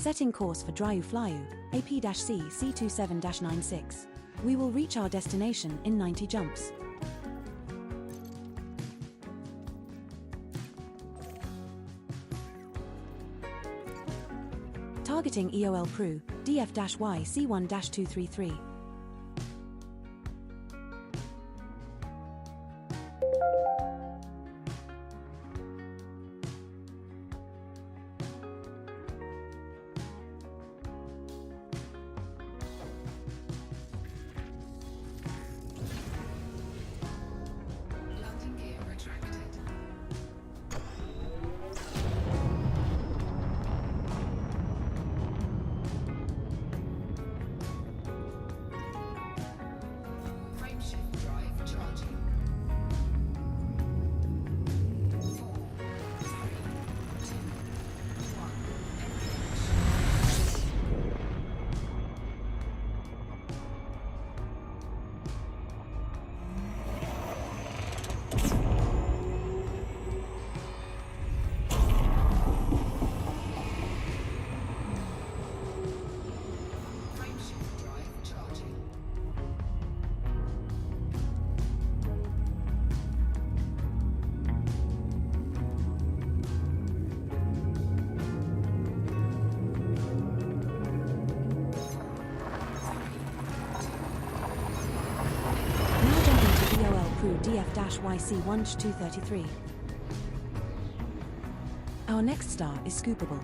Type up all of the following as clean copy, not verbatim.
Setting course for Dryu-Flyu, AP-C C27-96. We will reach our destination in 90 jumps. Targeting EOL Pru, DF-Y C1-233. DF-Y C1-233. Our next star is scoopable.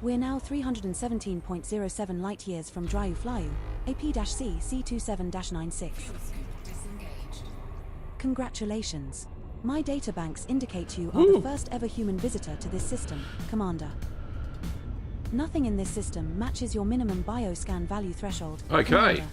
We're now 317.07 light-years from Dryu-Flyu, AP-C C27-96. Congratulations. My databanks indicate you are the first ever human visitor to this system, Commander. Nothing in this system matches your minimum bioscan value threshold. Okay. Commander.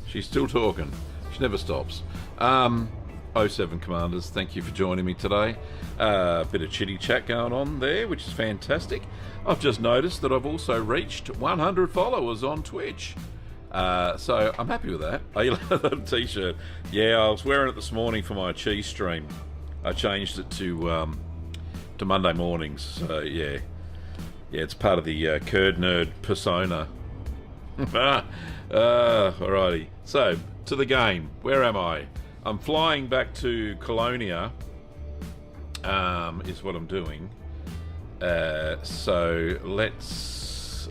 She's still talking. She never stops. 07 Commanders, thank you for joining me today. Bit of chitty chat going on there, which is fantastic. I've just noticed that I've also reached 100 followers on Twitch. So I'm happy with that. Oh, you love that t-shirt. Yeah, I was wearing it this morning for my cheese stream. I changed it to Monday mornings. So yeah, it's part of the Curd Nerd persona. Alrighty. So to the game. Where am I? I'm flying back to Colonia. Is what I'm doing. So let's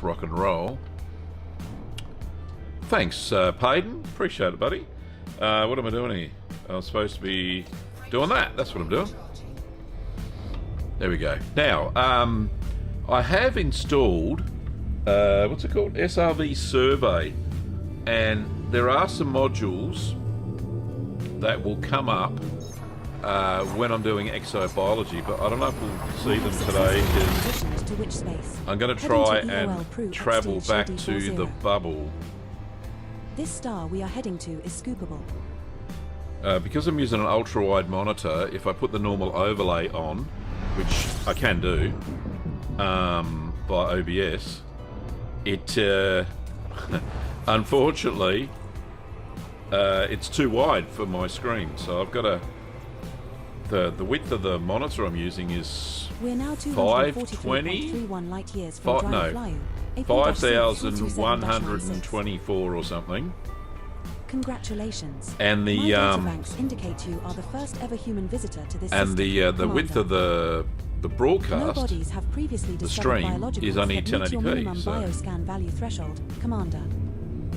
rock and roll. Thanks, Payden. Appreciate it, buddy. What am I doing here? I'm supposed to be doing that. That's what I'm doing. There we go. Now, I have installed, what's it called? SRV Survey. And there are some modules that will come up when I'm doing exobiology, but I don't know if we'll see them today because I'm going to try and travel back to the bubble. This star we are heading to is scoopable. Because I'm using an ultra-wide monitor, if I put the normal overlay on, which I can do by OBS, it unfortunately it's too wide for my screen, so I've got to. The width of the monitor I'm using is 520, light years from no, 5,124 or something. Congratulations. And the databanks indicate you are the first ever human visitor to this and system, the width of the broadcast, no bodies have previously the discovered stream is only 1080p, so bioscan value threshold, Commander.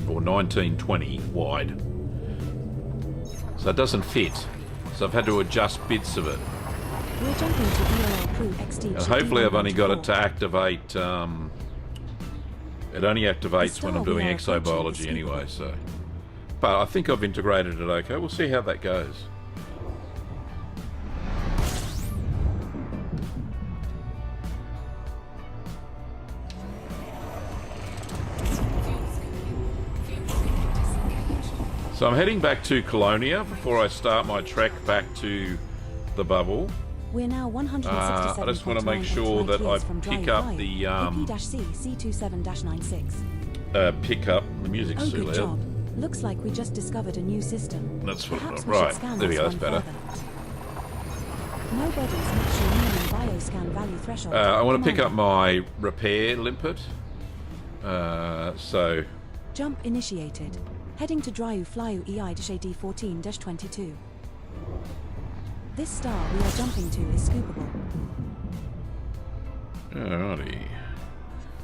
Or 1920 wide. So it doesn't fit. So I've had to adjust bits of it. We're jumping to DLL Crew XT. And hopefully I've only got it to activate. It only activates when I'm doing exobiology anyway. So, but I think I've integrated it okay. We'll see how that goes. So I'm heading back to Colonia before I start my trek back to the bubble. We're now 167. I just want to make sure that I pick up the AP-C C27-96. Pick up the music's too loud. Job. Looks like we just discovered a new system. That's what. Perhaps Right, there we this go. That's better. No bodies match your minimum bioscan value threshold. I want to pick up my repair limpet. So. Jump initiated. Heading to Dryu Flyu EI-AD14-22. This star we are jumping to is scoopable. Alrighty.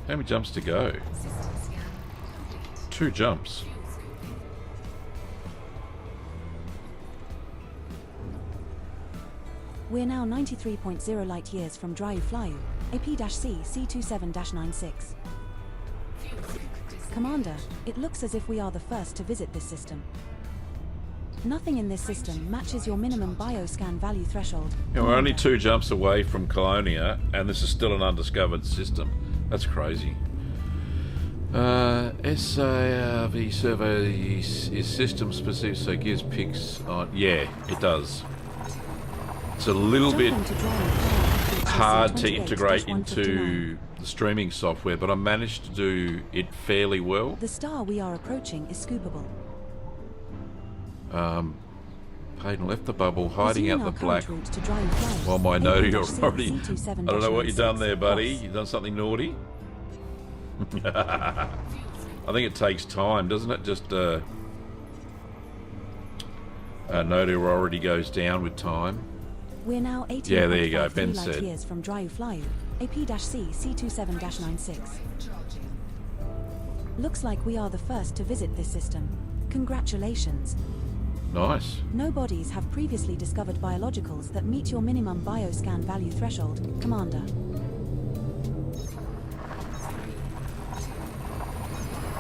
How many jumps to go? 2 jumps. We're now 93.0 light years from Dryu Flyu, AP-C C27-96. Commander, it looks as if we are the first to visit this system. Nothing in this system matches your minimum bioscan value threshold. Yeah, we're only 2 jumps away from Colonia, and this is still an undiscovered system. That's crazy. SARV survey is system specific, so it gives pics on. Yeah, it does. It's a little bit hard to integrate into the streaming software, but I managed to do it fairly well. The star we are approaching is scoopable. Payden left the bubble, hiding out the black. Well, my notary already. I don't know what you've done there, buddy. You've done something naughty. I think it takes time, doesn't it? Just notary already goes down with time. We're now 18 yeah, there you go. Ben light said. Years from Dryu Flyu, AP-C C27-96. Looks like we are the first to visit this system. Congratulations. Nice. No bodies have previously discovered biologicals that meet your minimum bioscan value threshold, Commander.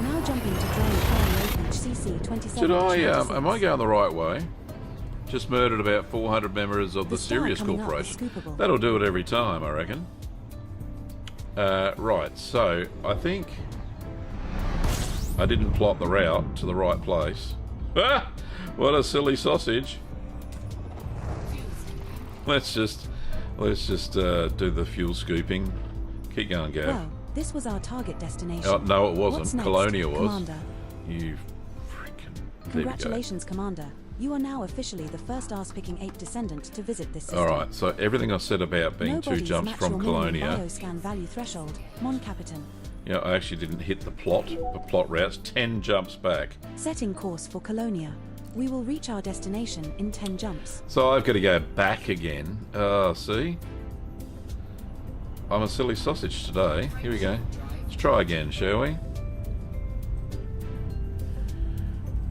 Now now jumping to drone flying Oak CC-27. Did I, am I going the right way? Just murdered about 400 members of the Sirius Corporation. That'll do it every time, I reckon. Right, so I think I didn't plot the route to the right place. Ah! What a silly sausage. Let's just do the fuel scooping. Keep going, Gav. Well, this was our target destination. Oh, no, it wasn't. What's next, Colonia was. Commander? You freaking... Congratulations, Commander. You are now officially the first arse-picking ape descendant to visit this system. Alright, so everything I said about being No 2 bodies jumps match from your minimum Colonia... bioscan value threshold, Mon Capitan. Yeah, I actually didn't hit the plot routes. 10 jumps back. Setting course for Colonia. We will reach our destination in 10 jumps. So I've got to go back again. See? I'm a silly sausage today. Here we go. Let's try again, shall we?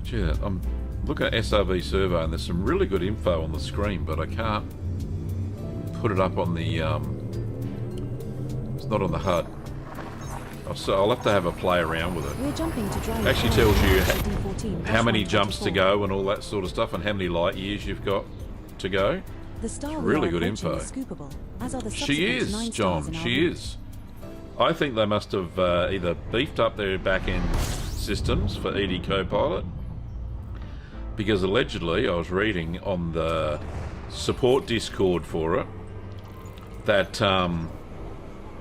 Gee, I'm looking at SRV Servo and there's some really good info on the screen, but I can't put it up on the... it's not on the HUD. So I'll have to have a play around with it. We're jumping to drive. Actually tells you how many jumps to go and all that sort of stuff, and how many light years you've got to go. The star really good info. Scoopable, as are the she is, John. She is. I think they must have either beefed up their back-end systems for ED Copilot, because allegedly I was reading on the support Discord for it that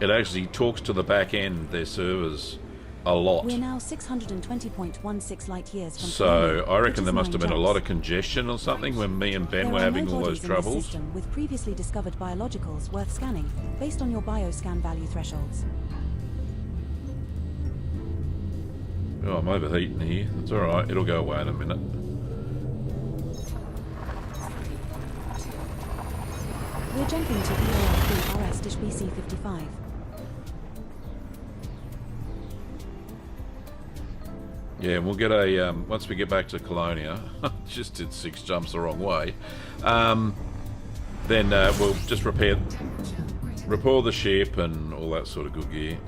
it actually talks to the back end, their servers, a lot. We're now 620.16 light years from So Colonia, I reckon there must have been a lot of jumps. congestion or something when me and Ben There were are having no all those bodies in this troubles. system with previously discovered biologicals worth scanning, based on your bioscan value thresholds. Oh, I'm overheating here. It's alright, it'll go away in a minute. We're jumping to EOL3 RS-BC55. Yeah, and we'll get a, once we get back to Colonia, just did 6 jumps the wrong way, then we'll just repair the ship and all that sort of good gear.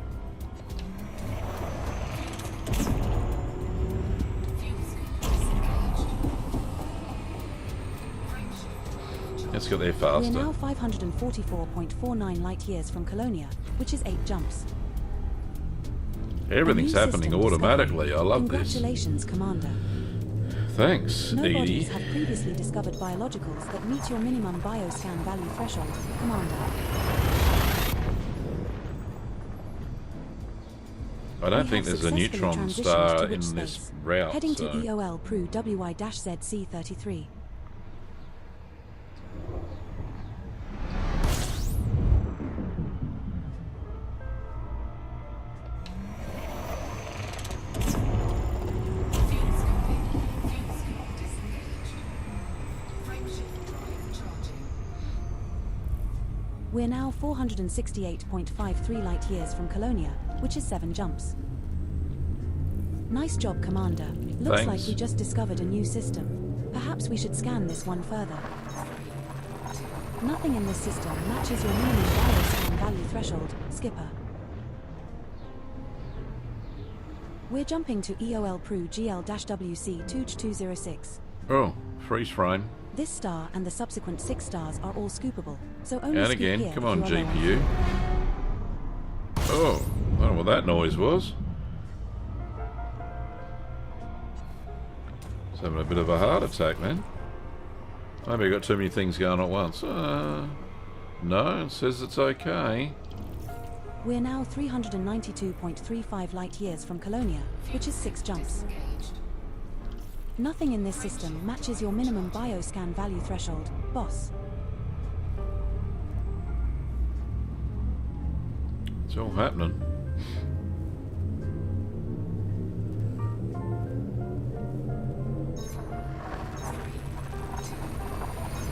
Let's get there faster. We're now 544.49 light years from Colonia, which is 8 jumps. Everything's happening automatically. I love this. Congratulations, Commander. Thanks, No Edie. bodies have previously discovered biologicals that meet your minimum bioscan value threshold, Commander. I don't We think have there's a successfully neutron transitioned star to in witch this space. route. Heading so. to EOL Pru WI-ZC33. We're now 468.53 light years from Colonia, which is 7 jumps. Nice job, Commander. Looks Thanks. like we just discovered a new system. Perhaps we should scan this one further. Nothing in this system matches your minimum bioscan value threshold, Skipper. We're jumping to EOL Pru GL-WC 2206. Oh, freeze frame. This star and the subsequent 6 stars are all scoopable, so only And scoop again, here come if on, you are low GPU. Oh, I don't know what that noise was. It's having a bit of a heart attack, man. Maybe I got too many things going at once. No, it says it's okay. We're now 392.35 light years from Colonia, which is 6 jumps. Nothing in this system matches your minimum bioscan value threshold, boss. It's all happening.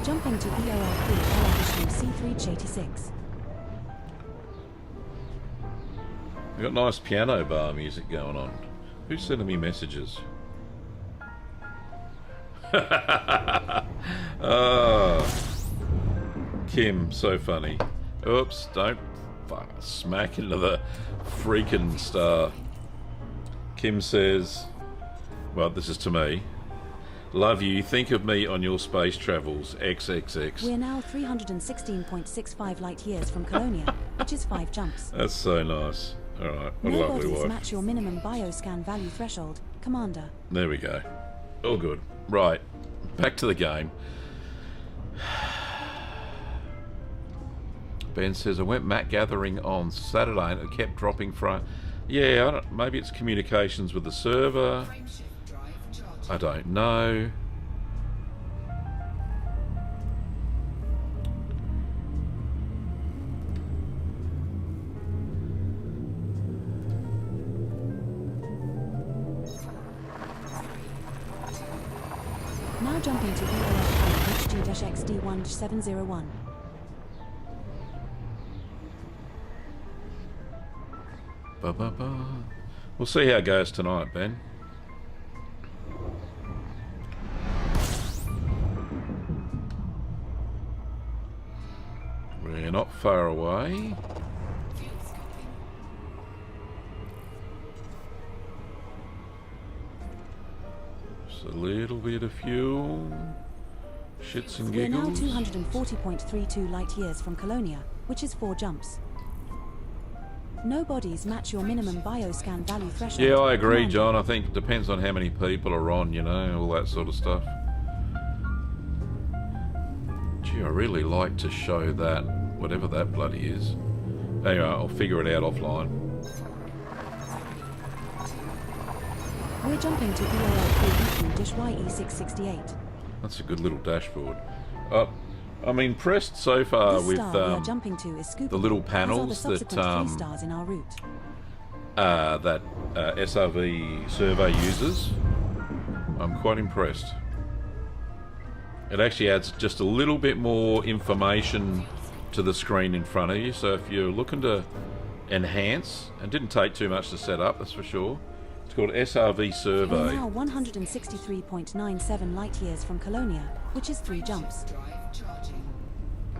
Jumping to EOL3 C386. We've got nice piano bar music going on. Who's sending me messages? Kim, so funny. Oops, don't smack into the freaking star. Kim says, well, this is to me. Love you. Think of me on your space travels. XXX. We're now 316.65 light years from Colonia, which is 5 jumps. That's so nice. All right. What a No lovely bodies wife. match your minimum bioscan value threshold, Commander. There we go. All good. Right. Back to the game. Ben says, I went mat gathering on Saturday and it kept dropping from... Yeah, I don't, maybe it's communications with the server. I don't know. Now jumping to EOF HG-XD1701. Ba-ba-ba. We'll see how it goes tonight, Ben. We're not far away. Just a little bit of fuel. Shits and We're now giggles. 240.32 light years from Colonia, which is 4 jumps. No bodies match your minimum bioscan value threshold. Yeah, I agree, Commander. John. I think it depends on how many people are on, you know, all that sort of stuff. Gee, I really like to show that, whatever that bloody is. Anyway, I'll figure it out offline. We're jumping to EOL-3EQ-YE668. That's a good little dashboard. I'm impressed so far This with star we are jumping to is scoopable, the little as are the panels that subsequent 3 stars in our route. that SRV survey uses. I'm quite impressed. It actually adds just a little bit more information to the screen in front of you. So if you're looking to enhance, and didn't take too much to set up, that's for sure. It's called SRV We're Survey. now 163.97 light years from Colonia, which is 3 jumps.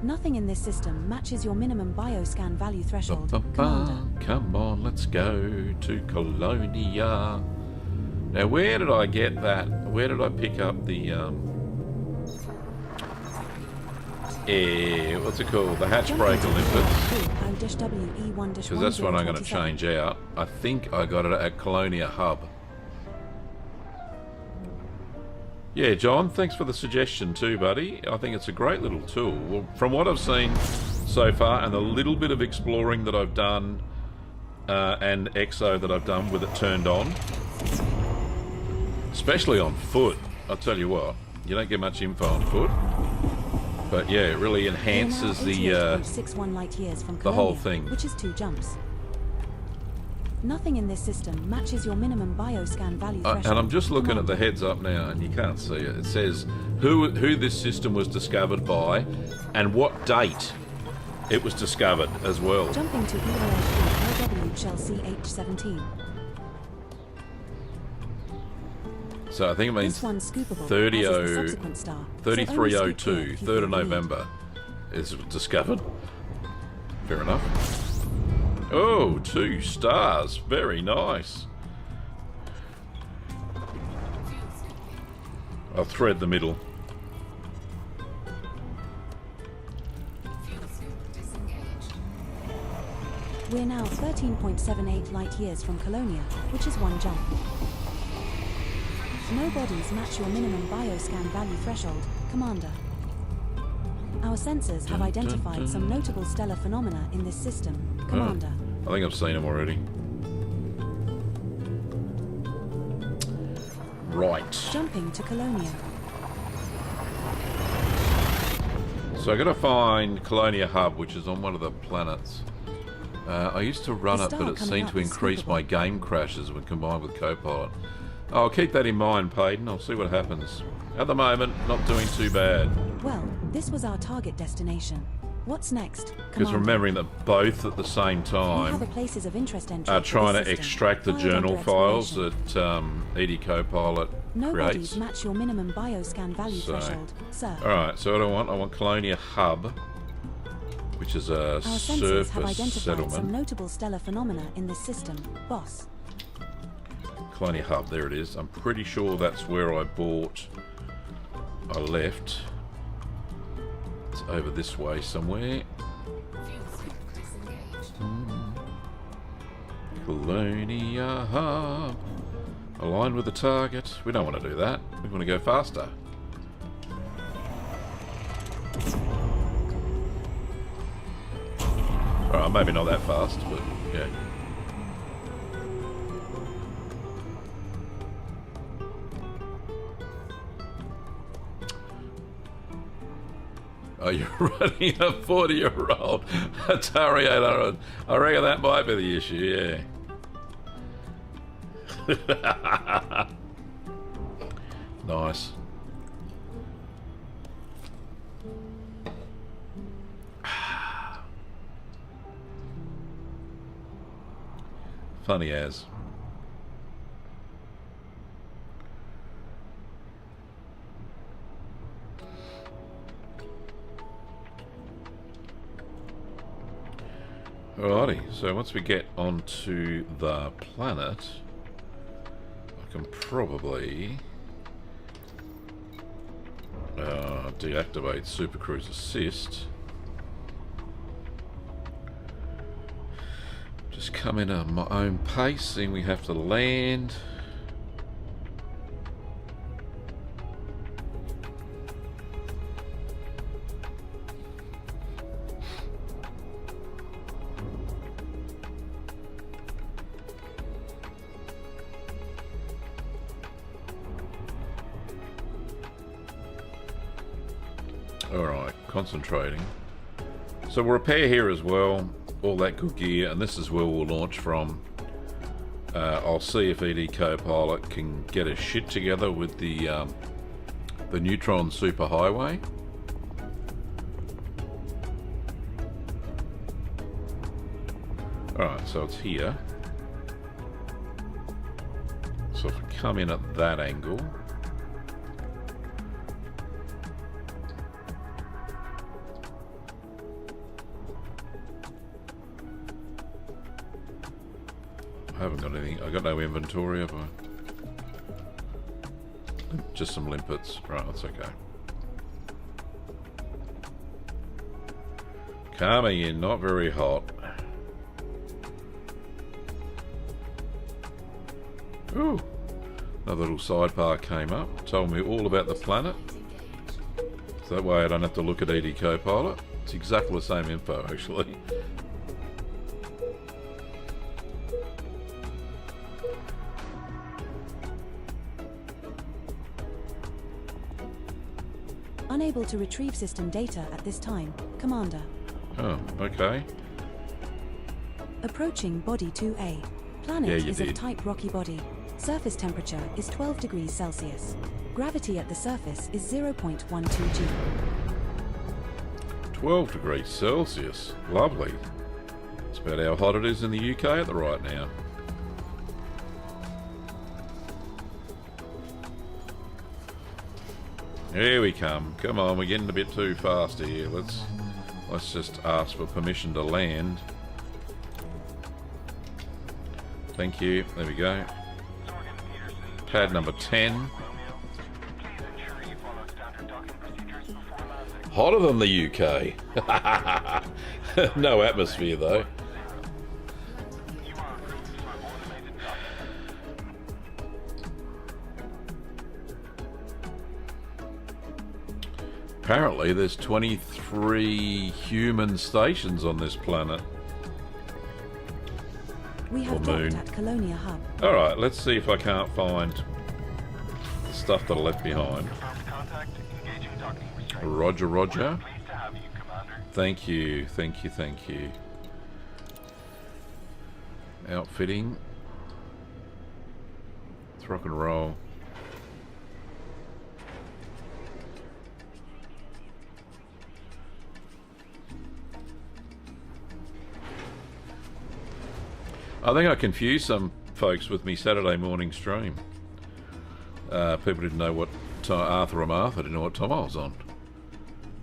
Nothing in this system matches your minimum bioscan value threshold, Commander. Come on, let's go to Colonia. Now, where did I get that? Where did I pick up the what's it called? The hatch brake limpets. Because that's what I'm going to change out. I think I got it at Colonia Hub. Yeah, John, thanks for the suggestion too, buddy. I think it's a great little tool. Well, from what I've seen so far and the little bit of exploring that I've done and EXO that I've done with it turned on, especially on foot, I'll tell you what, you don't get much info on foot, but yeah, it really enhances the whole thing. Which is 2 jumps. Nothing in this system matches your minimum bioscan value threshold. And I'm just looking at Commander. the heads up now, and you can't see it. It says who this system was discovered by, and what date it was discovered as well. Jumping to EOL-3 Chelsea H17. So I think it means This one's scoopable, 30 as is the subsequent star. So only 3302, scoop here if you 3rd of feel the need. November is discovered. Fair enough. Oh, 2 stars. Very nice. I'll thread the middle. We're now 13.78 light years from Colonia, which is 1 jump. No bodies match your minimum bioscan value threshold, Commander. Our sensors have identified some notable stellar phenomena in this system, Commander. I think I've seen them already. Right. Jumping to Colonia. So I got to find Colonia Hub, which is on one of the planets. I used to run The it, star but it coming seemed up to is increase scoopable. my game crashes when combined with Copilot. I'll keep that in mind, Payton. I'll see what happens. At the moment, not doing too bad. Well, this was our target destination. What's next, Because Commander? remembering that both at the same We have a time places of interest entry are for trying this to system, extract the filed journal under files exploration. that ED Copilot No creates. bodies match your minimum bioscan value So- threshold, sir. Alright, so what do I want? I want Colonia Hub, which is a Our sensors have surface identified some settlement. notable stellar phenomena in this system, boss. Colonia Hub, there it is. I'm pretty sure that's where I left. It's over this way somewhere. Colonia Hub. Align with the target. We don't want to do that. We want to go faster. Alright, maybe not that fast, but yeah. Oh, you're running a 40-year-old Atari 800. I reckon that might be the issue, yeah. Nice. Funny as. Alrighty, so once we get onto the planet, I can probably deactivate Supercruise Assist. Just come in at my own pace, seeing we have to land. Alright, concentrating. So we'll repair here as well. All that good gear, and this is where we'll launch from. I'll see if ED Copilot can get his shit together with the Neutron Superhighway. Alright, so it's here. So if we come in at that angle, I haven't got anything. I've got no inventory, have I? Just some limpets. Right, that's okay. Coming in, not very hot. Ooh. Another little sidebar came up. Told me all about the planet. So that way I don't have to look at ED Copilot. It's exactly the same info, actually. Unable to retrieve system data at this time, Commander. Oh, okay. Approaching Body 2A. Planet is of type rocky body. Surface temperature is 12 degrees Celsius. Gravity at the surface is 0.12 G. 12 degrees Celsius. Lovely. That's about how hot it is in the UK at the right now. Here we come. Come on, we're getting a bit too fast here. Let's just ask for permission to land. Thank you. There we go. Pad number 10. Hotter than the UK. No atmosphere though. Apparently there's 23 human stations on this planet. We have docked at Colonia Hub. Alright, let's see if I can't find the stuff that I left behind. Roger, roger. Thank you, thank you, thank you. Outfitting. Let's rock and roll. I think I confused some folks with me Saturday morning stream. People didn't know what Arthur or Martha didn't know what time I was on.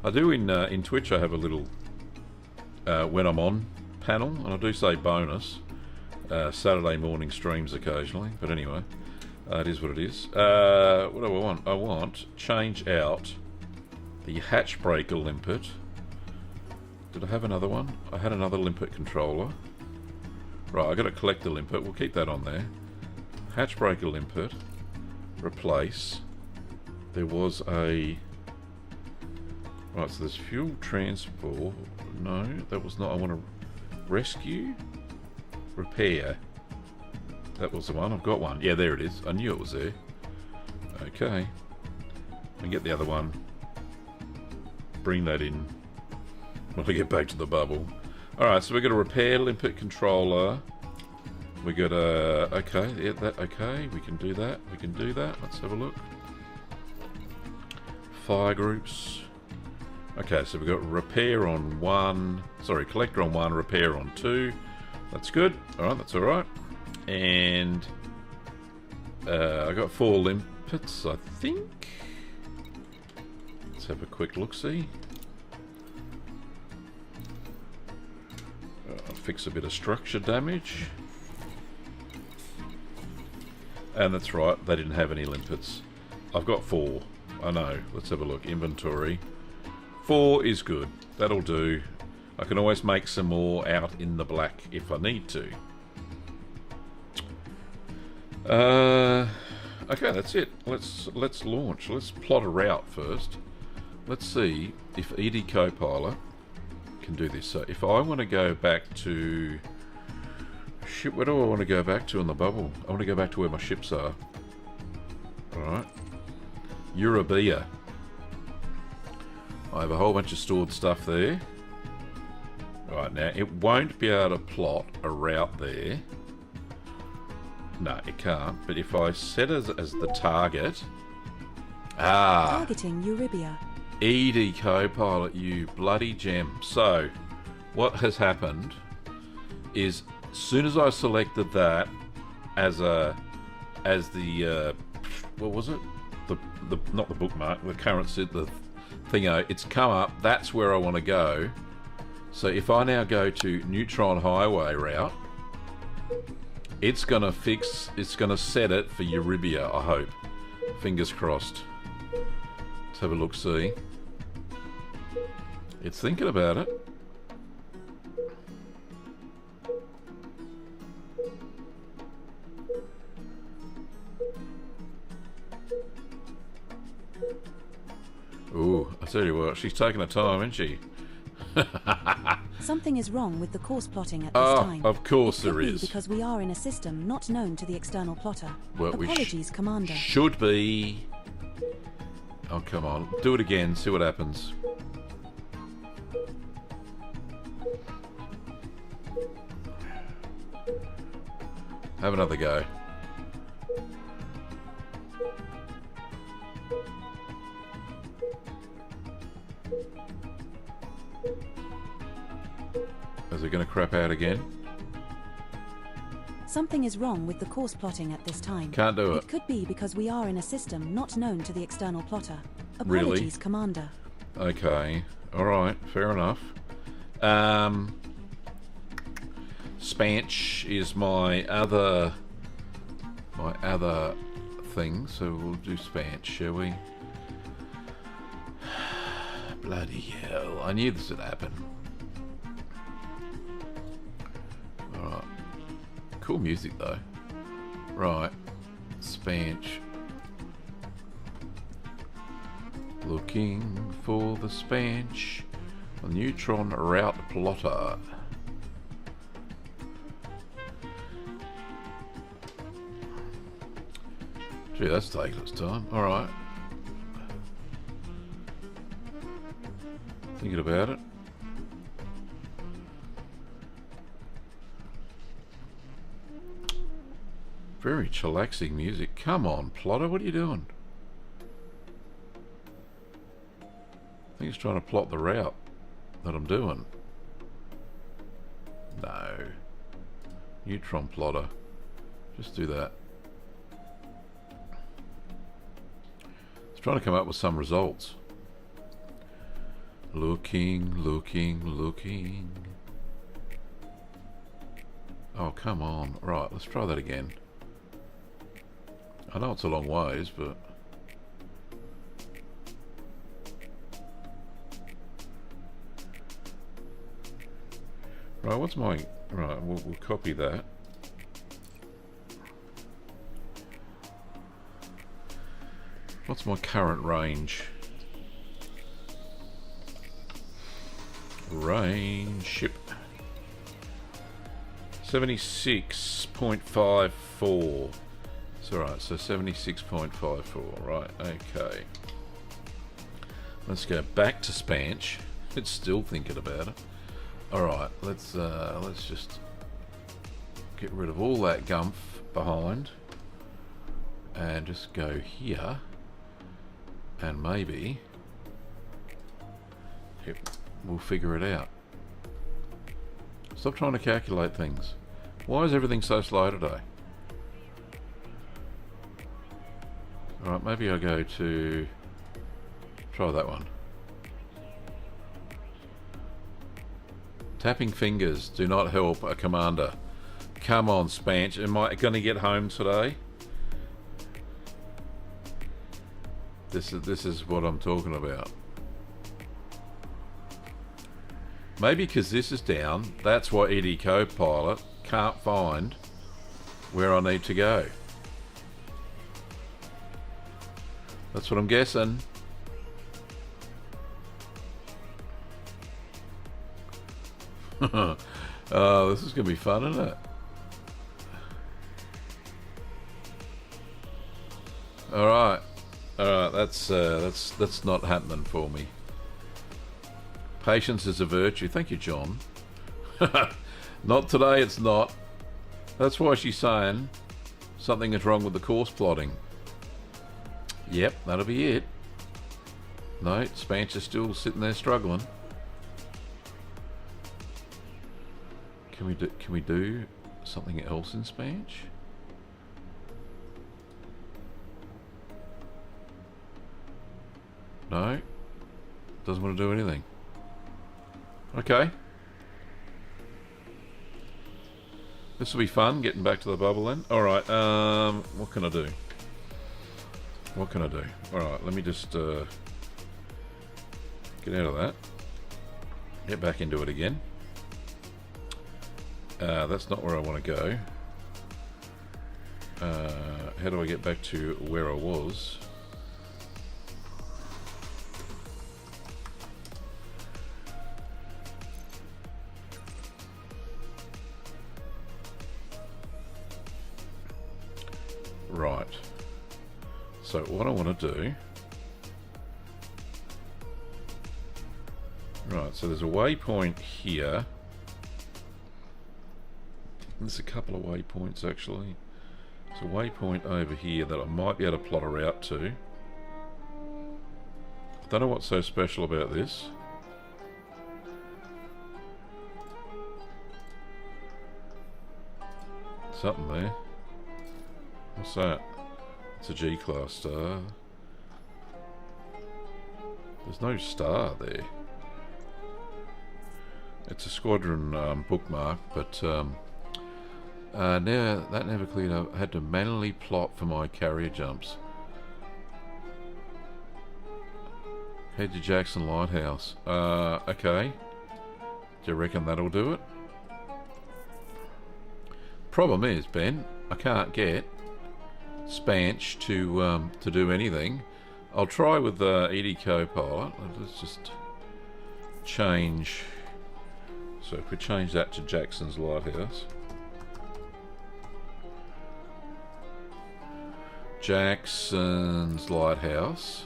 I do in Twitch. I have a little when I'm on panel, and I do say bonus Saturday morning streams occasionally. But anyway, It is what it is. What do I want? I want change out the hatch breaker limpet. Did I have another one? I had another limpet controller. Right, I got to collect the limpet. We'll keep that on there. Hatch breaker limpet. Replace. There was a... Right, so there's fuel transport. No, that was not... I want to rescue. Repair. That was the one. I've got one. Yeah, there it is. I knew it was there. Okay. And get the other one. Bring that in when we get back to the bubble. Alright, so we've got a repair limpet controller. We got a... Okay, yeah, that... Okay, we can do that. We can do that. Let's have a look. Fire groups. Okay, so we've got repair on 1. Sorry, collector on 1, repair on 2. That's good. Alright, that's alright. And... I got 4 limpets, I think. Let's have a quick look-see. Fix a bit of structure damage. And that's right, they didn't have any limpets. I've got 4. I know. Let's have a look. Inventory. 4 is good. That'll do. I can always make some more out in the black if I need to. Okay, that's it. Let's launch. Let's plot a route first. Let's see if ED Copilot can do this. So if I want to go back to... Shit, where do I want to go back to in the bubble? I want to go back to where my ships are. Alright. Eurobia. I have a whole bunch of stored stuff there. Right, now it won't be able to plot a route there. No, it can't. But if I set it as the target... Targeting Euribia. ED Copilot, you bloody gem. So, what has happened is, as soon as I selected that as the what was it? The not the bookmark, the currency, the thingo. It's come up. That's where I want to go. So if I now go to Neutron Highway route, it's gonna set it for Euribia. I hope. Fingers crossed. Let's have a look. See. It's thinking about it. Ooh, I tell you what, she's taking her time, isn't she? Something is wrong with the course plotting at this time. Of course It could there be is. because we are in a system not known to the external plotter. Well, Apologies, Commander. Should be. Oh, come on. Do it again, see what happens. Have another go. Is it going to crap out again? Something is wrong with the course plotting at this time. Can't do it. It could be because we are in a system not known to the external plotter. Really? Apologies, Commander. Okay. Alright, fair enough. Spanch is my other thing, so we'll do Spanch, shall we? Bloody hell, I knew this would happen. Alright. Cool music though. Right. Spanch. Looking for the Spanch. The Neutron Route Plotter. Gee, that's taking its time. Alright. Thinking about it. Very chillaxing music. Come on, plotter, what are you doing? I think it's trying to plot the route that I'm doing. No. Neutron plotter. Just do that. It's trying to come up with some results. Looking, looking, looking. Oh, come on. Right, let's try that again. I know it's a long ways, but... Right, what's my... Right, we'll copy that. What's my current range? Range ship. 76.54. It's alright, so 76.54. Right, okay. Let's go back to Spanch. It's still thinking about it. Alright, let's just get rid of all that gumph behind and just go here, and maybe we'll figure it out. Stop trying to calculate things. Why is everything so slow today? Alright, maybe I'll go to... try that one. Tapping fingers do not help a commander. Come on, Spanch. Am I going to get home today? This is what I'm talking about. Maybe because this is down, that's why ED Copilot can't find where I need to go. That's what I'm guessing. Oh, this is going to be fun, isn't it? Alright. Alright, that's not happening for me. Patience is a virtue. Thank you, John. Not today, it's not. That's why she's saying something is wrong with the course plotting. Yep, that'll be it. No, Spanch is still sitting there struggling. Can we do something else in Spanch? No, doesn't want to do anything. Okay, this will be fun. Getting back to the bubble then. All right. What can I do? What can I do? All right. Let me just get out of that. Get back into it again. That's not where I want to go. How do I get back to where I was? Right. So what I want to do... Right, so there's a waypoint here. There's a couple of waypoints actually. There's a waypoint over here that I might be able to plot a route to. I don't know what's so special about this. Something there. What's that? It's a G-class star. There's no star there. It's a squadron bookmark, but now that never cleared up. I had to manually plot for my carrier jumps. Head to Jackson Lighthouse. Okay. Do you reckon that'll do it? Problem is, Ben, I can't get Spanch to do anything. I'll try with ED Copilot. Let's just change. So if we change that to Jackson's Lighthouse. Jackson's Lighthouse.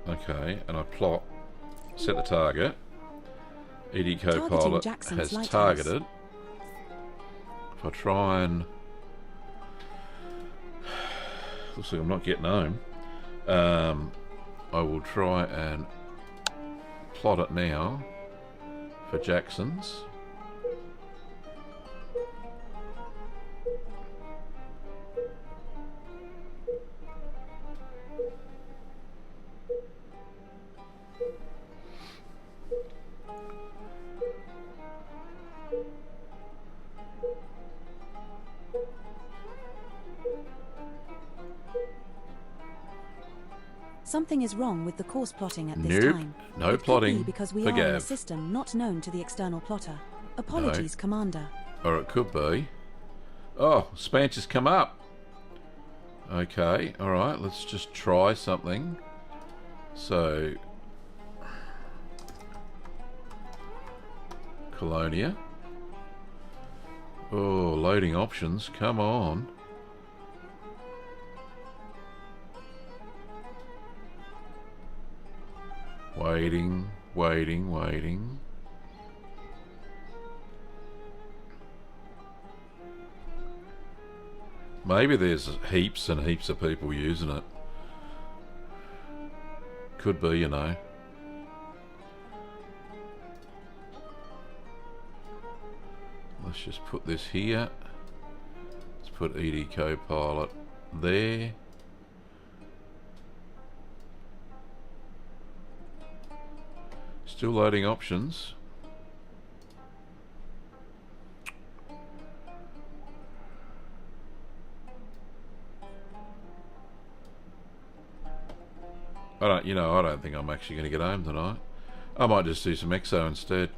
Okay, and I plot, set the target. ED Copilot has targeted. If I try and... Looks like I'm not getting home. I will try and plot it now for Jackson's. Something is wrong with the course plotting at this Nope, time. no It could plotting be because we for are in a Gav. system not known to the external plotter. Apologies, Commander. Or it could be. Oh, Spanch has come up. Okay, alright, let's just try something. So, Colonia. Oh, loading options, come on. Waiting, waiting, waiting. Maybe there's heaps and heaps of people using it. Could be, you know. Let's just put this here. Let's put ED Copilot there. Still loading options. I don't think I'm actually going to get home tonight. I might just do some EXO instead.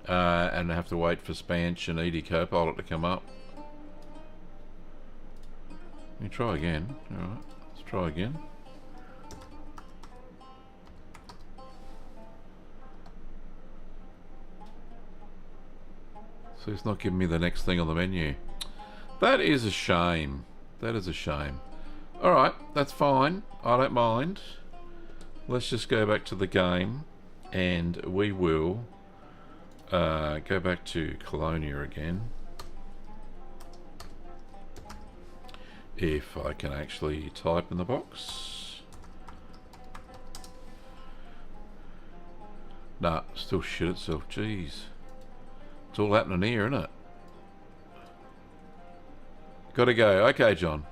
And have to wait for Spanch and ED Copilot to come up. Let me try again. Alright, let's try again. So it's not giving me the next thing on the menu. That is a shame. That is a shame. Alright, that's fine. I don't mind. Let's just go back to the game. And we will go back to Colonia again. If I can actually type in the box. Nah, still shit itself. Jeez. It's all happening here, isn't it? Gotta go. Okay, John.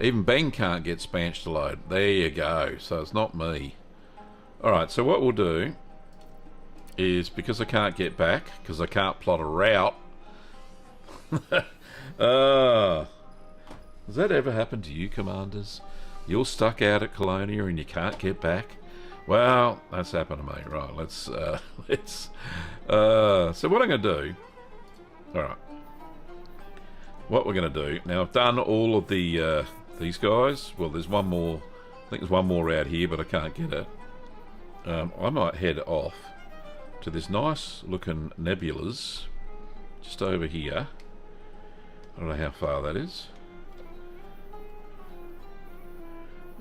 Even Ben can't get Spanch to load. There you go. So it's not me. Alright, so what we'll do is, because I can't get back, because I can't plot a route. Has that ever happened to you, Commanders? You're stuck out at Colonia and you can't get back? Well, that's happened to me. Right, let's so what I'm going to do, alright, what we're going to do, now I've done all of the, these guys. Well, there's one more, I think there's one more out here, but I can't get it. I might head off to this nice looking nebulas just over here. I don't know how far that is.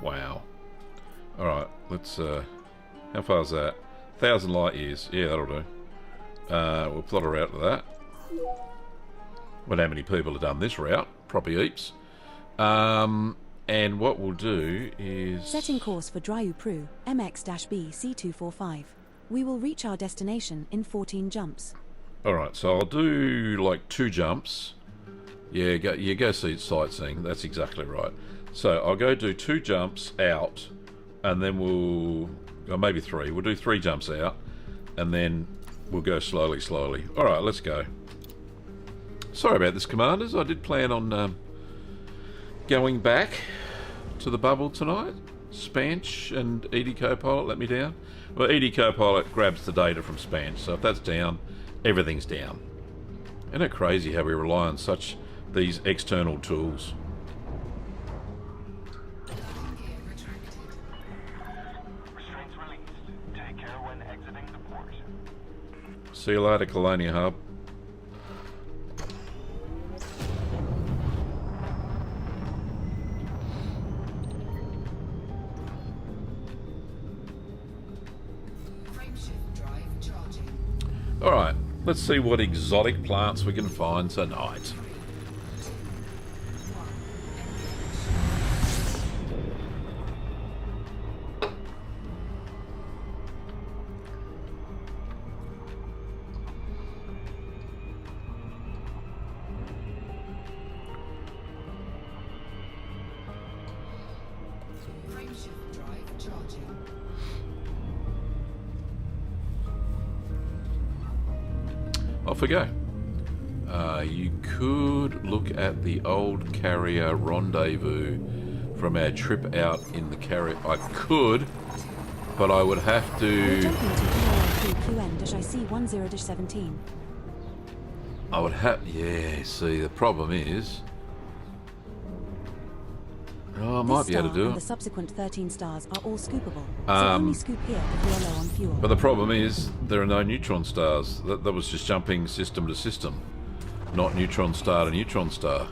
Wow. Alright, let's, how far is that? 1,000 light years. Yeah, that'll do. We'll plot a route to that. Well, how many people have done this route? Probably heaps. And what we'll do is... Setting course for Dryu-Pru, MX-B C245. We will reach our destination in 14 jumps. Alright, so I'll do like 2 jumps. Yeah, go see sightseeing. That's exactly right. So I'll go do 2 jumps out, and then we'll... Or maybe 3. We'll do 3 jumps out, and then we'll go slowly, slowly. Alright, let's go. Sorry about this, Commanders. I did plan on going back to the bubble tonight. Spanch and ED Copilot let me down. Well, ED Copilot grabs the data from Spanch, so if that's down, everything's down. Isn't it crazy how we rely on these external tools? Restraints released. Take care when exiting the port. See you later, Colonia Hub. Alright, let's see what exotic plants we can find tonight. Off we go. You could look at the old carrier rendezvous from our trip out in the carrier. I could, but I would have We're to. jumping to EOL-QN-IC10-17. I would have. Yeah. See, the problem is. Oh, I might This be able star to do and the it. subsequent 13 stars are all scoopable, so only scoop here if you're low on fuel. But the problem is there are no neutron stars. That was just jumping system to system, not neutron star to neutron star.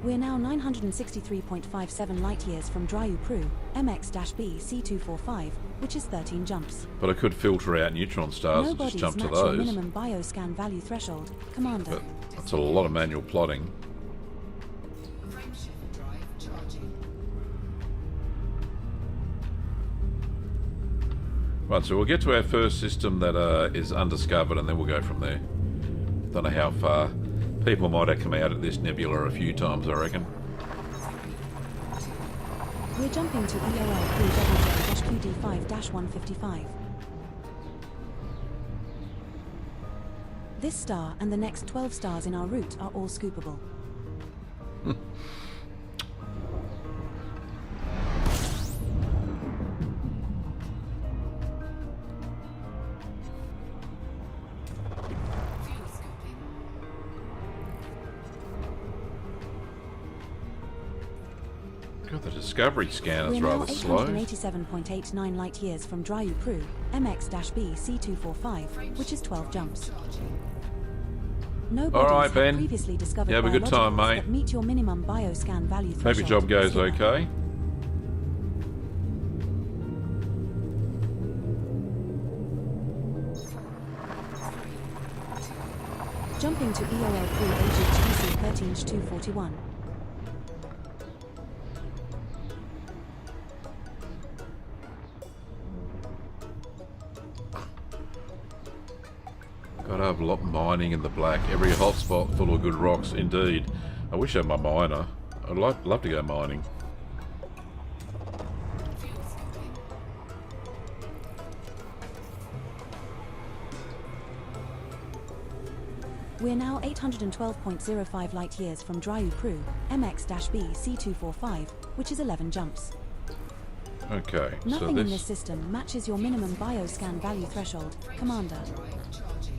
We're now 963.57 light-years from Dryu-Pru, MX-B C245, which is 13 jumps. But I could filter out neutron stars No and just bodies jump to match your those. minimum bioscan value threshold, Commander. But that's a lot of manual plotting. Frameshift drive charging. Right, so we'll get to our first system that is undiscovered, and then we'll go from there. Don't know how far. People might have come out at this nebula a few times, I reckon. We're jumping to EOL-QJ-QD5-155. This star and the next 12 stars in our route are all scoopable. Fuel scooping. God, the discovery scanner's We're now rather slow. 887.89 light-years from Dryu-Pru, MX-B C245, which is 12 jumps. No All bodies right, have Ben. previously discovered You have a good time, biologicals mate. that meet your minimum bioscan value Hope threshold. your job goes 0. okay. Jumping to EOL-Pru HHTC 13-241. Gotta have a lot of mining in the black. Every hotspot full of good rocks, indeed. I wish I had my miner. I'd love to go mining. Fuel scooping. We're now 812.05 light-years from Dryu-Pru, MX-B C245, which is 11 jumps. Okay, so Nothing in this this. system matches your minimum bioscan value threshold, Commander. Drive charging.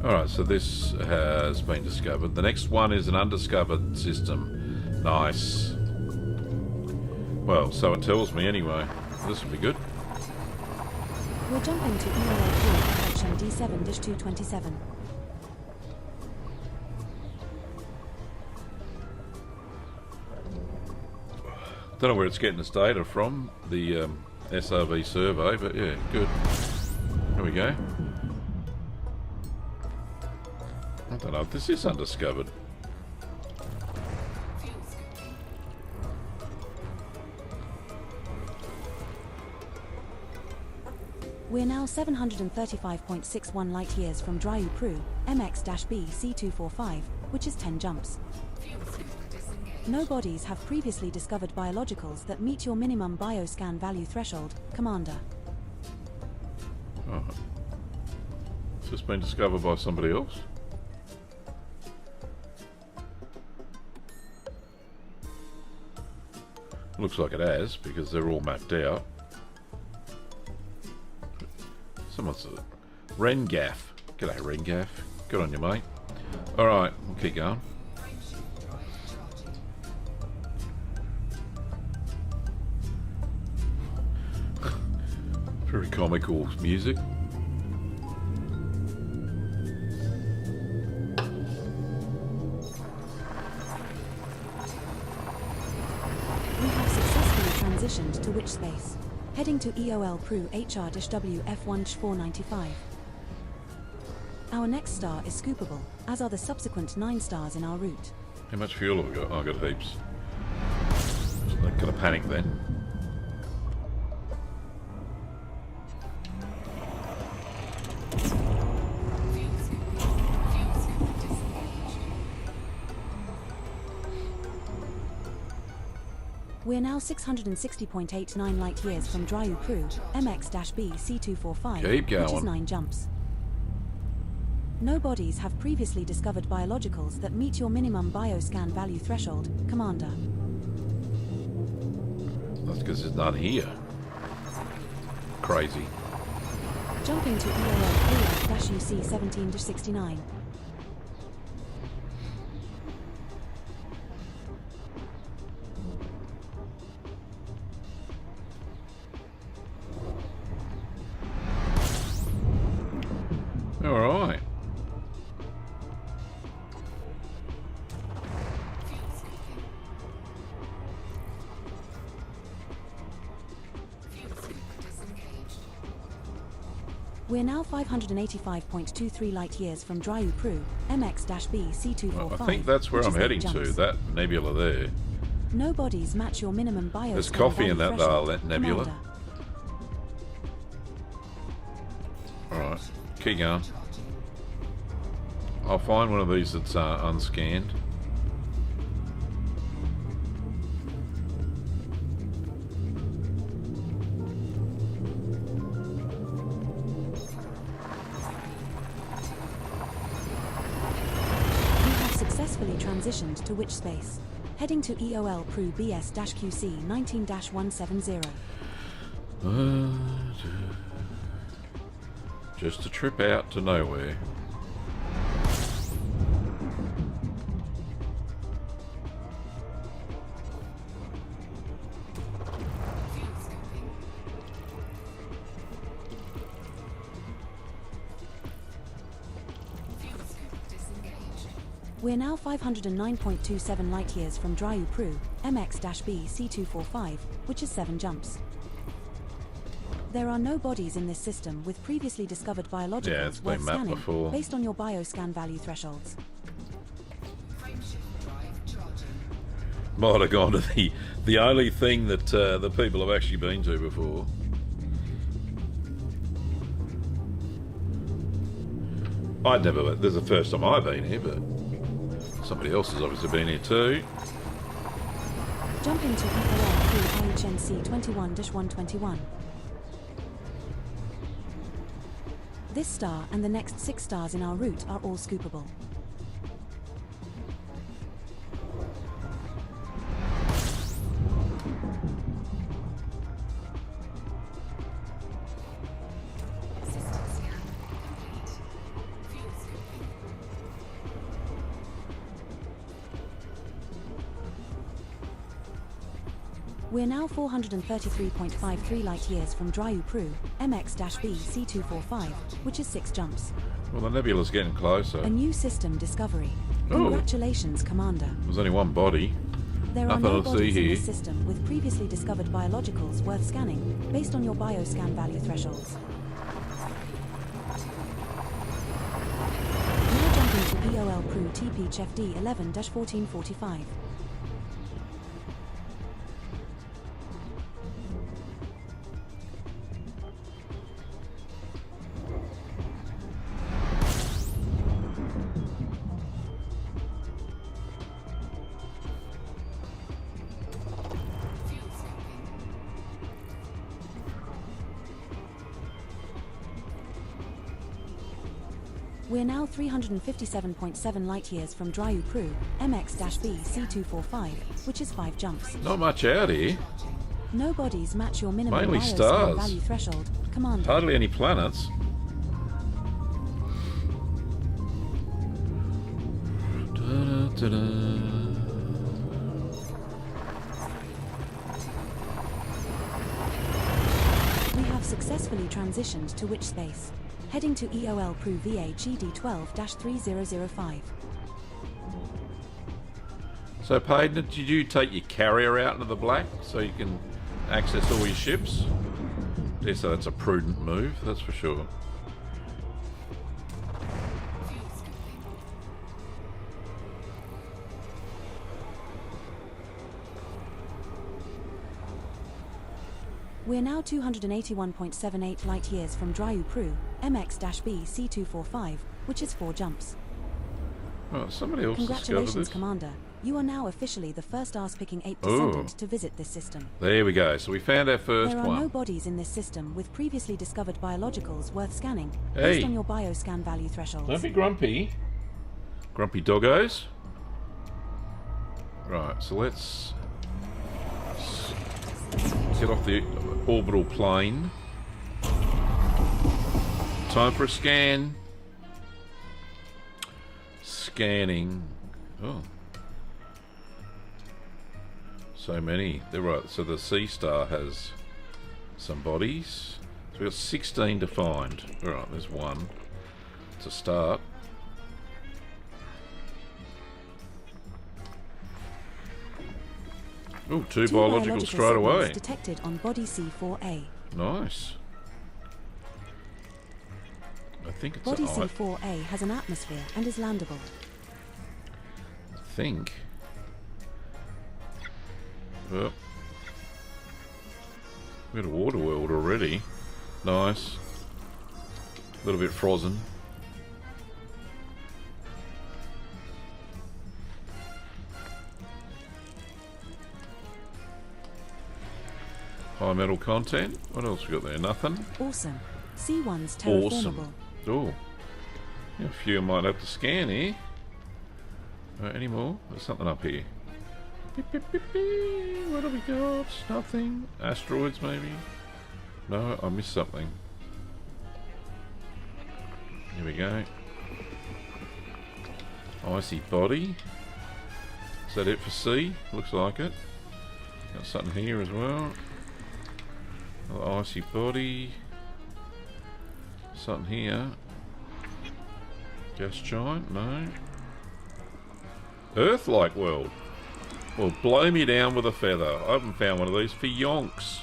Alright, so this has been discovered. The next one is an undiscovered system. Nice. Well, so it tells me anyway. This will be good. We're jumping to EOL-Q D7-227. Don't know where it's getting its data from, the SRV survey, but yeah, good. There we go. I don't know if this is undiscovered. Fuel scooping. We're now 735.61 light-years from Dryu-Pru, MX-B C245, which is 10 jumps. Fuel scoop disengaged. No bodies have previously discovered biologicals that meet your minimum bioscan value threshold, Commander. Oh. It's just been discovered by somebody else. Looks like it has, because they're all mapped out. Someone's a Rengaff. G'day, Rengaff. Good on you, mate. Alright, we'll keep going. Frameshift drive charging. Very comical music. We have successfully transitioned to witch space, heading to EOL-Pru HR-WF1-495. Our next star is scoopable, as are the subsequent 9 stars in our route. How much fuel have we got? Oh, I've got heaps. Not gonna panic then. Fuel scooping. Fuel scoop disengaged. We're now 660.89 light-years from Dryu-Pru, MX-B C245, Keep which is going. 9 jumps. No bodies have previously discovered biologicals that meet your minimum bioscan value threshold, Commander. That's because there's none here. Crazy. Jumping to EOL 3-UC 17-69. All right. Fuel scooping. Fuel scoop disengaged. We're now 585.23 light years from Dryu Pru, MX-B C245. Well, I think that's where which I'm is 8 heading to, jumps. that nebula there. No bodies match your minimum bioscan There's coffee in value that threshold, nebula. Commander. Alright, keep going. I'll find one of these that's unscanned. We have successfully transitioned to which space? Heading to EOL Pru BS-QC 19-170. Just a trip out to nowhere. Fuel scooping. Fuel scoop disengaged. We're now 509.27 light years from Dryu Pru, MX-B C245, which is 7 jumps. There are no bodies in this system with previously discovered biologicals Yeah, it's been worth mapped scanning before. based on your bioscan value thresholds. Frameshift drive charging. Might have gone to the only thing that the people have actually been to before. I'd never. This is the first time I've been here, but somebody else has obviously been here too. Jumping to EOL Pru IHNC 21-121. This star and the next 6 stars in our route are all scoopable. System scan complete. Fuel scooping. We're now 433.53 light years from Dryu Pru, MX-B C245, which is 6 jumps. Well, the nebula's getting closer. A new system discovery. Oh. Congratulations, Commander. There's only one body. There are Nothing no to see bodies in here. this system with previously discovered biologicals worth scanning based on your bioscan value thresholds. Now jumping to EOL Pru TP-FD 11-1445. Fuel scooping. We're now 357.7 light years from Dryu Pru, MX-B C245, which is 5 jumps. Not much out here. No bodies match your minimum Mainly bioscan stars. value threshold, Commander. Hardly any planets. Da-da-da-da. We have successfully transitioned to which space? Heading to EOL Pru VA GD12-3005. So, Payden, did you take your carrier out into the black so you can access all your ships? Yeah, so that's a prudent move, that's for sure. Fuel scooping. We're now 281.78 light years from Dryu Pru, MX-B C245, which is 4 jumps. Right, somebody else discovered Congratulations, this. Commander. You are now officially the first arse-picking ape Ooh. descendant to visit this system. There we go. So we found our first There are one. no bodies in this system with previously discovered biologicals worth scanning, Hey. based on your bioscan value thresholds. Don't be grumpy. Grumpy doggos. Right, so let's get off the orbital plane. Time for a scan. Scanning. Oh. So many. They're right. So the Sea Star has some bodies. So we've got 16 to find. Alright, there's one to start. Oh, two biological straight signals away. detected on body C4A. Nice. I think it's Body I C4A has an atmosphere and is landable. think. Oh. We got a water world already. Nice. A little bit frozen. High metal content. What else we got there? Nothing. Awesome. C1's Awesome. terraformable. Oh. Yeah, a few I might have to scan here. Any more? There's something up here. Beep, beep, beep, beep. What do we got? Nothing. Asteroids, maybe? No, I missed something. Here we go. Icy body. Is that it for C? Looks like it. Got something here as well. Another icy body. Something here. Gas giant? No. Earth-like world. Well, blow me down with a feather. I haven't found one of these for yonks.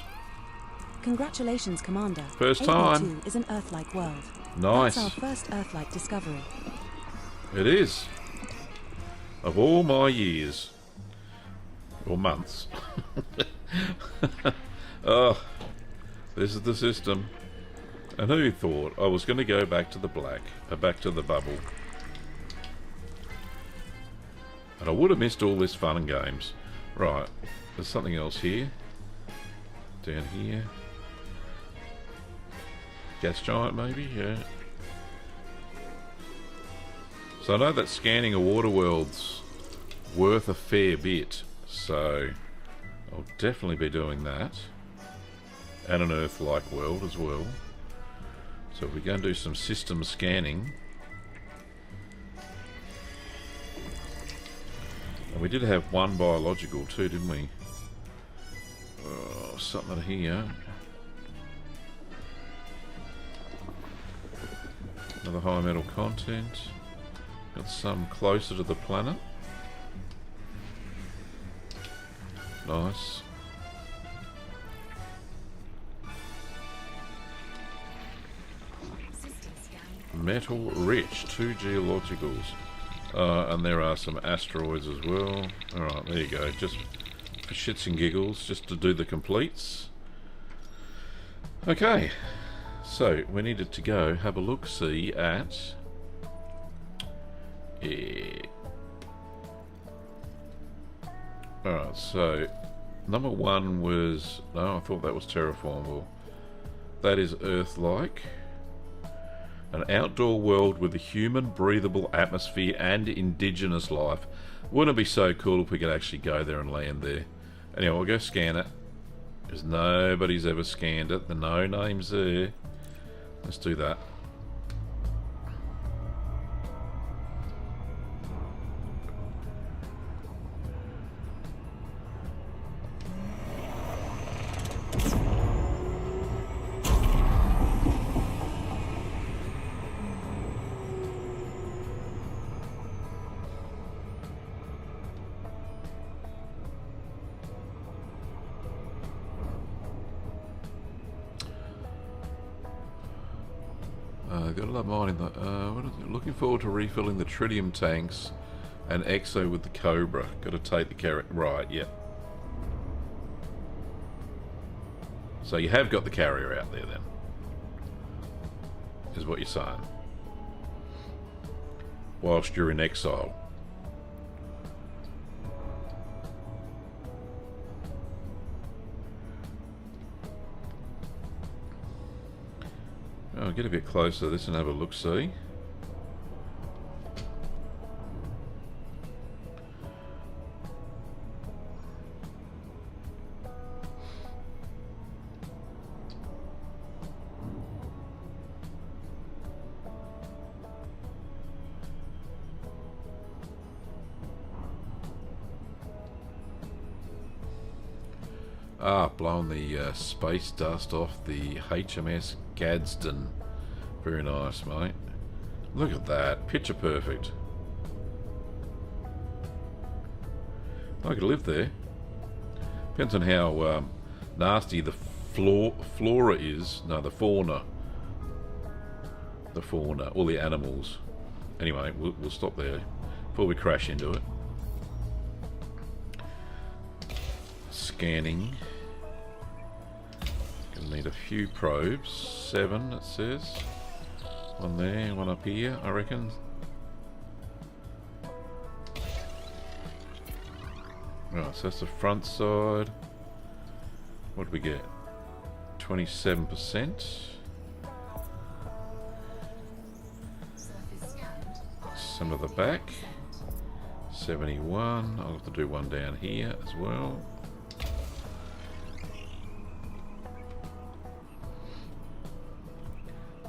Congratulations, Commander. First time. 802 is an Earth-like world. Nice. That's our first Earth-like discovery. It is. Of all my years. Or months. Oh, this is the system. And who thought I was going to go back to the black, back to the bubble? And I would have missed all this fun and games. Right, there's something else here. Down here. Gas giant maybe, yeah. So I know that scanning a water world's worth a fair bit. So I'll definitely be doing that. And an Earth-like world as well. So if we go and do some system scanning. And we did have one biological too, didn't we? Oh, something here. Another high metal content. Got some closer to the planet. Nice. System scan. Metal rich, 2 geologicals. And there are some asteroids as well. Alright, there you go. Just for shits and giggles, just to do the completes. Okay. So, we needed to go have a look-see at... Yeah. Alright, so... Number 1 was... No, I thought that was terraformable. That is Earth-like. An outdoor world with a human breathable atmosphere and indigenous life. Wouldn't it be so cool if we could actually go there and land there? Anyway, we'll go scan it. Because nobody's ever scanned it. The no name's there. Let's do that. Got a lot of mining. What is it? Looking forward to refilling the tritium tanks and exo with the Cobra. Got to take the carrot. Right, yep. So you have got the carrier out there then. Is what you're saying. Whilst you're in exile. I'll get a bit closer to this and have a look-see. Blowing the space dust off the HMS Gadsden. Very nice, mate. Look at that. Picture perfect. I could live there. Depends on how nasty the flora is. No, the fauna. The fauna. All the animals. Anyway, we'll stop there before we crash into it. Scanning. Gonna need a few probes. 7 it says. One there, one up here, I reckon. Right, so that's the front side. What did we get? 27%. Surface scanned. Some of the back. 71. I'll have to do one down here as well.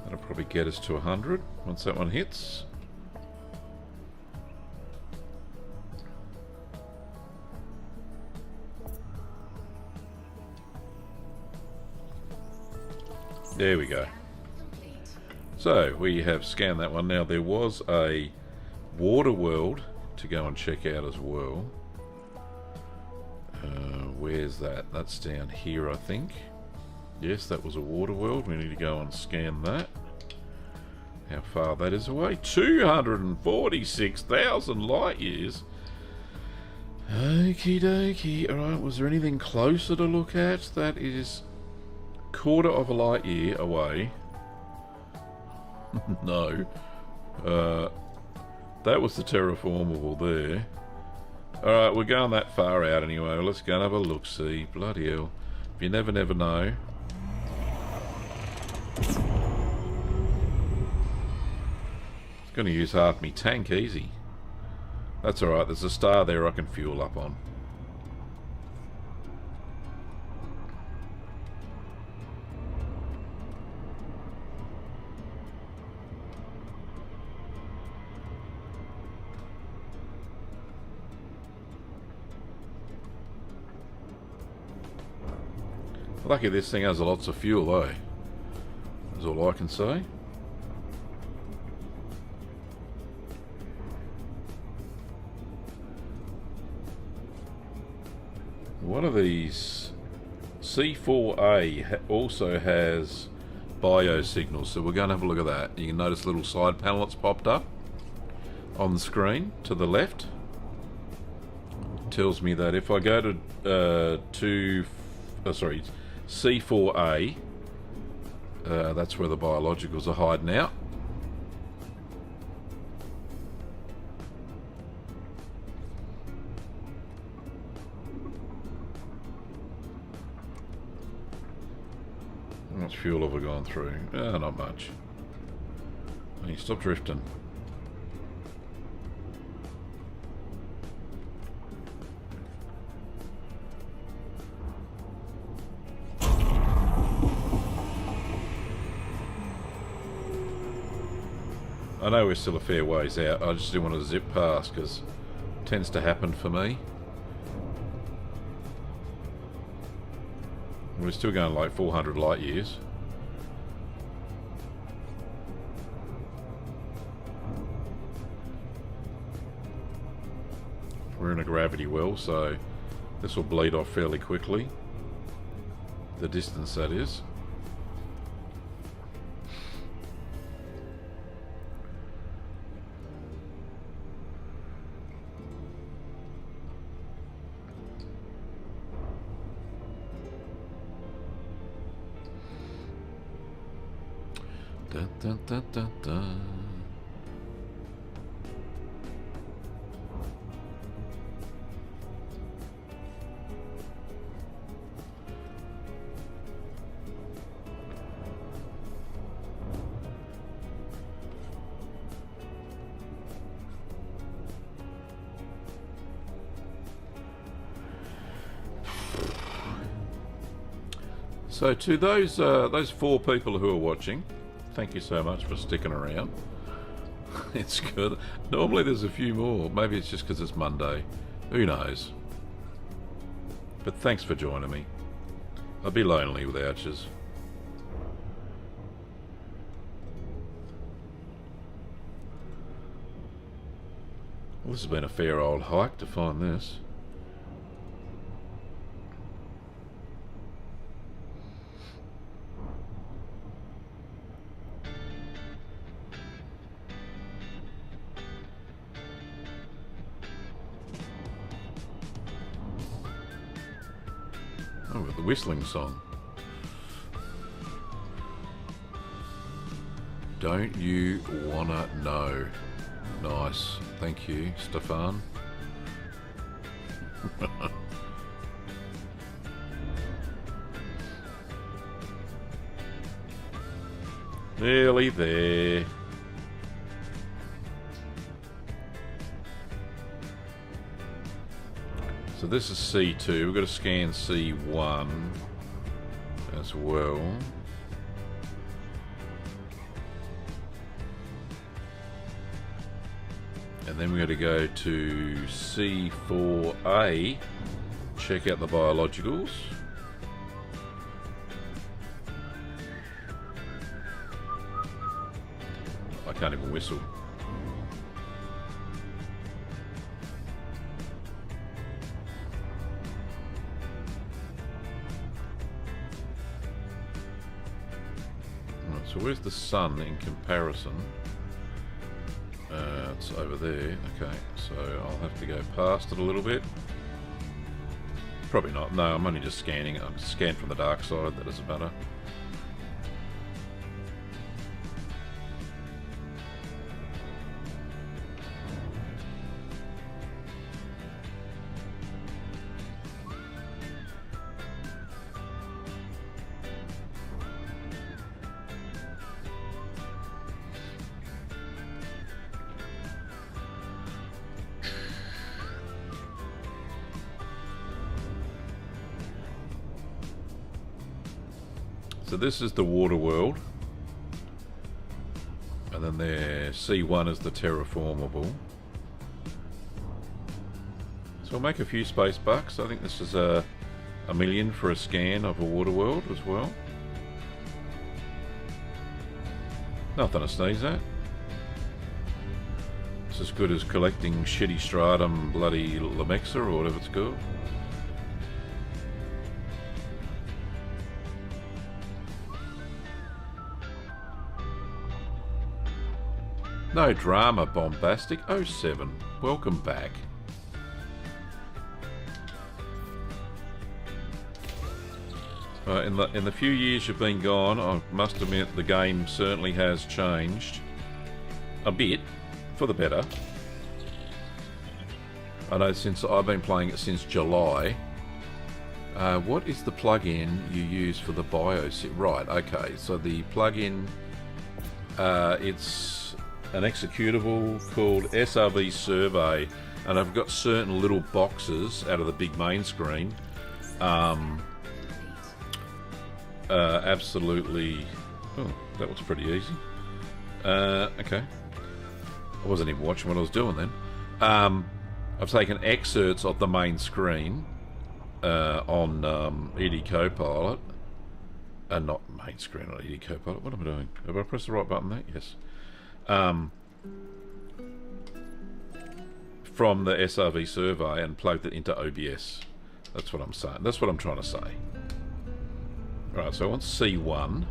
That'll probably get us to 100 once that one hits. There we go. Complete. So we have scanned that one. Now there was a water world to go and check out as well. Where's that? That's down here, I think. Yes, that was a water world. We need to go and scan that. How far that is away? 246,000 light years. Okie dokie. Alright, was there anything closer to look at? That is quarter of a light year away. No. That was the terraformable there. Alright, we're going that far out anyway. Let's go and have a look-see. Bloody hell. You never know. Going to use half me tank easy. That's alright, there's a star there I can fuel up on. Lucky this thing has lots of fuel though. That's all I can say. One of these C4A also has biosignals, so we're going to have a look at that. You can notice a little side panel that's popped up on the screen to the left. Tells me that if I go to C4A, that's where the biologicals are hiding out. How much fuel have we gone through? Not much. Hey, stop drifting. I know we're still a fair ways out. I just didn't want to zip past because it tends to happen for me. We're still going like 400 light years. We're in a gravity well, so this will bleed off fairly quickly. The distance, that is. Dun, dun, dun, dun, dun. So to those 4 people who are watching, thank you so much for sticking around. It's good. Normally there's a few more. Maybe it's just because it's Monday. Who knows? But thanks for joining me. I'd be lonely without yous. Well, this has been a fair old hike to find this. Oh, with the whistling song. Don't you wanna know? Nice. Thank you, Stefan. Nearly there. So this is C2. We've got to scan C1 as well. And then we're going to go to C4A, check out the biologicals. I can't even whistle. Right, so where's the sun in comparison? It's over there. Okay, so I'll have to go past it a little bit. Probably not. No, I'm only just scanning. I'm scanned from the dark side. That doesn't matter. So this is the water world, and then there C1 is the terraformable. So we'll make a few space bucks. I think this is a million for a scan of a water world as well. Nothing to sneeze at. It's as good as collecting shitty stratum bloody Lemexa or whatever it's called. No drama, Bombastic 07. Welcome back. In the few years you've been gone, I must admit the game certainly has changed a bit for the better. I know since I've been playing it since July. What is the plug-in you use for the BIOS? Right, okay. So the plug-in, it's an executable called SRV Survey, and I've got certain little boxes out of the big main screen. Absolutely. Oh, that was pretty easy. Okay. I wasn't even watching what I was doing then. I've taken excerpts of the main screen on ED Copilot. Not main screen on ED Copilot. What am I doing? Have I pressed the right button there? Yes. From the SRV survey and plugged it into OBS. That's what I'm saying. That's what I'm trying to say. Right, so I want C1.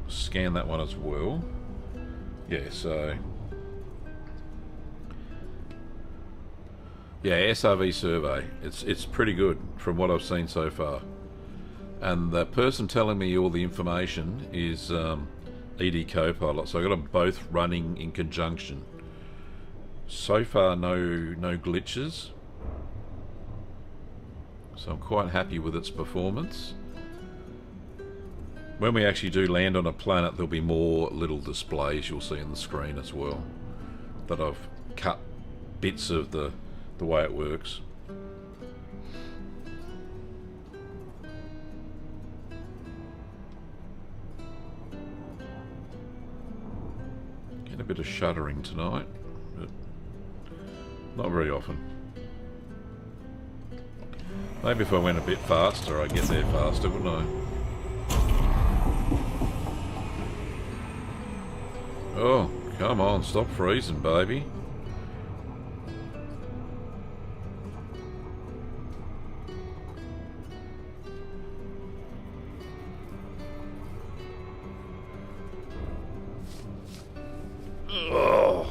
Scan that one as well. Yeah, so... yeah, SRV survey. It's pretty good from what I've seen so far. And the person telling me all the information is ED Copilot, so I've got them both running in conjunction. So far, no glitches. So I'm quite happy with its performance. When we actually do land on a planet, there'll be more little displays you'll see on the screen as well. That I've cut bits of the way it works. bit of shuddering tonight, but not very often. Maybe if I went a bit faster, I'd get there faster, wouldn't I? Oh, come on, stop freezing, baby. Oh.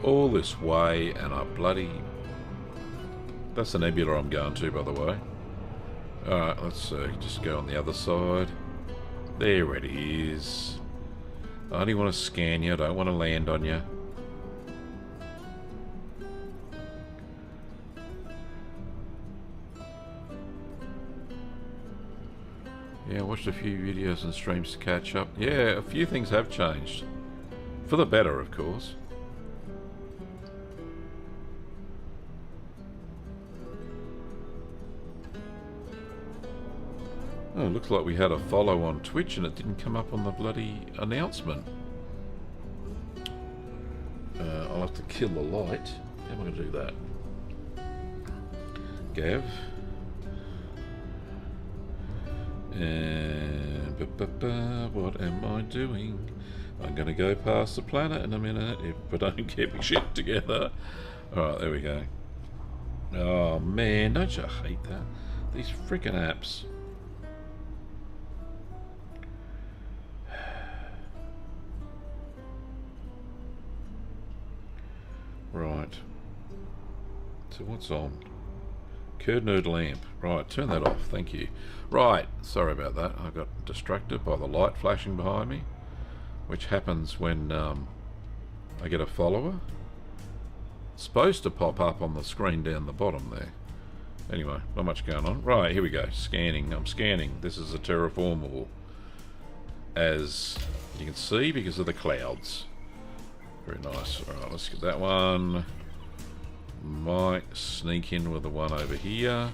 All this way and a bloody... That's the nebula I'm going to, by the way. Alright, let's just go on the other side. There it is. I only want to scan you, I don't want to land on you. Yeah, I watched a few videos and streams to catch up. Yeah, a few things have changed. For the better, of course. Oh, looks like we had a follow on Twitch and it didn't come up on the bloody announcement. I'll have to kill the light. How am I going to do that? Gav. And... what am I doing? I'm going to go past the planet in a minute if I don't get my shit together. Alright, there we go. Oh man, don't you hate that? These freaking apps. Right. So what's on? Curd nerd lamp. Right, turn that off. Thank you. Right, sorry about that. I got distracted by the light flashing behind me, which happens when I get a follower. It's supposed to pop up on the screen down the bottom there. Anyway, not much going on. Right, here we go. Scanning. I'm scanning. This is a terraformable, as you can see, because of the clouds. Very nice. Alright, let's get that one. Might sneak in with the one over here.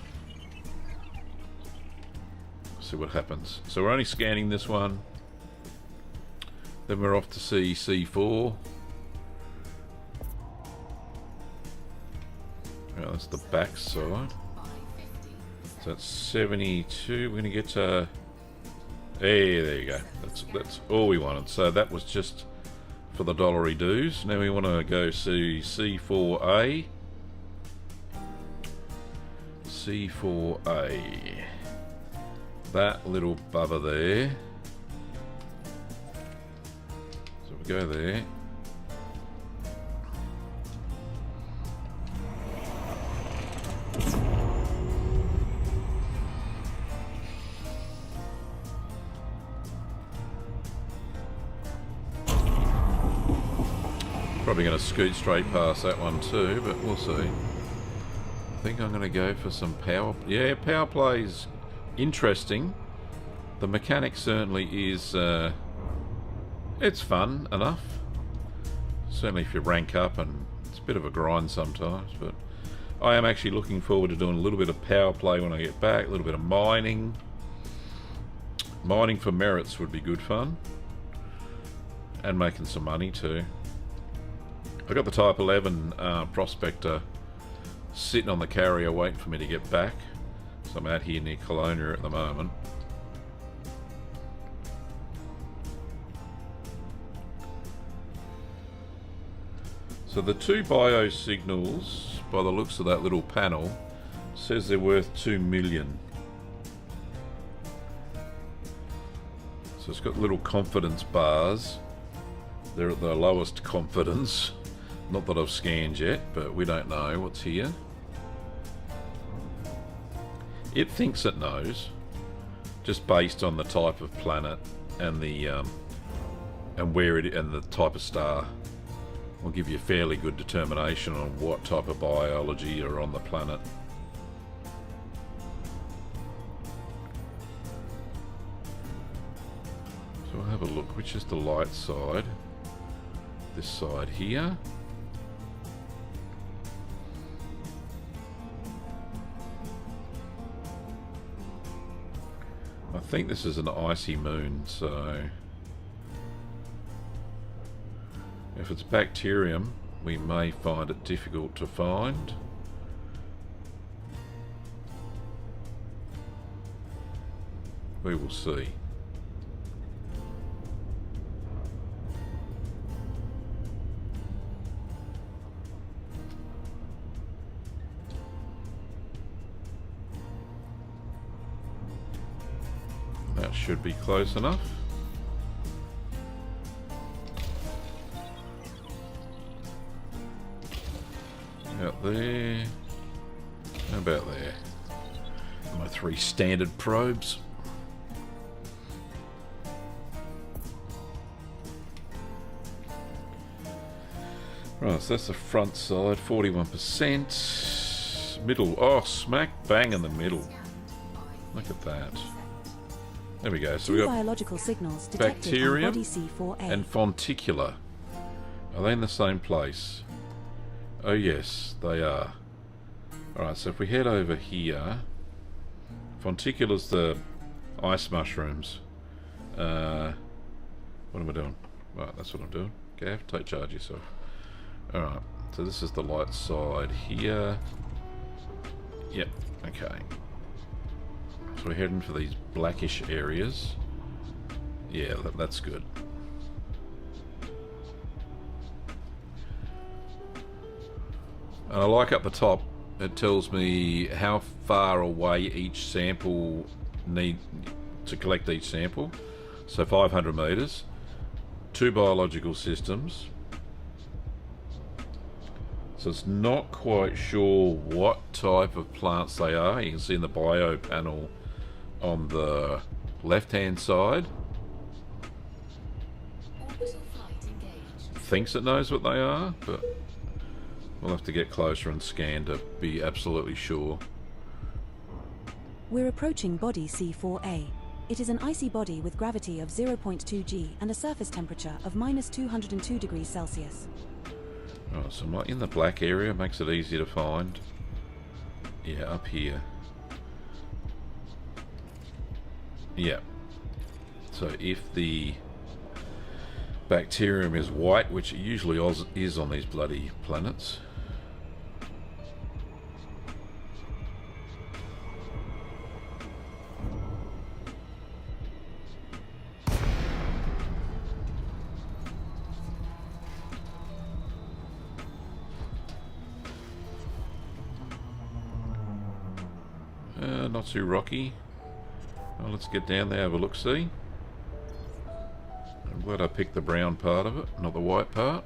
See what happens. So we're only scanning this one. Then we're off to see C4. Right, that's the back side. So that's 72. We're going to get to... Hey, there you go. That's all we wanted. So that was just for the dollary dues. Now we want to go see C4A. C4A. That little bubba there. So we go there. Probably going to scoot straight past that one too, but we'll see. I think I'm going to go for some power. Yeah, power play's interesting. The mechanic certainly is. It's fun enough. Certainly if you rank up, and it's a bit of a grind sometimes. But I am actually looking forward to doing a little bit of power play when I get back. A little bit of mining. Mining for merits would be good fun, and making some money too. I got the Type 11 Prospector sitting on the carrier waiting for me to get back. So I'm out here near Colonia at the moment. So the two bio signals, by the looks of that little panel, says they're worth 2 million. So it's got little confidence bars. They're at the lowest confidence. Not that I've scanned yet, but we don't know what's here. It thinks it knows, just based on the type of planet and the and where it and the type of star will give you a fairly good determination on what type of biology are on the planet. So I'll have a look. Which is the light side? This side here. I think this is an icy moon, so if it's bacterium, we may find it difficult to find. We will see. That should be close enough. Out there. About there. My 3 standard probes. Right, so that's the front side, 41%. Middle, oh, smack bang in the middle. Look at that. There we go. So we Two got biological signals detected on bacterium body C4A. and fonticular. Are they in the same place? Oh yes, they are. Alright, so if we head over here, fonticular's the ice mushrooms. What am I doing? Right, that's what I'm doing. Okay, take charge of yourself. Alright, so this is the light side here. Yep, okay. So we're heading for these blackish areas. Yeah, that's good. And I like up the top, it tells me how far away each sample need to collect each sample. So 500 meters, 2 biological systems. So it's not quite sure what type of plants they are. You can see in the bio panel on the left hand side. Orbital flight engaged. Thinks it knows what they are, but we'll have to get closer and scan to be absolutely sure. We're approaching body C4A. It is an icy body with gravity of 0.2 g and a surface temperature of -202 degrees Celsius. Right, so I'm in the black area, makes it easy to find. Yeah, up here. Yeah. So if the bacterium is white, which it usually is on these bloody planets. Not too rocky. Well, let's get down there, have a look-see. I'm glad I picked the brown part of it, not the white part.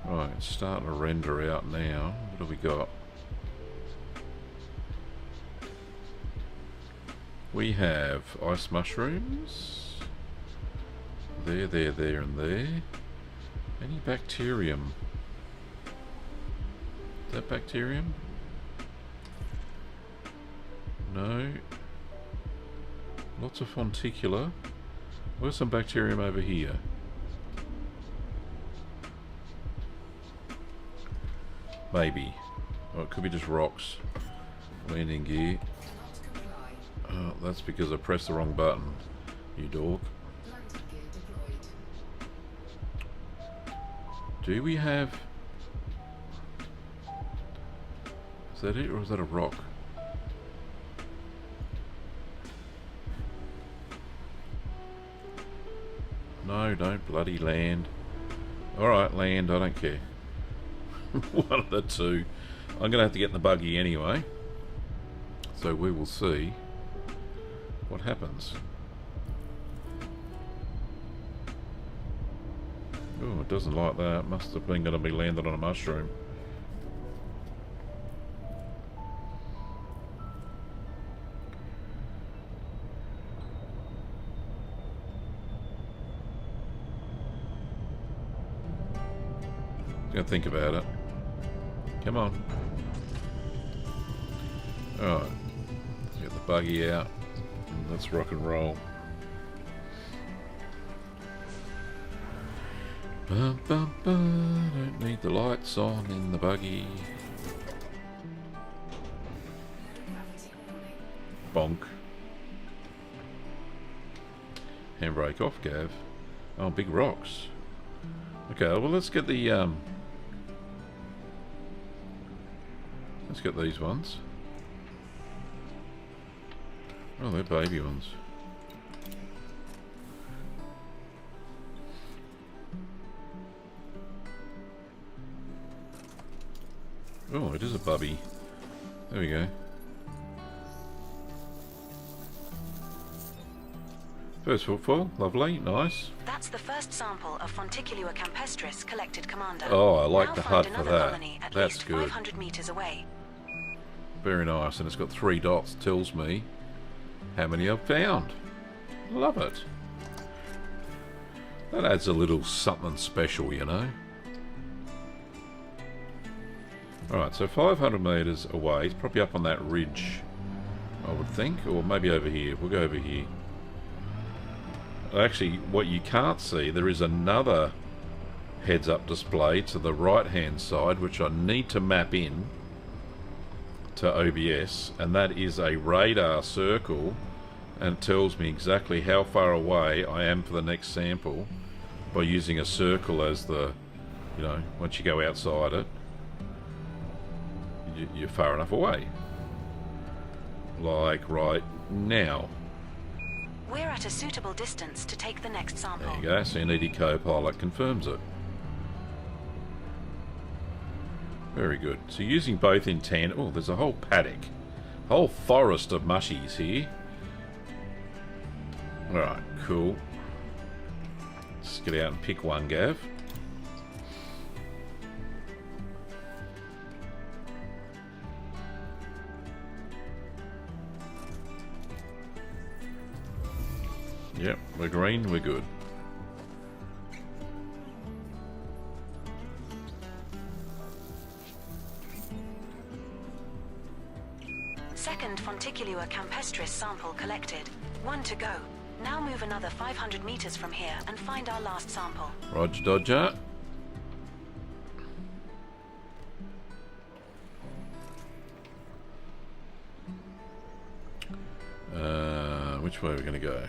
Right, it's starting to render out now. What do we got? We have ice mushrooms. There, and there. Any bacterium? Is that bacterium? No. Lots of fonticular. Where's some bacterium over here? Maybe. Oh, it could be just rocks. Landing gear. Oh, that's because I pressed the wrong button, you dog. Landing gear deployed. Do we have... Is that it, or is that a rock? No, don't bloody land. Alright, land, I don't care. One of the two. I'm going to have to get in the buggy anyway. So we will see what happens. Oh, it doesn't like that. Must have been going to be landed on a mushroom. gonna think about it. Come on. Alright. Get the buggy out. Let's rock and roll. Bum, bum, bum. Don't need the lights on in the buggy. Bonk. Handbrake off, Gav. Oh, big rocks. Okay, well let's get the let's get these ones. Oh, they're baby ones. Oh, it is a bubby. There we go. First footfall, lovely, nice. That's the first sample of Fonticulua campestris collected, Commander. Oh, I like now the find HUD for another that. colony at That's least good. 500 meters away. Very nice, and it's got 3 dots. Tells me how many I've found. Love it. That adds a little something special, you know. Alright, so 500 meters away. It's probably up on that ridge, I would think. Or maybe over here. We'll go over here. Actually, what you can't see, there is another heads-up display to the right-hand side, which I need to map in to OBS, and that is a radar circle, and it tells me exactly how far away I am for the next sample by using a circle as the, you know, once you go outside it, you're far enough away. Like right now. We're at a suitable distance to take the next sample. There you go, CNDR Copilot confirms it. Very good. So using both in tandem. Oh, there's a whole paddock. Whole forest of mushies here. Alright, cool. Let's get out and pick one, Gav. Yep, we're green, we're good. Second Fonticulua campestris sample collected. 1 to go. Now move another 500 meters from here and find our last sample. Roger, Dodger. Which way are we going to go?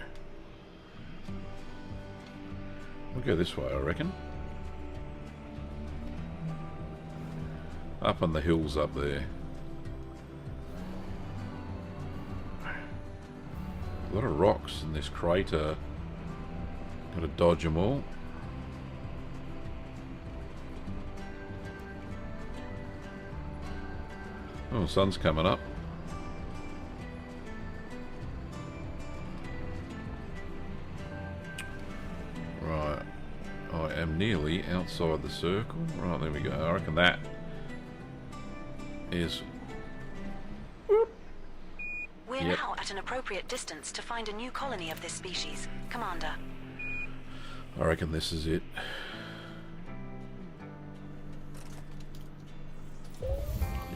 We'll go this way, I reckon. Up on the hills up there. A lot of rocks in this crater. Got to dodge them all. Oh, the sun's coming up. Right. I am nearly outside the circle. Right, there we go. I reckon that is... We're Yep. now at an appropriate distance to find a new colony of this species, Commander. I reckon this is it.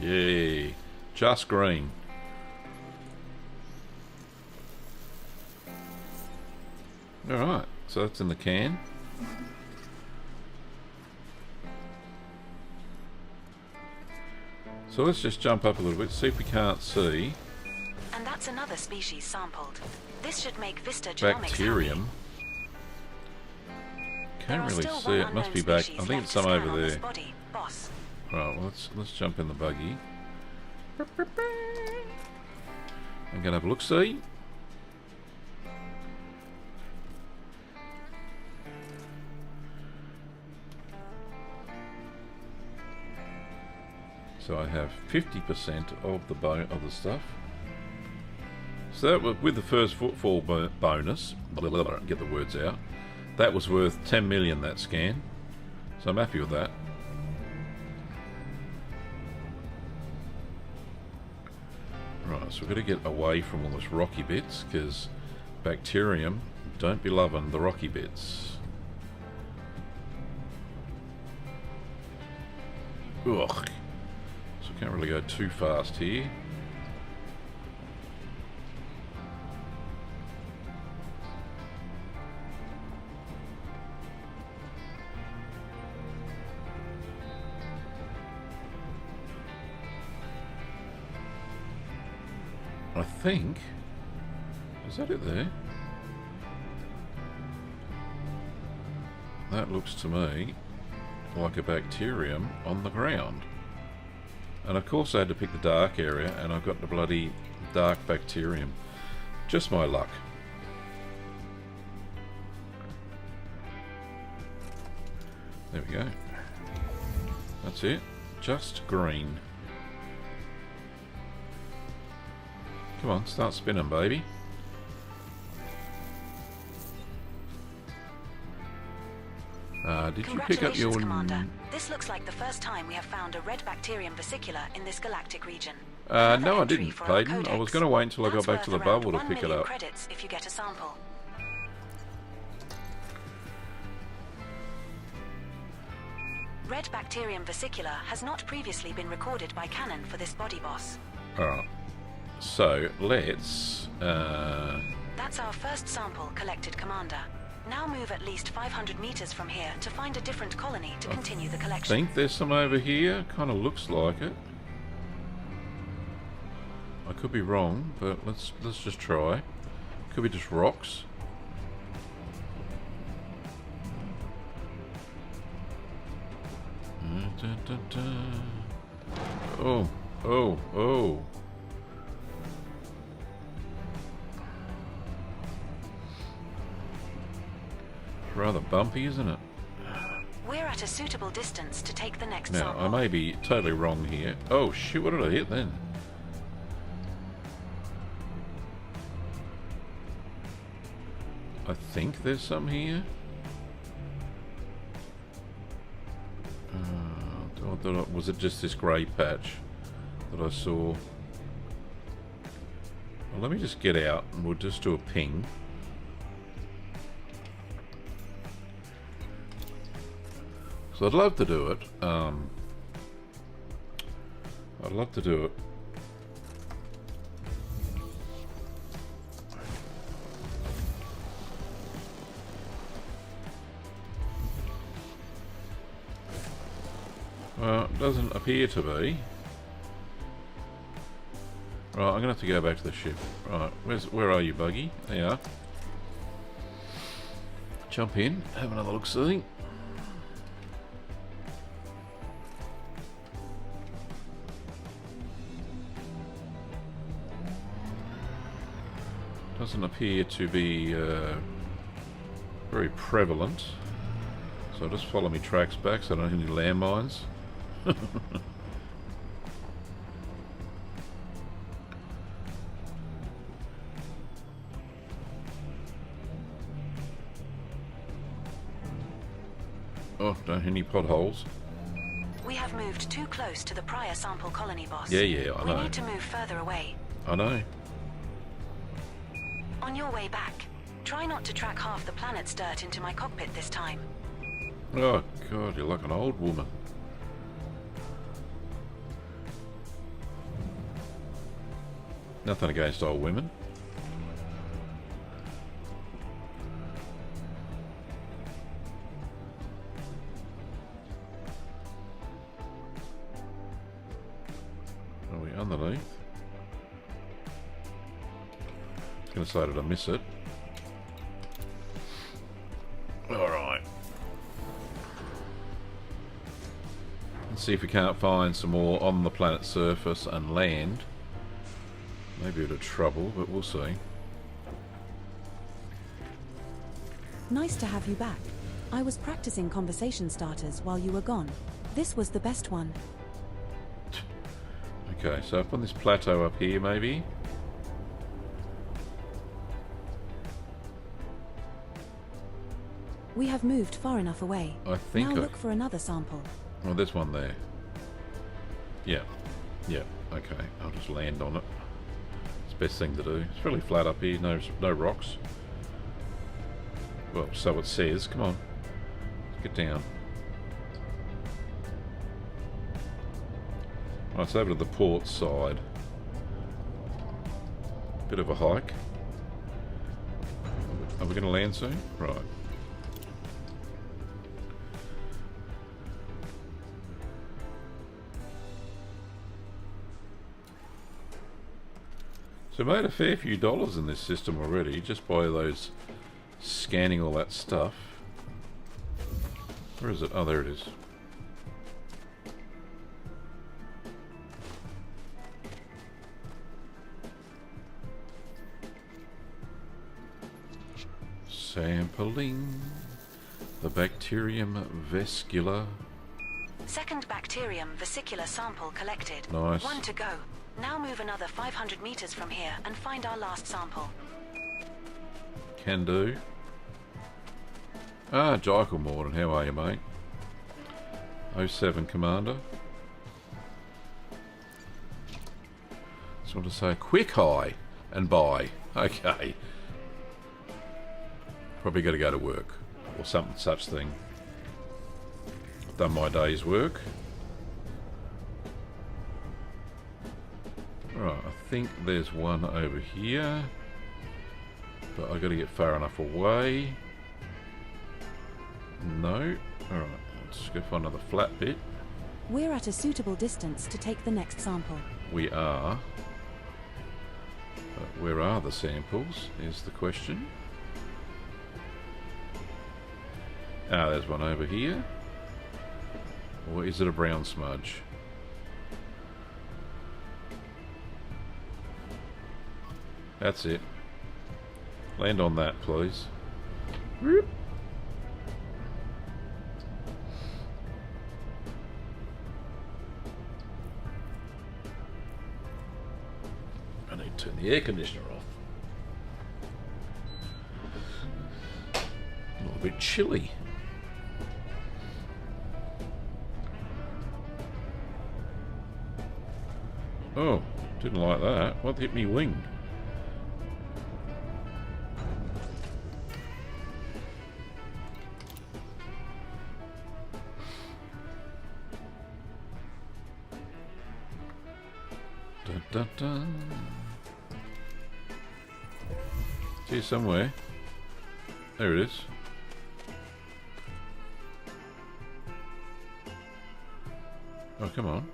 Yay. Just green. Alright, so that's in the can. So let's just jump up a little bit, see if we can't see. And that's another species sampled. This should make Vista Genomics Bacterium. There Can't are really still see one it. Must unknown be back. species I think left it's to some scan over on this there. body, boss. Right, well, let's jump in the buggy. I'm gonna have a look see. So I have 50% of the of the stuff. So that was with the first footfall bonus. Get the words out. That was worth 10 million. That scan. So I'm happy with that. Right, so we've got to get away from all those rocky bits because bacterium don't be loving the rocky bits. Ugh. So I can't really go too fast here. I think... Is that it there? That looks to me like a bacterium on the ground. And of course I had to pick the dark area, and I've got the bloody dark bacterium. Just my luck. There we go. That's it. Just green. Come on, start spinning, baby. Did you pick up your... Commander. This looks like the first time we have found a red bacterium vesicular in this galactic region. no, I didn't, Clayton. I was going to wait until I got back to the bubble to pick it up. Credits if you get a sample. Red bacterium vesicular has not previously been recorded by Canon for this body boss. Alright. So, let's... That's our first sample collected, Commander. Now move at least 500 meters from here to find a different colony to continue the I collection. think there's some over here. Kind of looks like it. I could be wrong, but let's just try. Could be just rocks. Oh, oh, oh. Rather bumpy, isn't it? We're at a suitable distance to take the next Now, sample. I may be totally wrong here. Oh, shoot, what did I hit then? I think there's some here. Was it just this grey patch that I saw? Well, let me just get out and we'll just do a ping. So I'd love to do it. I'd love to do it. Well, it doesn't appear to be. Right, I'm gonna have to go back to the ship. Right, where are you, Buggy? There you are. Jump in, have another look-see. Doesn't appear to be very prevalent. So I'll just follow my tracks back so I don't hit any landmines. Oh, don't hit any potholes. We have moved too close to the prior sample colony, boss. Yeah, I know. We need to move further away. I know. On your way back, try not to track half the planet's dirt into my cockpit this time. Oh, God, you're like an old woman. Nothing against old women. Are we underneath? I was going to say, did I miss it? Alright. Let's see if we can't find some more on the planet's surface and land. Maybe a bit of trouble, but we'll see. Nice to have you back. I was practicing conversation starters while you were gone. This was the best one. Okay, so up on this plateau up here, maybe? We have moved far enough away. I think now look for another sample. Oh, there's one there. Yeah. Okay, I'll just land on it. It's the best thing to do. It's really flat up here, no rocks. Well, so it says. Come on. Let's get down. Right, it's over to the port side. Bit of a hike. Are we going to land soon? Right. So made a fair few dollars in this system already, just by those scanning all that stuff. Where is it? Oh, there it is. Sampling the bacterium vesicula. Second bacterium vesicular sample collected. Nice. 1 to go. Now move another 500 meters from here and find our last sample. Can do. Ah, Jekyll Morden, how are you, mate? 07 Commander. Just want to say quick hi and bye. Okay. Probably got to go to work or something such thing. I've done my day's work. Right, I think there's one over here, but I got to get far enough away. No. Alright, let's go find another flat bit. We're at a suitable distance to take the next sample. We are. But where are the samples, is the question. Ah, there's one over here. Or is it a brown smudge? That's it. Land on that, please. Whoop. I need to turn the air conditioner off. A little bit chilly. Oh, didn't like that. What hit me wing? Dun, dun, dun. It's here somewhere. There it is. Oh, come on.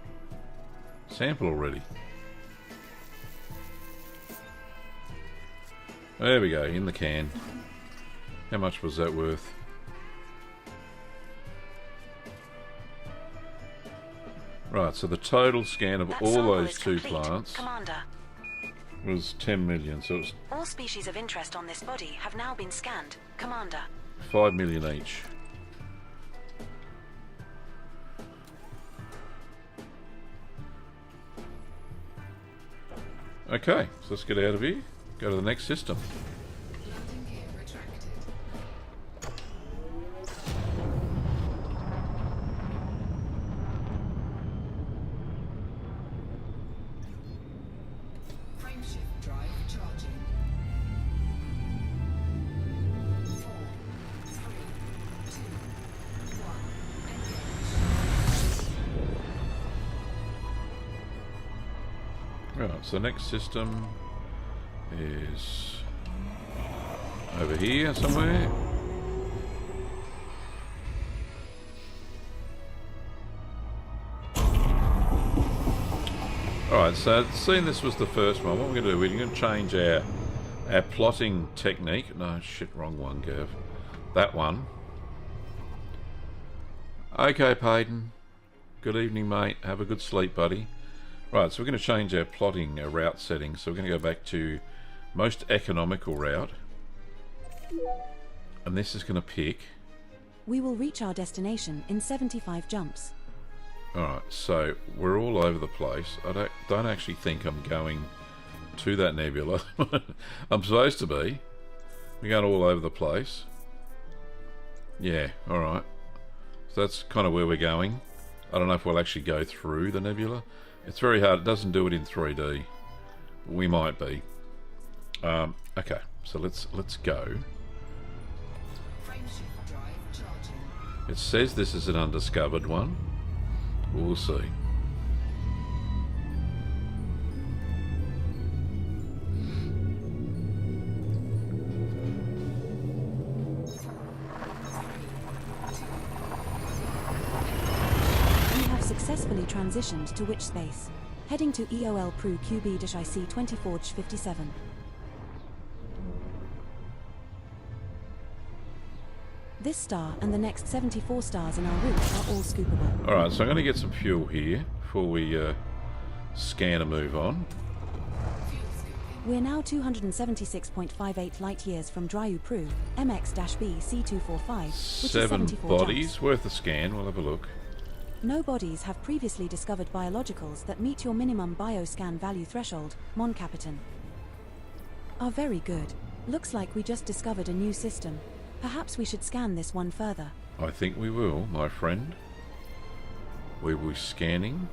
Sample already. There we go, in the can. How much was that worth? Right, so the total scan of That all sample those is two complete, plants Commander. was 10 million, so it's All species of interest on this body have now been scanned, Commander. 5 million each. Okay, so let's get out of here. Go to the next system. Landing gear retracted. Frameshift drive charging. 4, 3, 2, 1, engage. Right, so the next system is over here somewhere. Alright, so seeing this was the first one, what we're going to do, we're going to change our plotting technique. No, shit, wrong one, Gav. That one. Okay, Payton. Good evening, mate. Have a good sleep, buddy. Right, so we're going to change our plotting, our route settings. So we're going to go back to most economical route. And this is going to pick... We will reach our destination in 75 jumps. Alright, so we're all over the place. I don't actually think I'm going to that nebula. I'm supposed to be. We're going all over the place. Yeah, alright. So that's kind of where we're going. I don't know if we'll actually go through the nebula. It's very hard. It doesn't do it in 3D. We might be. Okay, so let's go. Frameshift drive charging. It says this is an undiscovered one. We'll see. transitioned to which space? Heading to EOL Pru QB-IC20 Forge 57. This star and the next 74 stars in our route are all scoopable. Alright, so I'm going to get some fuel here before we scan and move on. We're now 276.58 light years from Dryu Pru, MX-B C245, which is 7 74 bodies, jumps. worth a scan, we'll have a look. No bodies have previously discovered biologicals that meet your minimum bioscan value threshold, Mon Capitan. Are very good. Looks like we just discovered a new system. Perhaps we should scan this one further. I think we will, my friend. We will be scanning.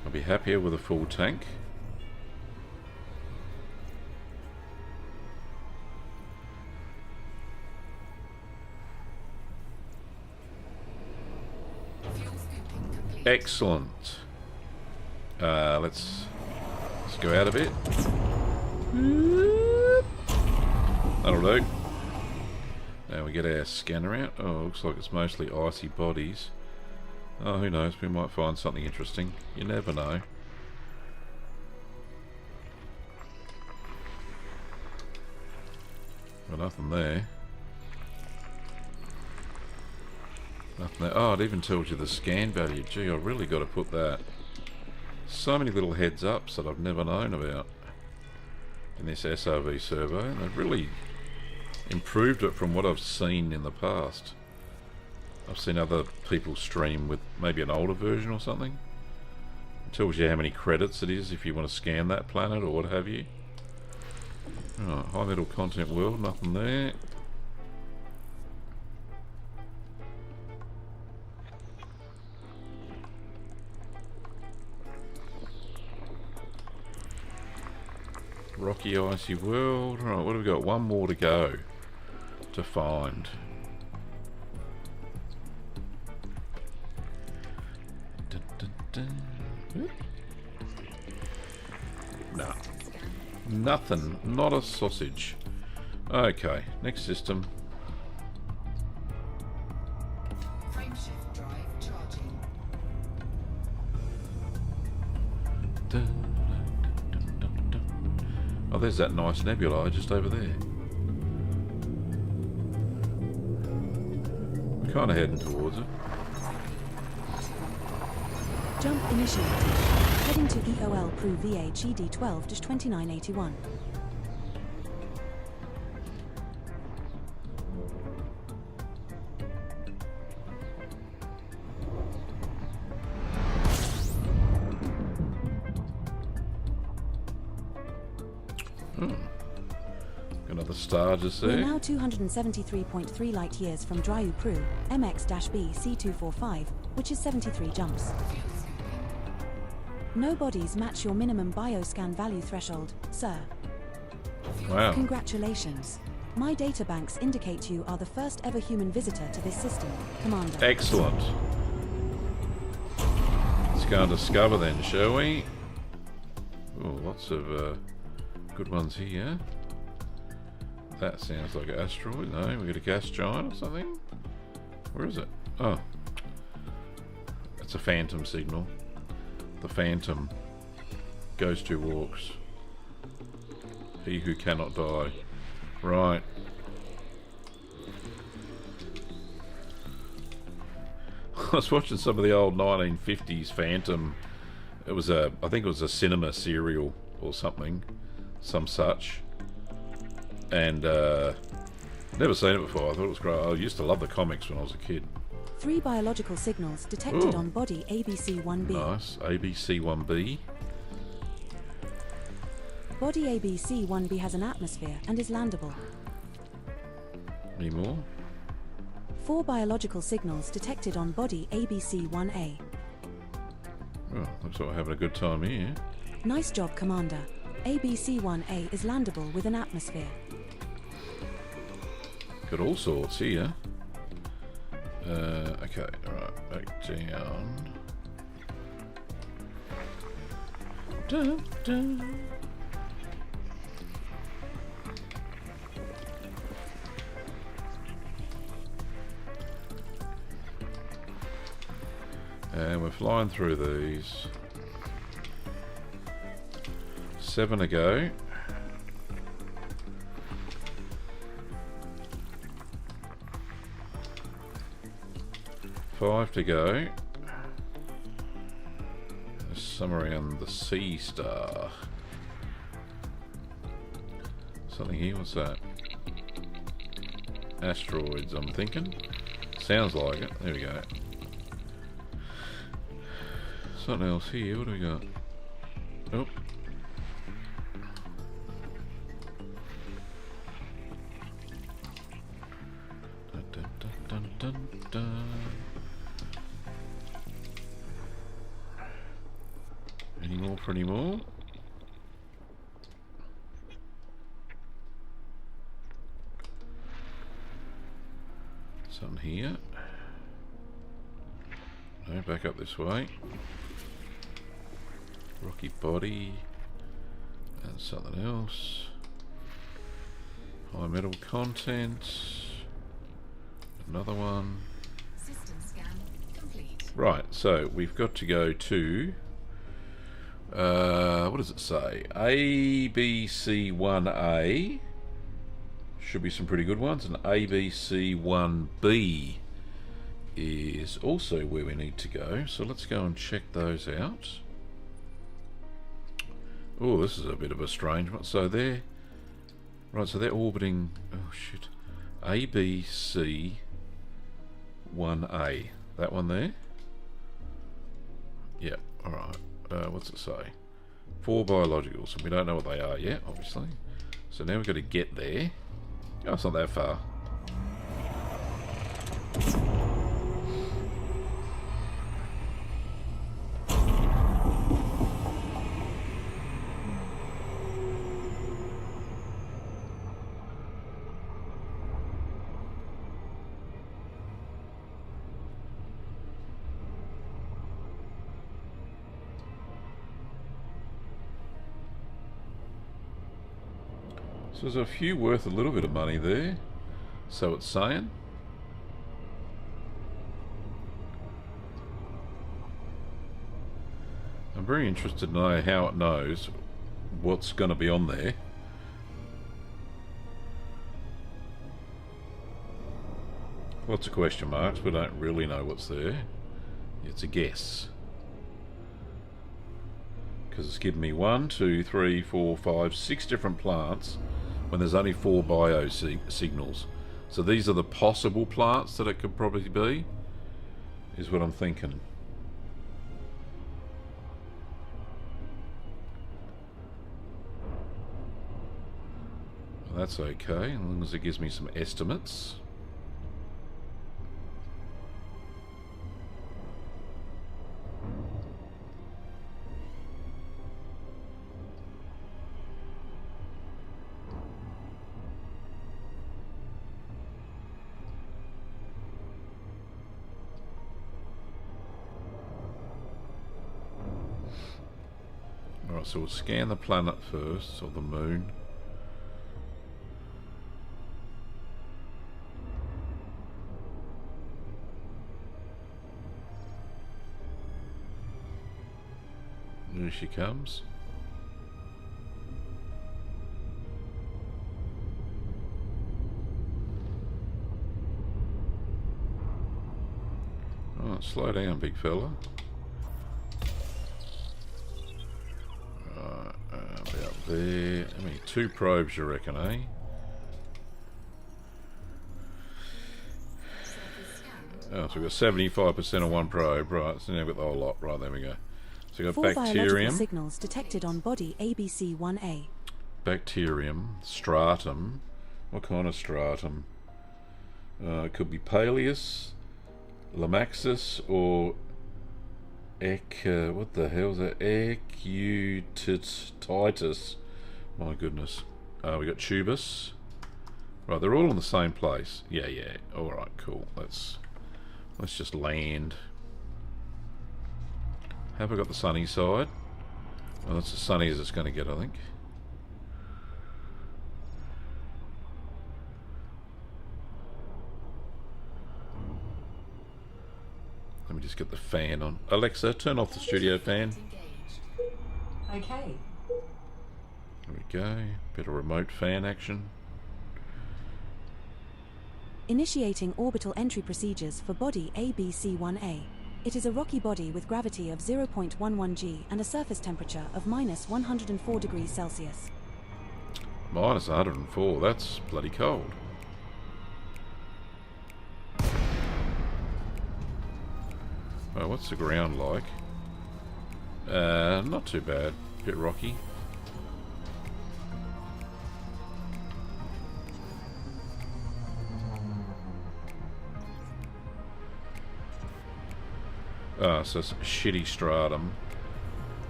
I'll be happier with a full tank. Fuel scooping complete. Excellent. Let's go out a bit. That'll do. Now we get our scanner out. Oh, looks like it's mostly icy bodies. Oh, who knows? We might find something interesting. You never know. Well, nothing there. Nothing there. Oh, it even tells you the scan value. Gee, I've really got to put that. So many little heads ups that I've never known about in this SRV survey. They've really improved it from what I've seen in the past. I've seen other people stream with maybe an older version or something. It tells you how many credits it is if you want to scan that planet or what have you. Oh, high metal content world, nothing there. Rocky icy world. Right, what have we got? One more to go to find. Dun, dun, dun. No. Nothing. Not a sausage. Okay, next system. Frameshift drive charging. Dun, dun, dun, dun, dun. Oh, there's that nice nebula just over there. We're kind of heading towards it. Jump initiated. Heading to EOL Pru VHED12-2981. Got another star just We're there. now 273.3 light years from Dryu Pru, MX-B C245, which is 73 jumps. No bodies match your minimum bioscan value threshold, sir. Wow. Congratulations. My databanks indicate you are the first ever human visitor to this system, Commander. Excellent. Let's go and discover then, shall we? Oh, lots of good ones here. That sounds like an asteroid. No, we got a gas giant or something. Where is it? Oh, it's a phantom signal. The phantom goes to walks. He who cannot die. Right. I was watching some of the old 1950s Phantom. It was I think it was a cinema serial or something, some such. And never seen it before. I thought it was great. I used to love the comics when I was a kid. 3 biological signals detected Ooh. on body ABC-1b. Nice. ABC-1B. Body ABC-1b has an atmosphere and is landable. Any more? 4 biological signals detected on body ABC-1a. Oh, looks like we're having a good time here. Nice job, Commander. ABC-1a is landable with an atmosphere. Got all sorts here. Okay, alright, back down. Dun, dun. And we're flying through these. 7 to go. Five to go. There's some around the sea star. Something here, what's that? Asteroids, I'm thinking. Sounds like it. There we go. Something else here, what do we got? Oh. Dun, dun, dun, dun, dun. Any more for any more? Something here. No, back up this way. Rocky body. And something else. High metal content. Another one. System scan complete. Right, so we've got to go to what does it say? ABC1A. Should be some pretty good ones, and ABC1B is also where we need to go. So let's go and check those out. Oh, this is a bit of a strange one. So they're right. So they're orbiting. Oh shit. ABC1A. That one there. Yep. All right. What's it say? 4 biologicals, and we don't know what they are yet, obviously. So now we've got to get there. Oh, it's not that far. So there's a few worth a little bit of money there. So it's saying. I'm very interested to know how it knows what's going to be on there. Lots of question marks. We don't really know what's there. It's a guess. Because it's given me 1, 2, 3, 4, 5, 6 different plants when there's only 4 bio signals. So these are the possible plants that it could probably be, is what I'm thinking. Well, that's okay, as long as it gives me some estimates. Alright, so we'll scan the planet first, or the moon. Here she comes. Alright, slow down, big fella. About there. How many? 2 probes, you reckon, eh? Oh, so we've got 75% on 1 probe, right? So now we've got the whole lot, right? There we go. So we've 4 got biological bacterium, signals detected on body ABC1A. bacterium, stratum. What kind of stratum? It could be Paleus, Lamaxis, or what the hell is that? Ecutitus. My goodness. We got Tubus. Right, they're all in the same place. Yeah. Alright, cool. Let's just land. Have I got the sunny side? Well, that's as sunny as it's going to get, I think. Let me just get the fan on. Alexa, turn off the studio fan. Engaged. Okay. There we go. Bit of remote fan action. Initiating orbital entry procedures for body ABC-1A. It is a rocky body with gravity of 0.11 g and a surface temperature of minus 104 degrees Celsius. Minus 104, that's bloody cold. Well, what's the ground like? Not too bad. Bit rocky. So it's a shitty stratum.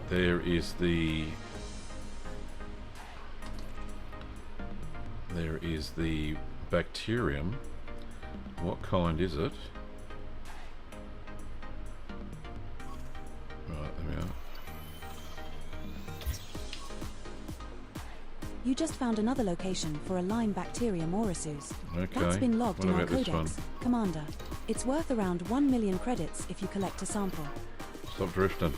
There is the bacterium. What kind is it? Right, there we are. You just found another location for a Lyme bacterium orisues. Okay. That's been logged in What our about this one? codex, Commander. It's worth around 1 million credits if you collect a sample. Stop drifting.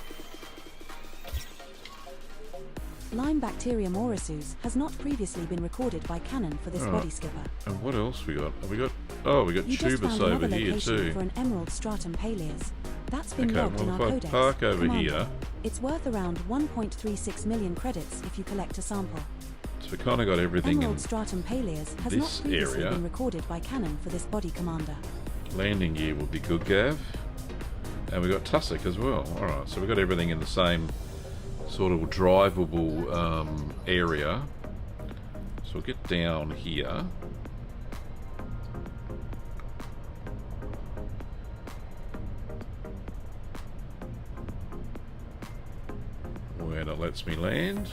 Lyme bacterium orisues has not previously been recorded by Canon for this Alright. body skipper. And what else we got? Have we got? Oh, we got You just tubus found another over here location too. for an emerald stratum paleus. That's been Okay, logged in well our if I codex, park over Commander. here, It's worth around 1.36 million credits if you collect a sample. so we kind of got everything in. Emerald stratum paleus has not this previously area. been recorded by Canon for this body, Commander. Landing gear would be good, Gav. And we got tussock as well. Alright, so we got everything in the same sort of drivable area. So we'll get down here. When it lets me land.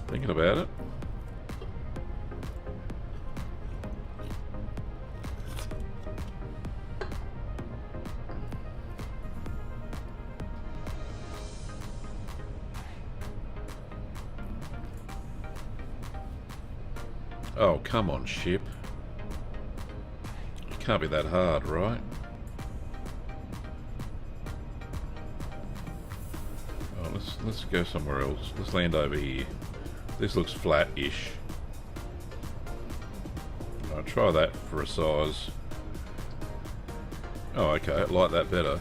Thinking about it. Oh, come on, ship. It can't be that hard, right? Oh, let's go somewhere else. Let's land over here. This looks flat-ish. I'll try that for a size. Oh, okay. I like that better.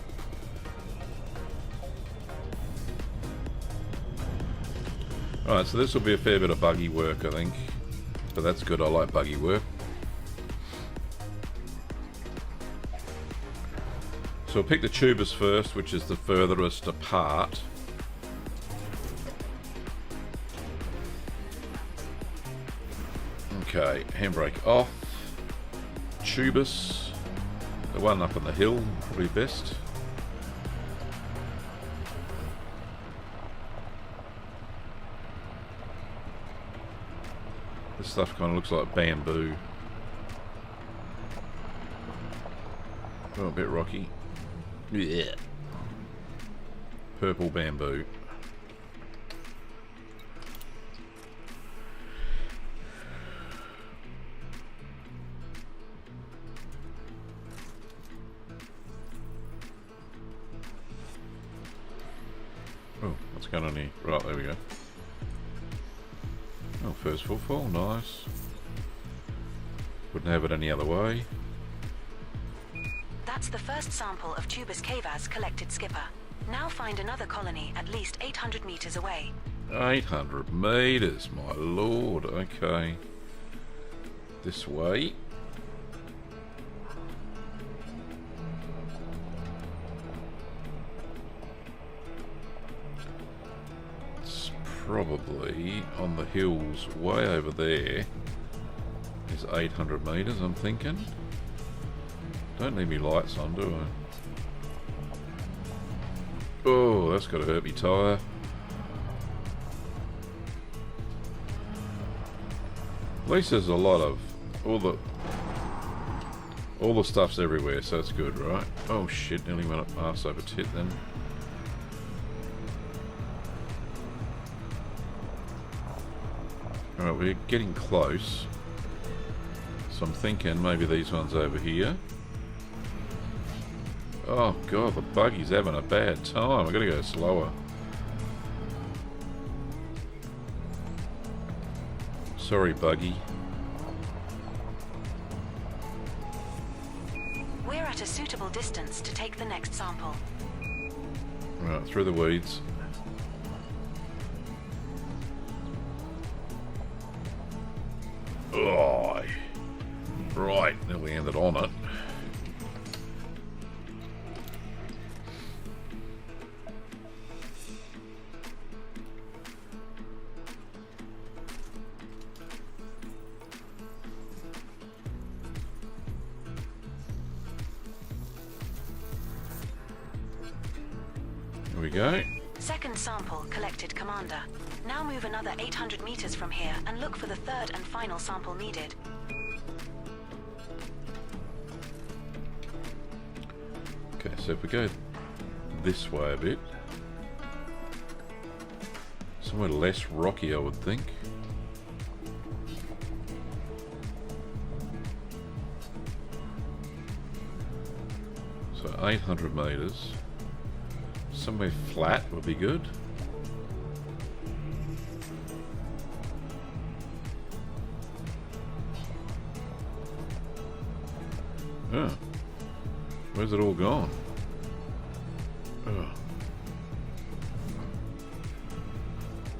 Alright, so this will be a fair bit of buggy work, I think. But that's good, I like buggy work. So we'll pick the tubus first, which is the furthest apart. Okay, handbrake off. Tubus. The one up on the hill, probably best. This stuff kind of looks like bamboo. Oh, a bit rocky. Yeah. Purple bamboo. Oh, what's going on here? Right, there we go. Oh, first footfall, nice. Wouldn't have it any other way. That's the first sample of Tubus cavas collected, Skipper. Now find another colony at least 800 meters away. 800 meters, my lord. Okay. This way. It's probably on the hills way over there. Is 800 meters, I'm thinking. Don't need me lights on, do I? Oh, that's got to hurt me tyre. At least there's a lot of all the stuff's everywhere, so it's good, right? Oh shit, nearly went up arse over tit then. Alright, we're getting close. So I'm thinking maybe these ones over here. Oh god, the buggy's having a bad time. I gotta go slower. Sorry, buggy. We're at a suitable distance to take the next sample. Right, through the weeds. Oh, right, then we ended on it. Here we go. Second sample collected, Commander. Now move another 800 meters from here and look for the third and final sample needed. Okay, so if we go this way a bit, somewhere less rocky, I would think. So 800 meters. Somewhere flat would be good. Oh. Where's it all gone? Oh.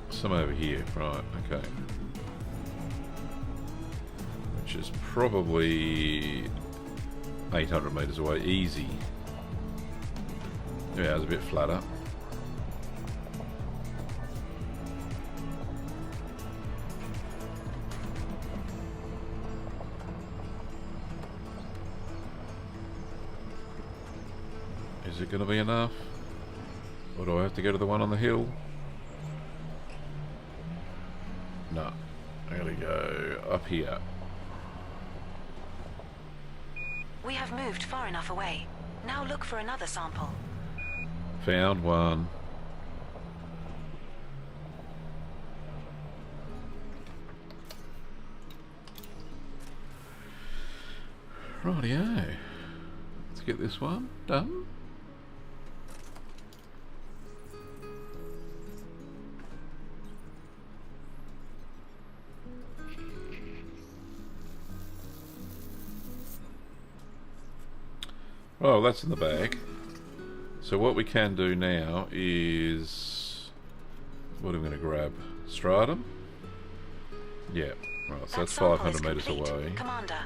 Some over here, right, okay. Which is probably 800 meters away, easy. Yeah, it's a bit flatter. Is it going to be enough? Or do I have to go to the one on the hill? No. I'm going to go up here. We have moved far enough away. Now look for another sample. Found one. Rightio. Let's get this one done. Oh, that's in the bag. So what we can do now is... What am I going to grab? Stratum? Yeah. Right, so that's 500 meters away. Commander.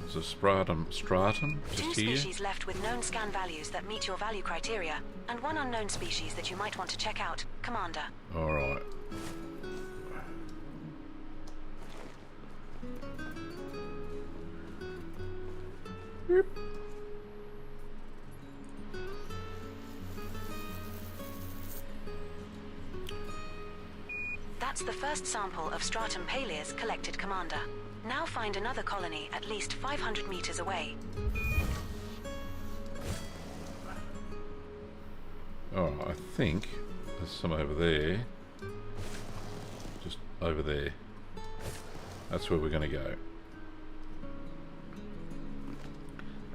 There's a stratum just Two here. species left with known scan values that meet your value criteria, and one unknown species that you might want to check out, Commander. Alright. That's the first sample of Stratum Paleus collected, Commander. Now find another colony at least 500 meters away. Oh, I think there's some over there. Just over there. That's where we're going to go.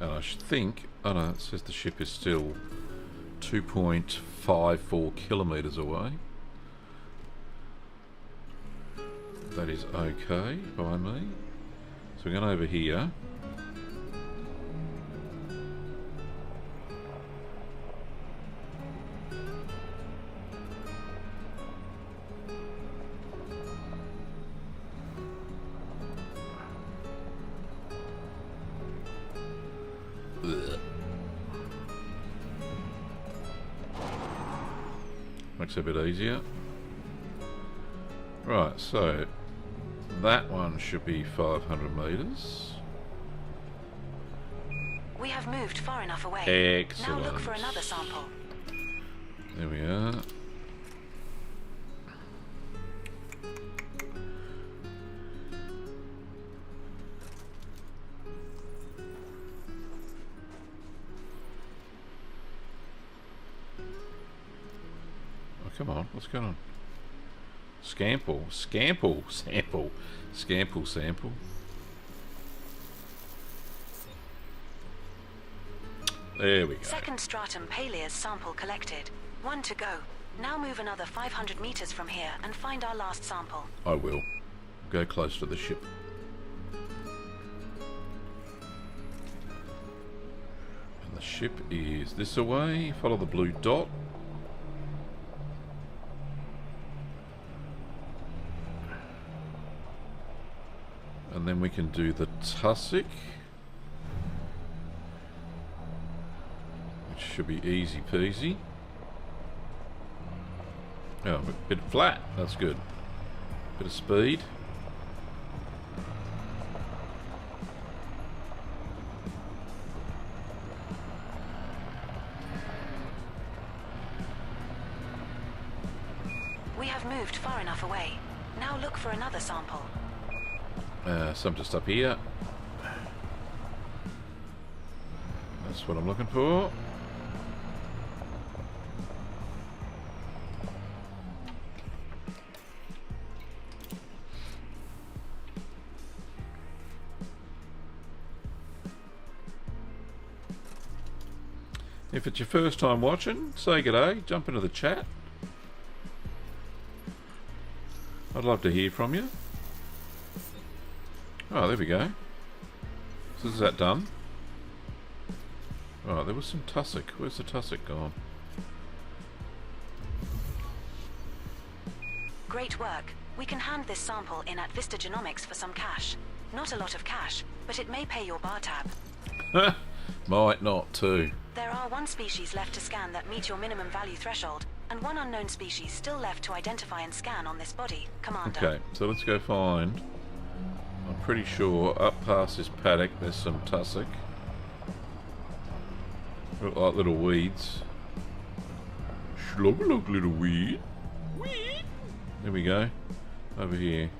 And I should think... Oh no, it says the ship is still 2.54 kilometers away. That is okay by me. So we're going over here. Ugh. Makes it a bit easier. Right, so that one should be 500 meters. We have moved far enough away. Excellent. Now look for another sample. There we are. Oh, come on. What's going on? Sample. There we go. Second stratum Palea's sample collected. 1 to go. Now move another 500 meters from here and find our last sample. I will. Go close to the ship. And the ship is this away. Follow the blue dot. And then we can do the tussock, which should be easy peasy. Oh, a bit flat, that's good. Bit of speed. We have moved far enough away. Now look for another sample. Some just up here. That's what I'm looking for. If it's your first time watching, say g'day, jump into the chat. I'd love to hear from you. Oh, there we go. So is that done? Oh, there was some tussock. Where's the tussock gone? Great work. We can hand this sample in at Vista Genomics for some cash. Not a lot of cash, but it may pay your bar tab. Might not too. There are 1 species left to scan that meet your minimum value threshold, and 1 unknown species still left to identify and scan on this body, Commander. Okay, so let's go find. I'm pretty sure up past this paddock there's some tussock. Look like little weeds. Look, little weed. Weed. There we go. Over here.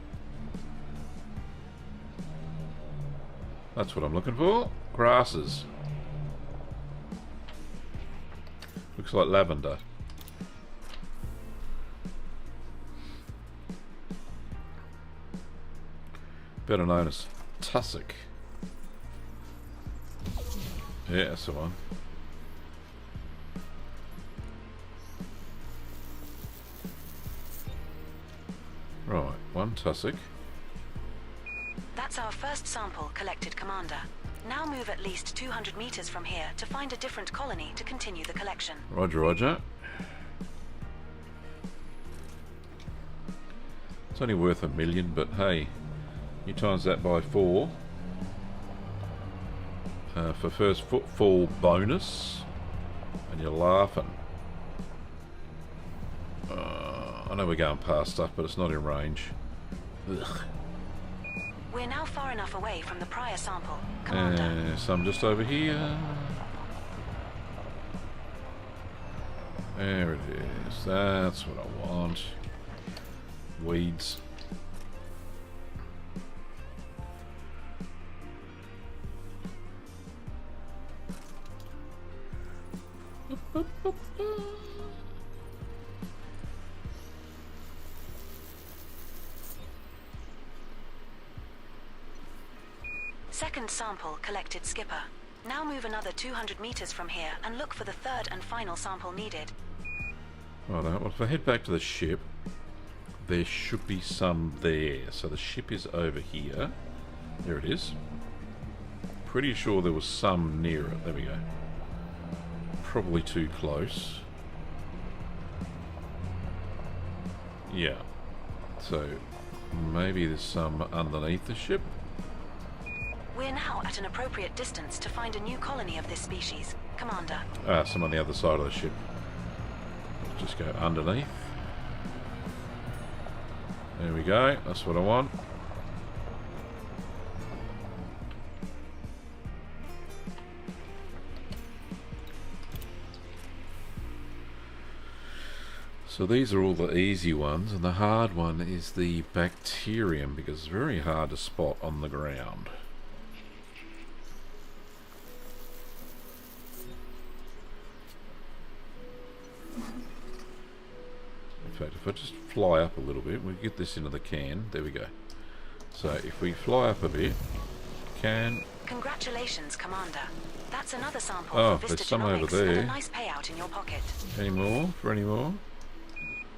That's what I'm looking for. Grasses. Looks like lavender. Better known as tussock. Yeah, that's the one. Right, 1 tussock. That's our first sample collected, Commander. Now move at least 200 meters from here to find a different colony to continue the collection. Roger, roger. It's only worth $1 million, but hey, you times that by 4 for first footfall bonus, and you're laughing. I know we're going past stuff, but it's not in range. Ugh. We're now far enough away from the prior sample, Commander. Some just over here. There it is. That's what I want. Weeds. Second sample collected, Skipper. Now move another 200 meters from here and look for the third and final sample needed. Alright, well if I head back to the ship, there should be some there. So the ship is over here. There it is. Pretty sure there was some near it. There we go. Probably too close. Yeah. So maybe there's some underneath the ship. We're now at an appropriate distance to find a new colony of this species, Commander. Some on the other side of the ship. Let's just go underneath. There we go. That's what I want. So these are all the easy ones, and the hard one is the bacterium, because it's very hard to spot on the ground. In fact, if I just fly up a little bit, we get this into the can. There we go. So if we fly up a bit, can, Congratulations, Commander. That's another sample Oh, for there's Vista some over Genomics and there. a nice payout in your pocket. Any more? For any more?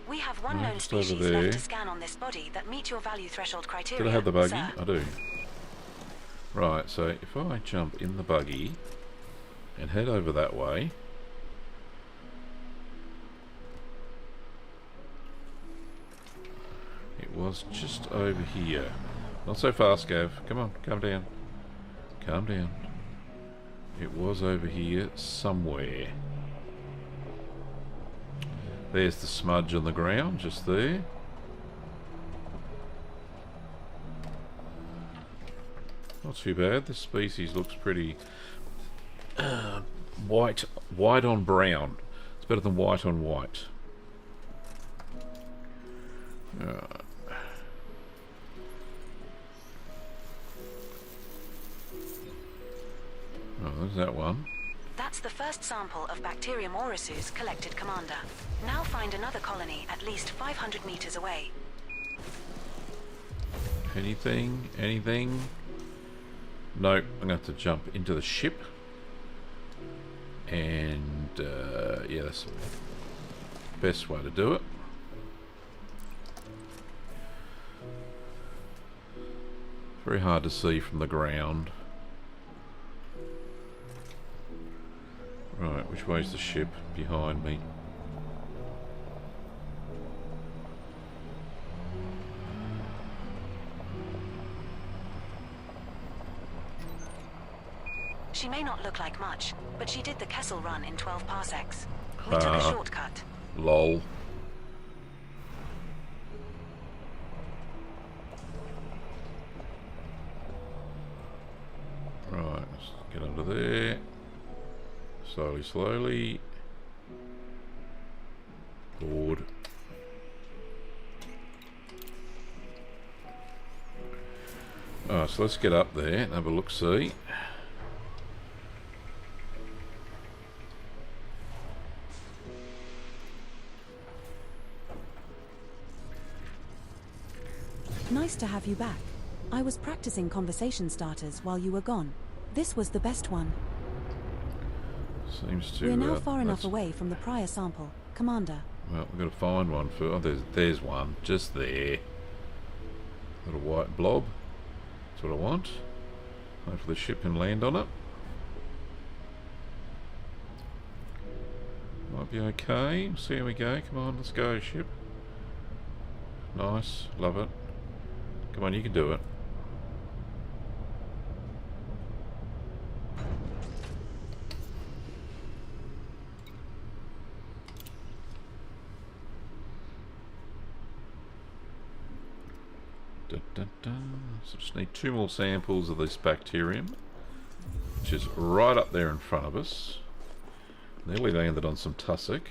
We have one No, known just over species there. left to scan on this body that meet your value threshold criteria. Did I have the buggy? Sir. I do. Right, so if I jump in the buggy and head over that way. It was just over here. Not so fast, Gav. Come on, calm down. Calm down. It was over here somewhere. There's the smudge on the ground, just there. Not too bad. This species looks pretty white on brown. It's better than white on white. Oh, there's that one. That's the first sample of Bacterium aureus collected, Commander. Now find another colony at least 500 meters away. Anything? Anything? Nope. I'm going to have to jump into the ship. And, yeah, that's the best way to do it. Very hard to see from the ground. Right, which way's the ship? Behind me. She may not look like much, but she did the Kessel run in 12 parsecs. We took a shortcut. Lol. Right, let's get under there. Slowly, slowly. Board. Oh, so let's get up there and have a look-see. Nice to have you back. I was practicing conversation starters while you were gone. This was the best one. Seems to. We're now far enough that's- away from the prior sample, Commander. Well, we've got to find one for. Oh, there's one just there. Little white blob. That's what I want. Hopefully the ship can land on it. Might be okay. We'll see how we go. Come on, let's go, ship. Nice, love it. Come on, you can do it. Dun, dun, dun. So just need 2 more samples of this bacterium, which is right up there in front of us. Nearly landed on some tussock.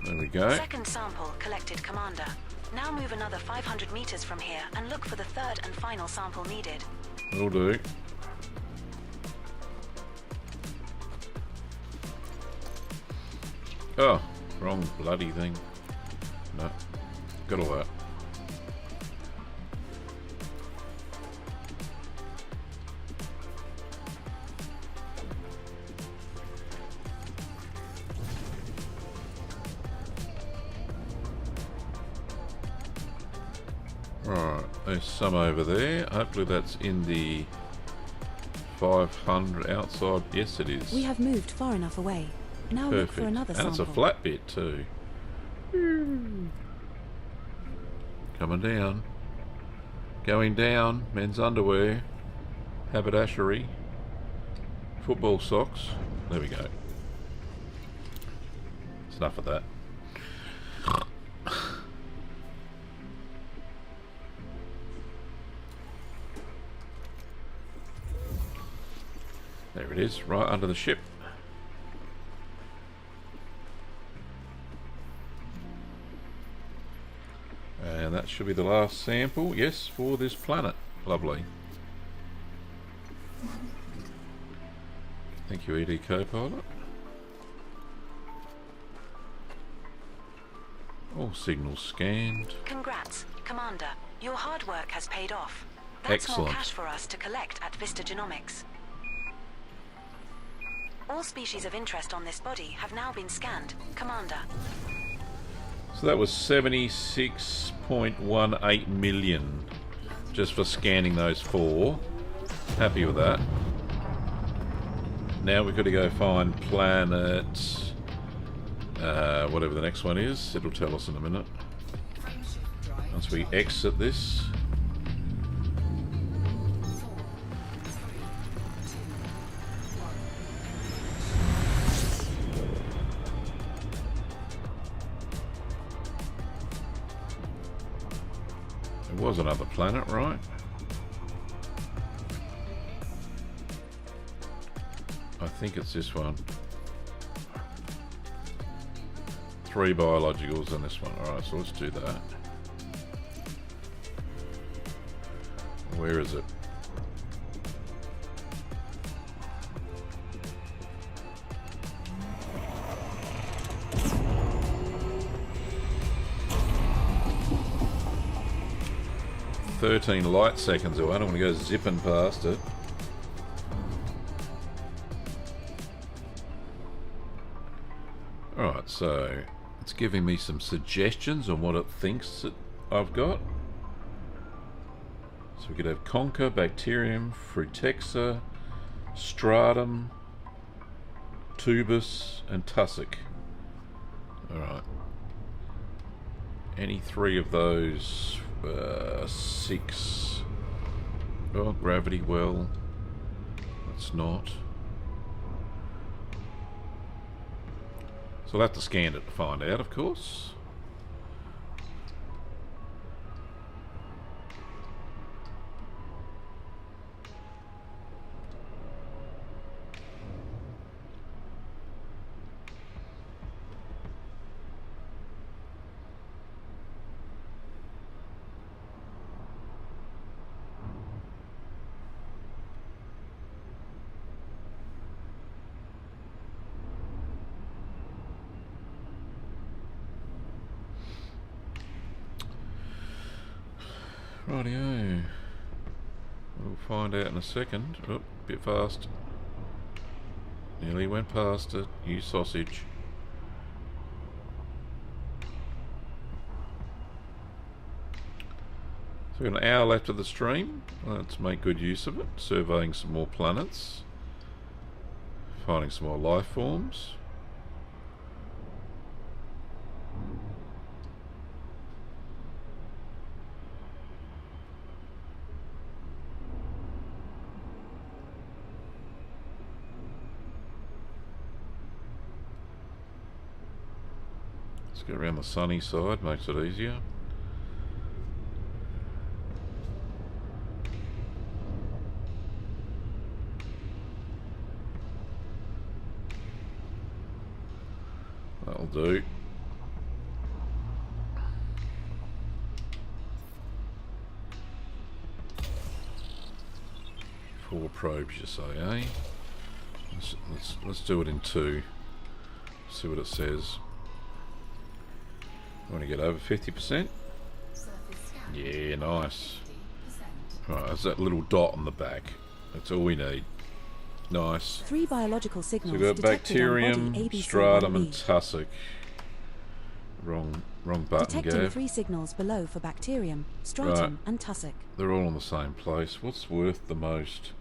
There we go. Second sample collected, Commander. Now move another 500 meters from here and look for the third and final sample needed. Will do. Oh, wrong bloody thing. No, got all that. Right, there's some over there. Hopefully that's in the 500 outside. Yes, it is. We have moved far enough away. Now look Perfect. for another And sample. it's a flat bit too. Coming down. Going down. Men's underwear. Haberdashery. Football socks. There we go. It's enough of that. There it is, right under the ship. And that should be the last sample, yes, for this planet. Lovely. Thank you, ED Copilot. All signals scanned. Congrats, Commander. Your hard work has paid off. That's Excellent. more cash for us to collect at Vista Genomics. All species of interest on this body have now been scanned, Commander. So that was 76.18 million just for scanning those 4. Happy with that. Now we've got to go find planet, whatever the next one is. It'll tell us in a minute. Once we exit this. There was another planet, right? I think it's this one. 3 biologicals on this one. Alright, so let's do that. Where is it? "13 light seconds away." I don't want to go zipping past it. Alright, so it's giving me some suggestions on what it thinks that I've got. So we could have Conker, Bacterium, Frutexa, Stratum, Tubus, and Tussock. Alright. Any 3 of those 6. Oh, gravity well. That's not. So we'll have to scan it to find out, of course. Rightio. We'll find out in a second. Oh, bit fast. Nearly went past it. You sausage. So we've got an hour left of the stream. Let's make good use of it. Surveying some more planets. Finding some more life forms. Let's go around the sunny side, makes it easier. That'll do. Four probes, you say, eh? Let's do it in 2. See what it says. Want to get over 50%? Yeah, nice. Right, there's that little dot on the back. That's all we need. Nice. 3 biological signals. So we've got detected on Bacterium, body ABC1B. Stratum, and Tussock. Wrong button, Detecting Gav. 3 signals below for Bacterium, Stratum, and Tussock. They're all in the same place. What's worth the most?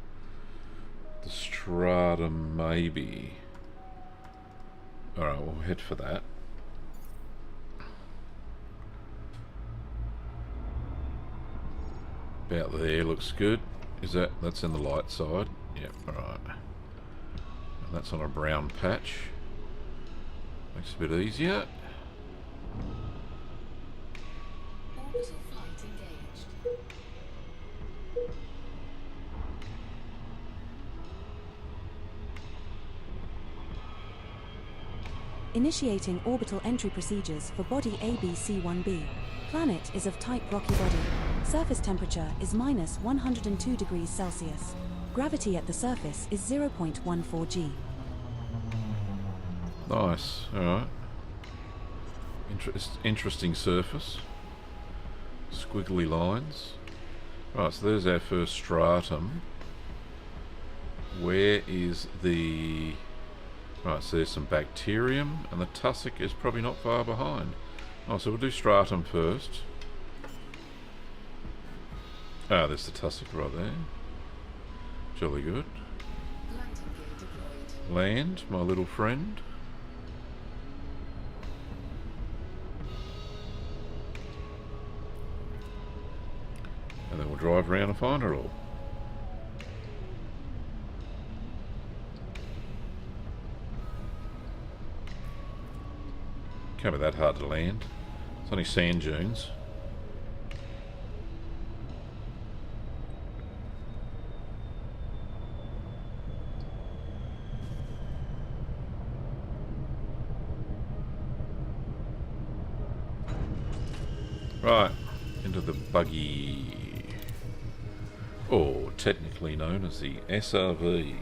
The Stratum, maybe. Alright, we'll head for that. About there, looks good. That's in the light side? Yep, alright. And that's on a brown patch. Makes it a bit easier. Orbital flight engaged. Initiating orbital entry procedures for body ABC1B. Planet is of type rocky body. Surface temperature is -102 degrees Celsius. Gravity at the surface is 0.14 g. Nice. Alright. Interesting surface. Squiggly lines. Right, so there's our first stratum. Where is the... Right, so there's some bacterium, and the tussock is probably not far behind. Oh, so we'll do stratum first. Ah, there's the tussock right there. Jolly good. Landing gear deployed. Land, my little friend. And then we'll drive around and find her all. Can't be that hard to land. It's only sand dunes. Right, into the buggy. Or technically known as the SRV.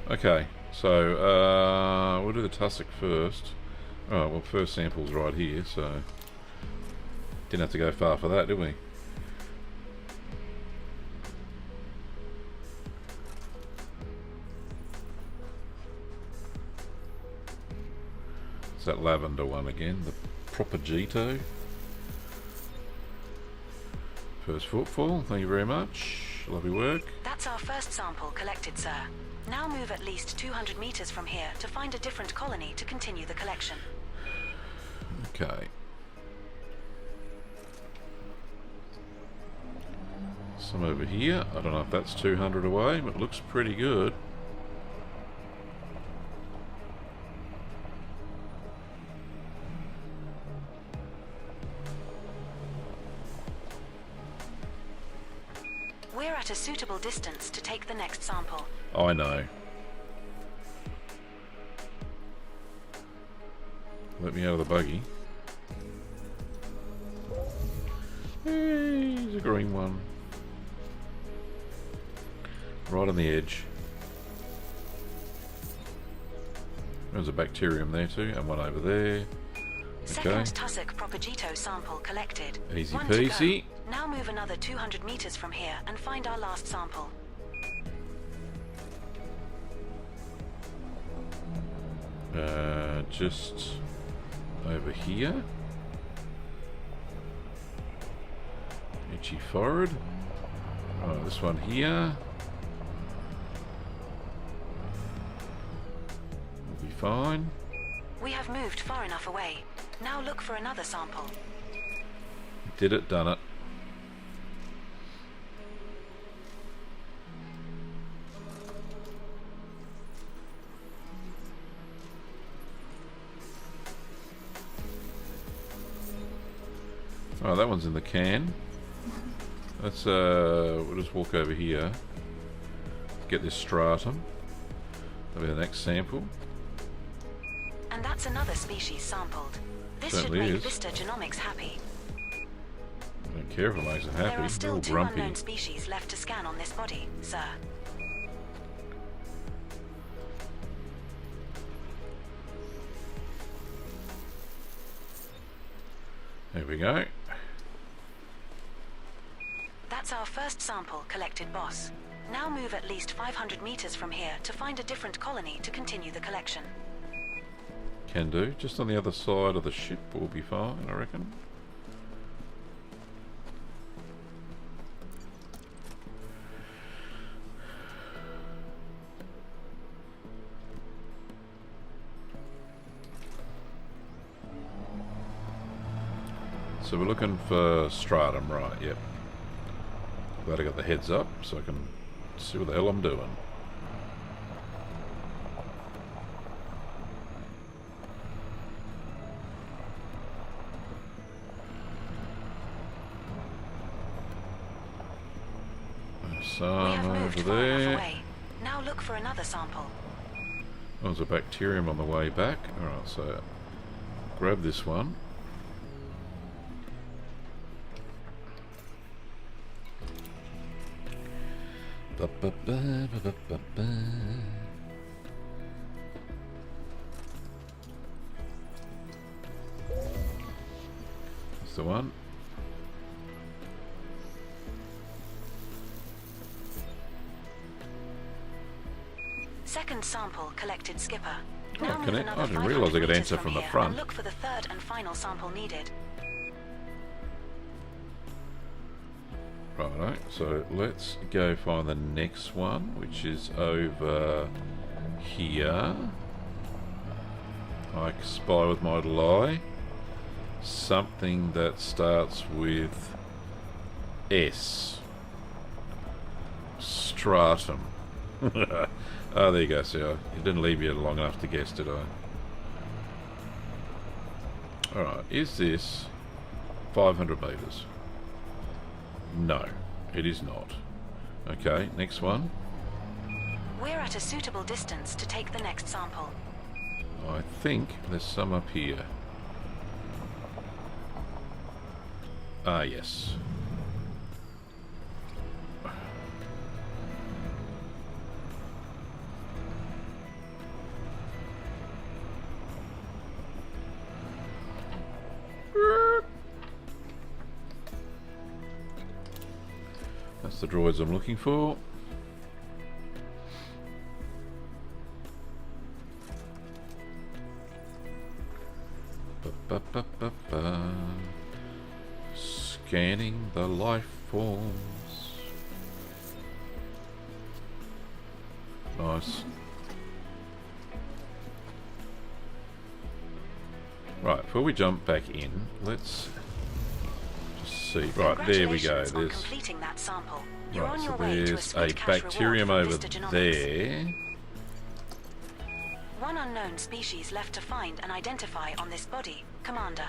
Okay, so we'll do the tussock first. Oh, well, first sample's right here, so didn't have to go far for that, did we? It's that lavender one again, the Propagito. First footfall, thank you very much. Lovely work. That's our first sample collected, sir. Now move at least 200 meters from here to find a different colony to continue the collection. Okay. Some over here. I don't know if that's 200 away, but it looks pretty good. We're at a suitable distance to take the next sample. I know. Let me out of the buggy. Hey, there's a green one. Right on the edge. There's a bacterium there too, and one over there. Okay. Second tussock Propagito sample collected. Easy One to peasy. go. Now move another 200 meters from here and find our last sample. Just over here. Itchy forward. Oh, this one here. Will be fine. We have moved far enough away. Now look for another sample. Did it, done it. Oh, that one's in the can. Let's we'll just walk over here. Get this stratum. That'll be the next sample. And that's another species sampled. This Certainly should make is. Vista Genomics happy. I don't care if it makes it happy. There are It's still real 2 grumpy. unknown species left to scan on this body, sir. There we go. That's our first sample collected, boss. Now move at least 500 meters from here to find a different colony to continue the collection. Can do. Just on the other side of the ship will be fine, I reckon. So we're looking for stratum, right? Yep. Glad I got the heads up so I can see what the hell I'm doing. We Some have moved over far enough there. away. Now look for another sample. Oh, there's a bacterium on the way back. Alright, so grab this one. That's the one. Second sample collected, Skipper. Oh, Now can move it? another I didn't realise I 500 could meters enter from the here front. and look for the third and final sample needed. Righto, so let's go find the next one, which is over here. I spy with my little eye something that starts with S. Stratum. Oh, there you go. See, it didn't leave you long enough to guess, did I? Alright, is this 500 metres? No, it is not. Okay, next one. We're at a suitable distance to take the next sample. I think there's some up here. Ah, yes. That's the droids I'm looking for. Ba-ba-ba-ba-ba. Scanning the life forms. Nice. Right, before we jump back in, let's just see. Right, there we go. Congratulations on There's completing that sample. You're right, on so your way to a there's sweet a cash bacterium reward from over Vista Genomics. there. One unknown species left to find and identify on this body, Commander.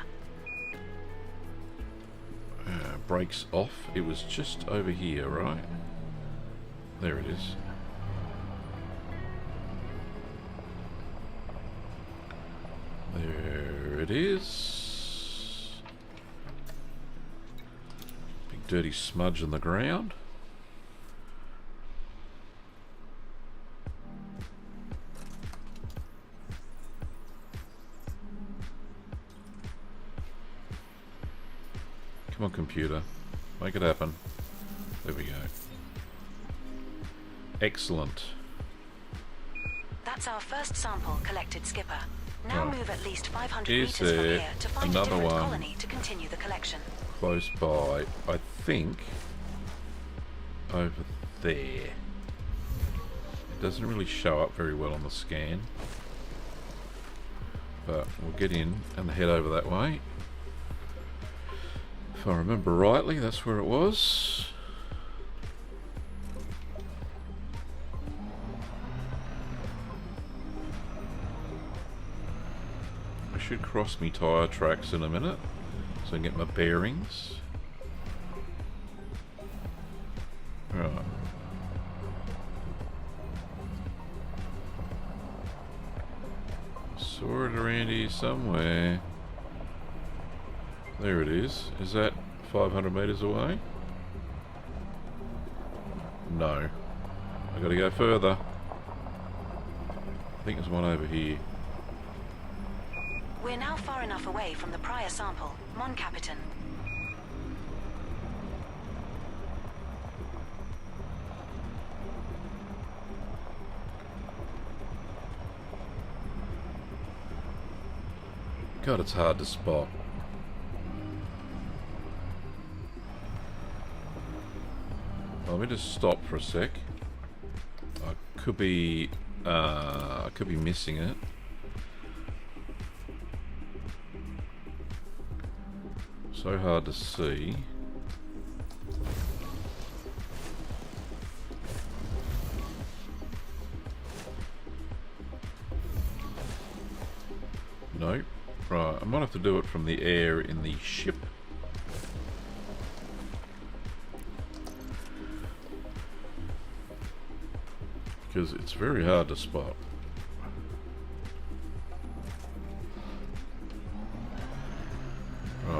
Breaks off. It was just over here, right? There it is. There it is. Big dirty smudge in the ground. Come on, computer. Make it happen. There we go. Excellent. That's our first sample collected, Skipper. Now Right. move at least 500 Is meters from there here to find a another different one? colony to continue the collection. Close by. I think over there. It doesn't really show up very well on the scan. But we'll get in and head over that way. If I remember rightly, that's where it was. I should cross me tyre tracks in a minute so I can get my bearings. Right. Saw it around here somewhere. There it is. Is that 500 metres away? No. I gotta go further. I think there's one over here. We're now far enough away from the prior sample, Mon Capitan. God, it's hard to spot. Well, let me just stop for a sec. I could be missing it. So hard to see. Nope. Right, I might have to do it from the air in the ship. Because it's very hard to spot.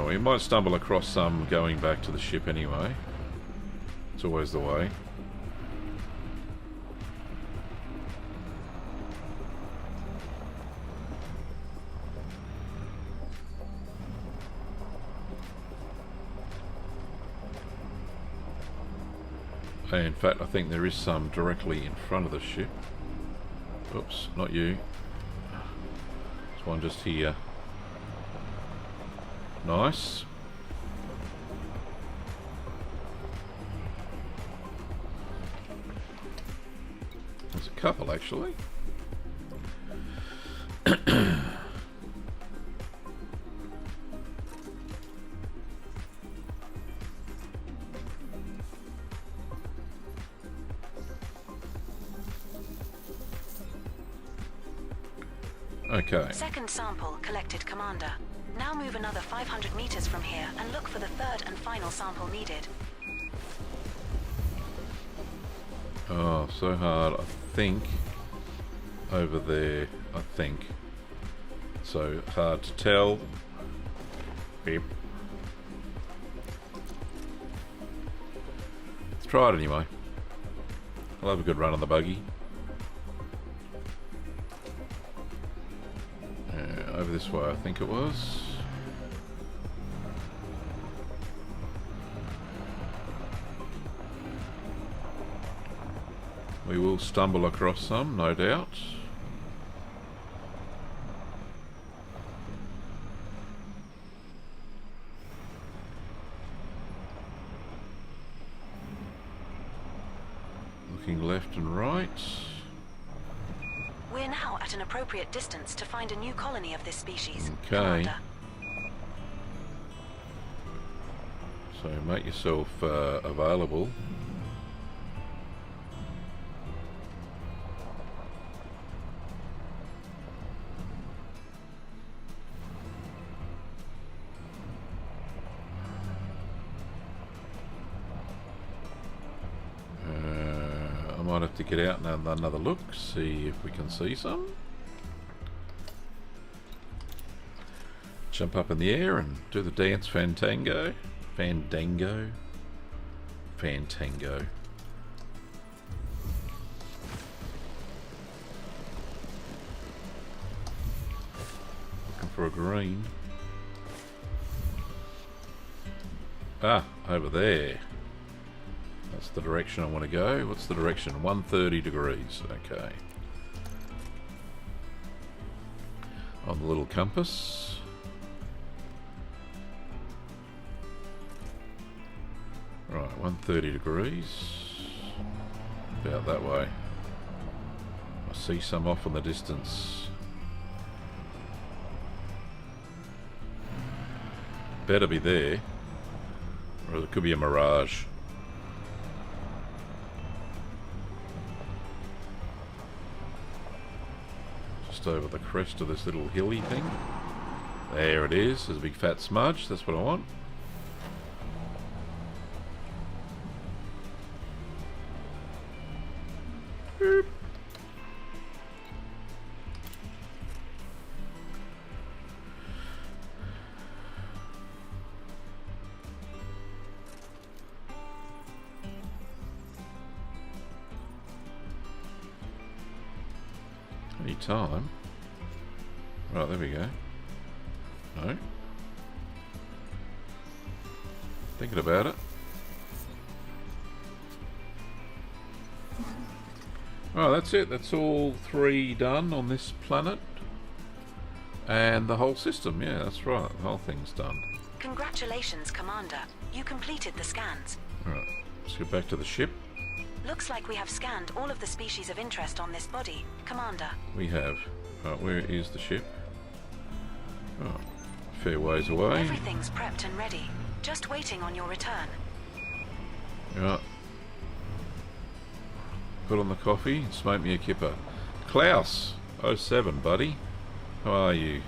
we might stumble across some going back to the ship anyway. It's always the way. In fact, I think there is some directly in front of the ship. Oops, not you. There's one just here. Nice. There's a couple actually. Okay. Second sample collected, Commander. Now move another 500 meters from here and look for the third and final sample needed. Oh, so hard. I think over there. I think. So hard to tell. Beep. Let's try it anyway. I'll have a good run on the buggy. Over this way, I think it was. We will stumble across some, no doubt. Looking left and right. We're now at an appropriate distance to find a new colony of this species. Okay. Commander. So make yourself available. I might have to get out and have another look, see if we can see some. Jump up in the air and do the dance fandango. Fandango. Fantango. Looking for a green. Ah, over there. That's the direction I want to go. What's the direction? 130 degrees. Okay. On the little compass. Right, 130 degrees. About that way. I see some off in the distance. Better be there. Or it could be a mirage. Just over the crest of this little hilly thing. There it is. There's a big fat smudge. That's what I want. Boop. Any time. Right, there we go. No. Thinking about it. Oh, that's it. That's all 3 done on this planet. And the whole system. Yeah, that's right. The whole thing's done. Congratulations, Commander. You completed the scans. Right. Let's get back to the ship. Looks like we have scanned all of the species of interest on this body, Commander. We have. Right, where is the ship? Oh, a fair ways away. Everything's prepped and ready. Just waiting on your return. Right. Put on the coffee and smoke me a kipper. Klaus, 07, buddy. How are you?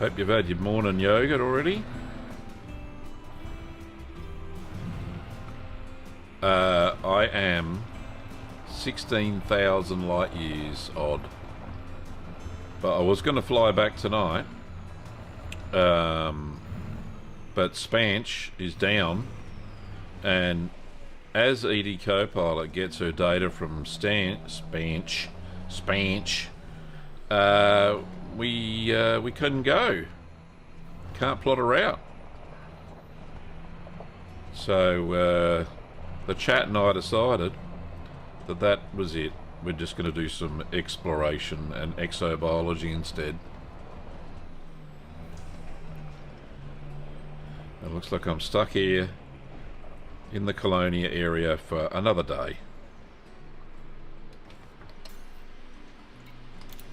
Hope you've had your morning yogurt already. I am 16,000 light years odd. But I was going to fly back tonight. But Spanch is down. And as Edie Copilot gets her data from Spanch, we couldn't go. Can't plot her out. So the chat and I decided that was it. We're just going to do some exploration and exobiology instead. It looks like I'm stuck here in the Colonia area for another day.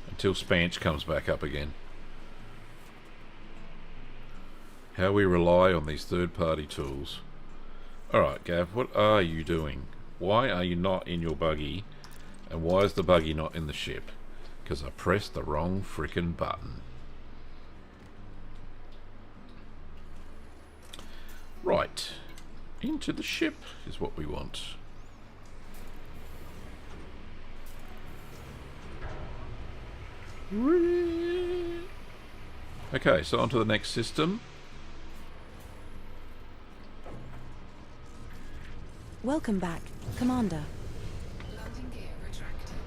Until Spanch comes back up again. How we rely on these third-party tools. Alright, Gav, what are you doing? Why are you not in your buggy? And why is the buggy not in the ship? Because I pressed the wrong frickin' button. Right. Into the ship is what we want. Okay, so on to the next system. Welcome back, Commander. Landing gear retracted.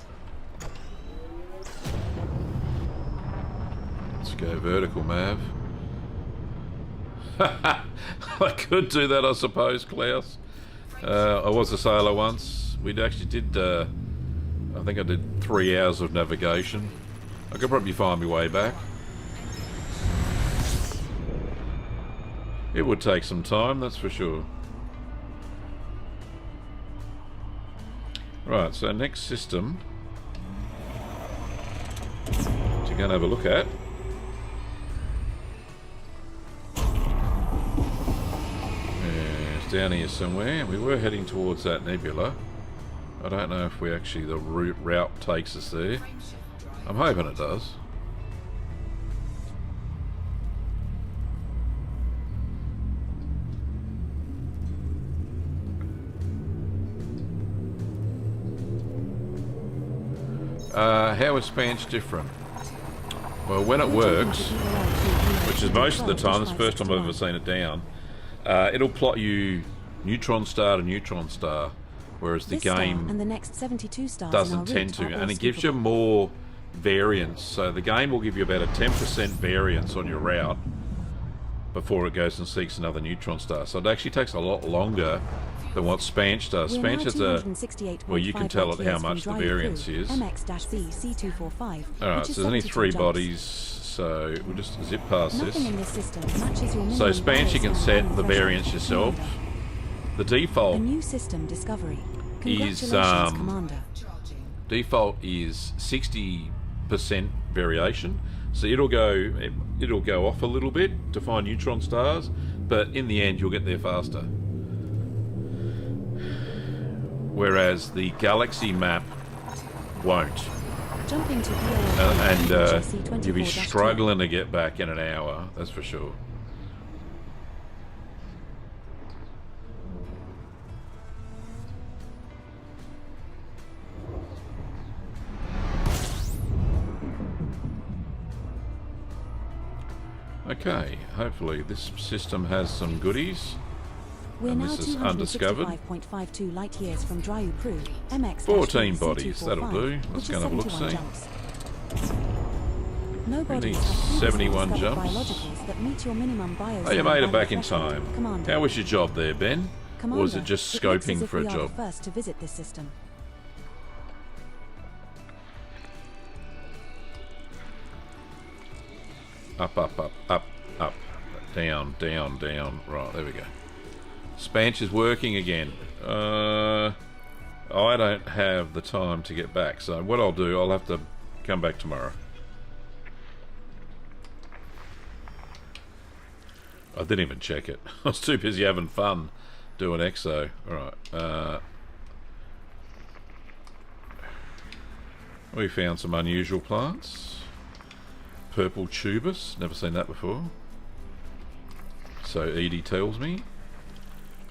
Let's go vertical, Mav. I could do that, I suppose, Klaus. I was a sailor once. We actually did, I think I did 3 hours of navigation. I could probably find my way back. It would take some time, that's for sure. Right, so next system to go and have a look at. It's down here somewhere. We were heading towards that nebula. I don't know if we actually, the route takes us there. I'm hoping it does. How is Spanch different? Well, when it works, which is most of the time, it's the first time I've ever seen it down, it'll plot you neutron star to neutron star, whereas the game and the next 72 stars doesn't tend to, and it gives you more variance. So the game will give you about a 10% variance on your route before it goes and seeks another neutron star. So it actually takes a lot longer than what Spanch does. Spanch is a... Well, you can tell it how much the variance is. MX-B-C245, Alright, so there's only 3 bodies, so we'll just zip past this. Nothing in this system matches your So minimum Spanch, you can bias set and the threshold. variance yourself. Commander. The A default new system discovery. is, Congratulations, Commander. Charging. default is 60% variation. So it'll go off a little bit to find neutron stars, but in the end you'll get there faster. Whereas the galaxy map won't, Jumping to and you'll be struggling to get back in an hour. That's for sure. Okay, hopefully this system has some goodies. We're And now this is undiscovered. 265.52 light years from Dryu Pru, MX 14 bodies, that'll do. Let's go and have a look-see. No We bodies need have previously 71 discovered jumps. biologicals that meet your minimum bios. Oh, you made it back in threshold. time. Commander. How was your job there, Ben? Commander, Or was it just it looks as scoping if for a we are job? the first to visit this system. Up, up, up, up, up. Down, down, down. Right, there we go. Spanch is working again. I don't have the time to get back, so what I'll do, I'll have to come back tomorrow. I didn't even check it. I was too busy having fun doing EXO. Alright. We found some unusual plants. Purple tubus, never seen that before. So Edie tells me.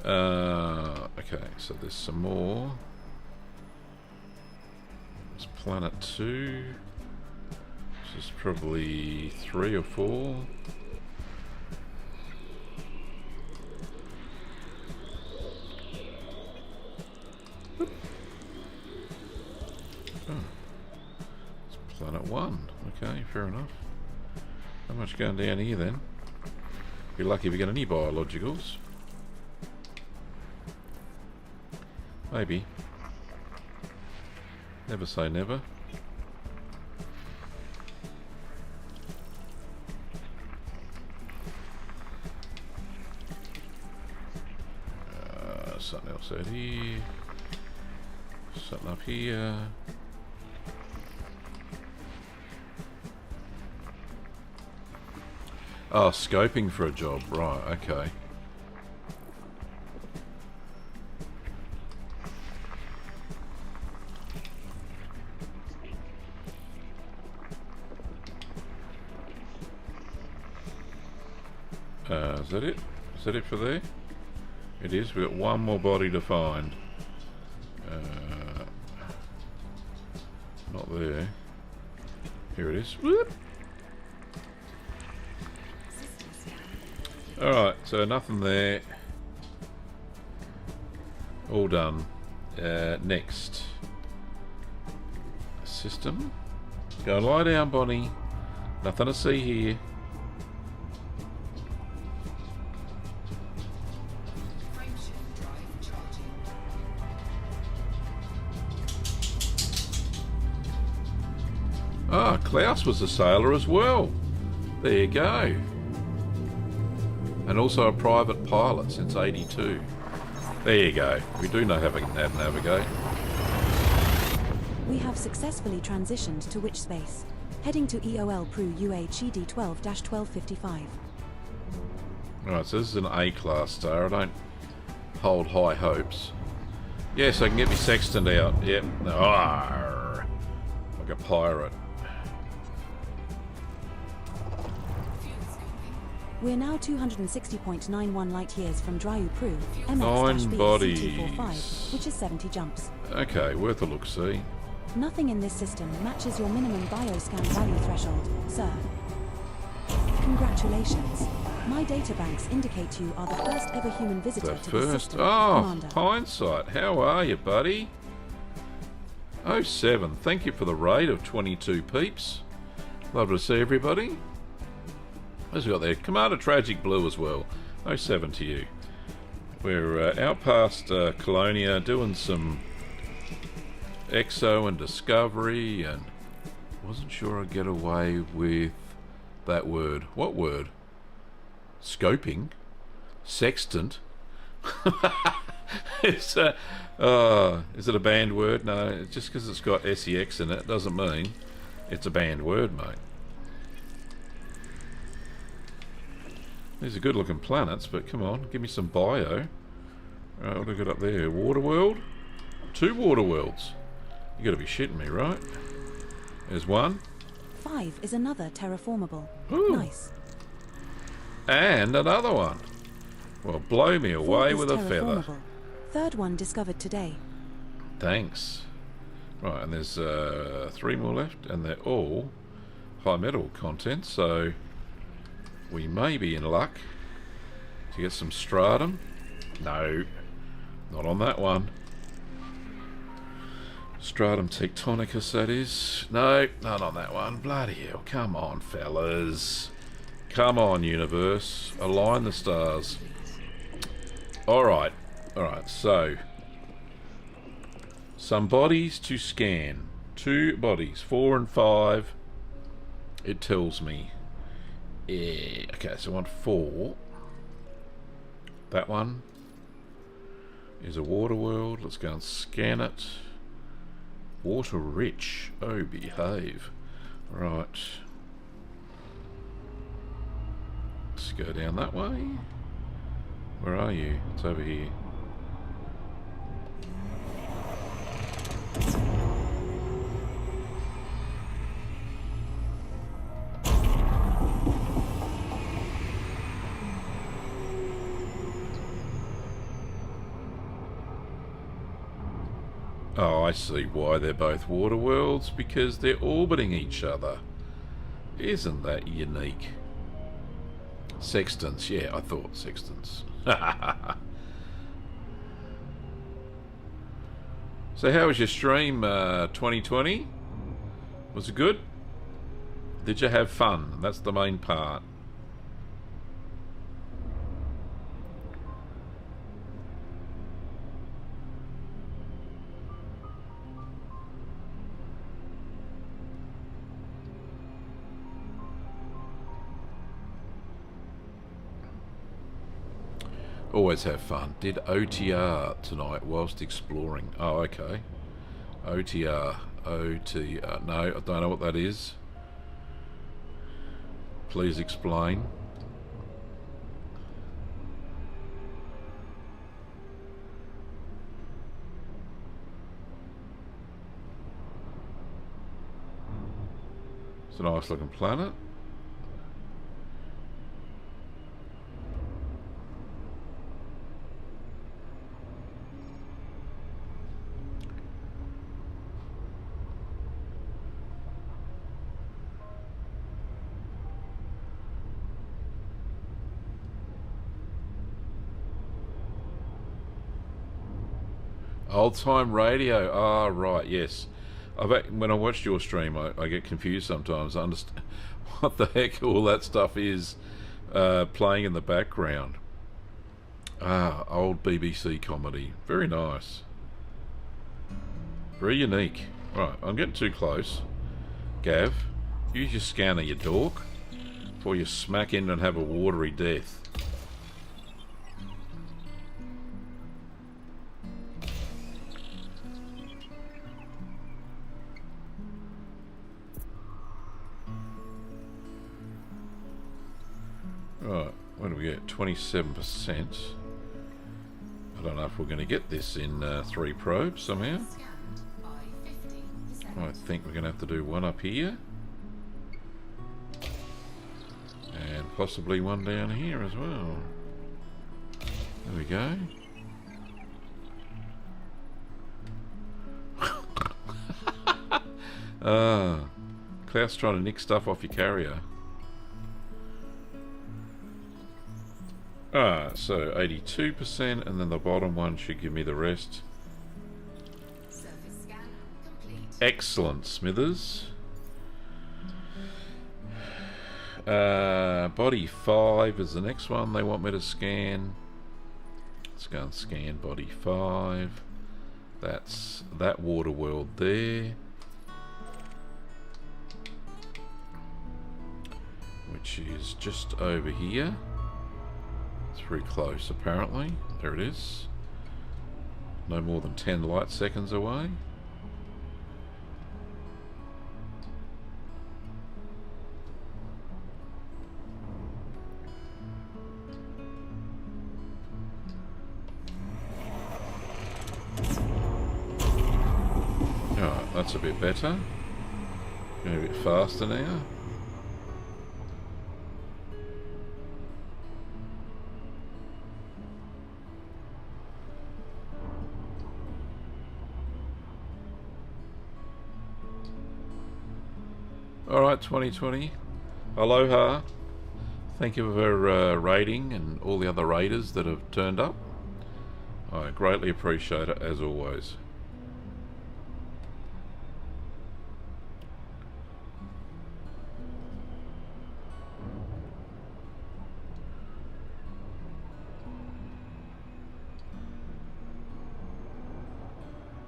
Okay, so there's some more. There's planet 2. This is probably 3 or 4. It's planet 1. Okay, fair enough. Not much going down here then. Be lucky if we get any biologicals. Maybe. Never say never. Something else out here. Something up here. Oh, scoping for a job. Right, okay. Is that it? Is that it for there? It is. We've got one more body to find. Not there. Here it is. Whoop. Alright, so nothing there. All done. Next. System. Go and lie down, Bonnie. Nothing to see here. Ah, Klaus was a sailor as well. There you go. And also a private pilot since '82. There you go. We do know how to navigate. We have successfully transitioned to Witch space, heading to EOL Pru UHED 12-1255. Alright, so this is an A-class star. I don't hold high hopes. Yes, I can get my sextant out. Yep. Arrgh. Like a pirate. We're now 260.91 light years from Dryu Pru, 9 MX-B bodies. C245, which is 70 jumps. Okay, worth a look-see. Nothing in this system matches your minimum bioscan value threshold, sir. Congratulations. My databanks indicate you are the first ever human visitor The to first. the system, Oh, Commander. hindsight. How are you, buddy? 07. Thank you for the raid of 22 peeps. Lovely to see everybody. What's we got there? Commander Tragic Blue as well. 07 to you. We're out past Colonia doing some exo and discovery, and wasn't sure I'd get away with that word. What word? Scoping? Sextant? It's is it a banned word? No, just because it's got SEX in it doesn't mean it's a banned word, mate. These are good looking planets, but come on, give me some bio. Alright, what do we got up there? Water world? 2 water worlds. You gotta be shitting me, right? There's 1. 5 is another terraformable. Ooh. Nice. And another one. Well, blow me 4 away is with a feather. terraformable. 3rd one discovered today. Thanks. Right, and there's 3 more left, and they're all high metal content, so we may be in luck to get some stratum. No, not on that one. Stratum tectonicus, that is. No, not on that one. Bloody hell, come on, fellas. Come on, universe. Align the stars. Alright, so some bodies to scan. 2 bodies, 4 and 5. It tells me. Yeah, okay, so I want 4. That one is a water world. Let's go and scan it. Water rich. Oh, behave. Right. Let's go down that way. Where are you? It's over here. I see why they're both water worlds, because they're orbiting each other. Isn't that unique? Sextants, yeah, I thought sextants. So how was your stream, 2020? Was it good? Did you have fun? That's the main part. Always have fun. Did OTR tonight whilst exploring. Oh, okay. OTR. OTR. No, I don't know what that is. Please explain. It's a nice looking planet. Old time radio. Ah, right, yes. When I watched your stream, I get confused sometimes. I understand what the heck all that stuff is playing in the background. Ah, old BBC comedy. Very nice. Very unique. Right, I'm getting too close. Gav, use your scanner, you dork, before you smack in and have a watery death. Right, what do we get? 27%. I don't know if we're going to get this in 3 probes somehow. Scanned by 50%. I think we're going to have to do one up here. And possibly one down here as well. There we go. Klaus trying to nick stuff off your carrier. So 82%, and then the bottom one should give me the rest. Surface scan complete. Excellent, Smithers. Body 5 is the next one they want me to scan. Let's go and scan body 5. That's that water world there, which is just over here. It's very close apparently. There it is. No more than 10 light seconds away. Alright, that's a bit better. Going a bit faster now. Alright, 2020. Aloha. Thank you for raiding and all the other raiders that have turned up. I greatly appreciate it as always.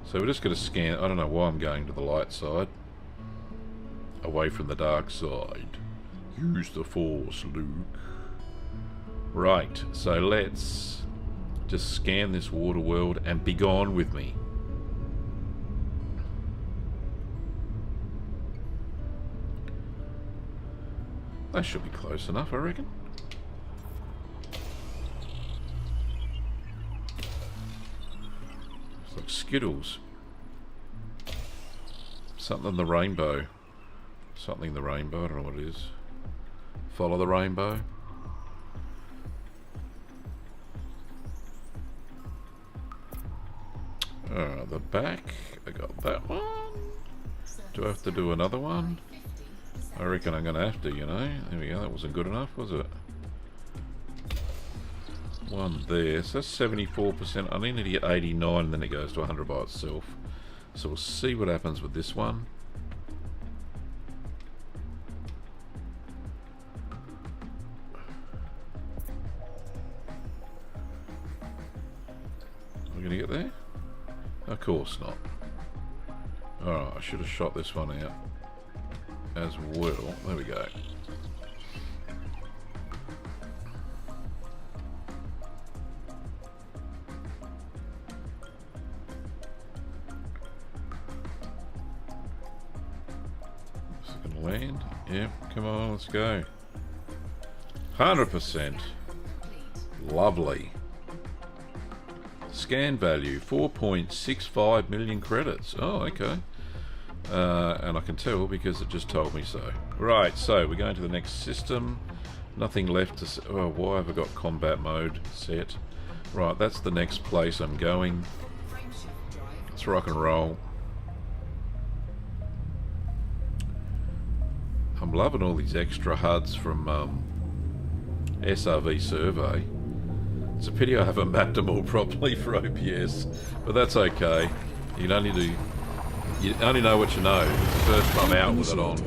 So we're just going to scan. I don't know why I'm going to the light side. Away from the dark side. Use the Force, Luke. Right, so let's just scan this water world and be gone with me. That should be close enough, I reckon. It's like Skittles. Something the rainbow. Something the rainbow, I don't know what it is. Follow the rainbow. The back. I got that one. Do I have to do another one? I reckon I'm going to have to, you know. There we go. That wasn't good enough, was it? One there. So that's 74%. I need to get 89 and then it goes to 100 by itself. So we'll see what happens with this one. Are we going to get there? Of course not. Alright, I should have shot this one out as well. There we go. Is it going to land? Yep, come on, let's go. 100%. Lovely. Scan value 4.65 million credits. Oh, okay. And I can tell because it just told me so. Right, so we're going to the next system. Nothing left to... Oh, why have I got combat mode set? Right, that's the next place I'm going. Let's rock and roll. I'm loving all these extra HUDs from SRV Survey. It's a pity I haven't mapped them all properly for OPS, but that's okay. You only know what you know. It's the first time out with it on.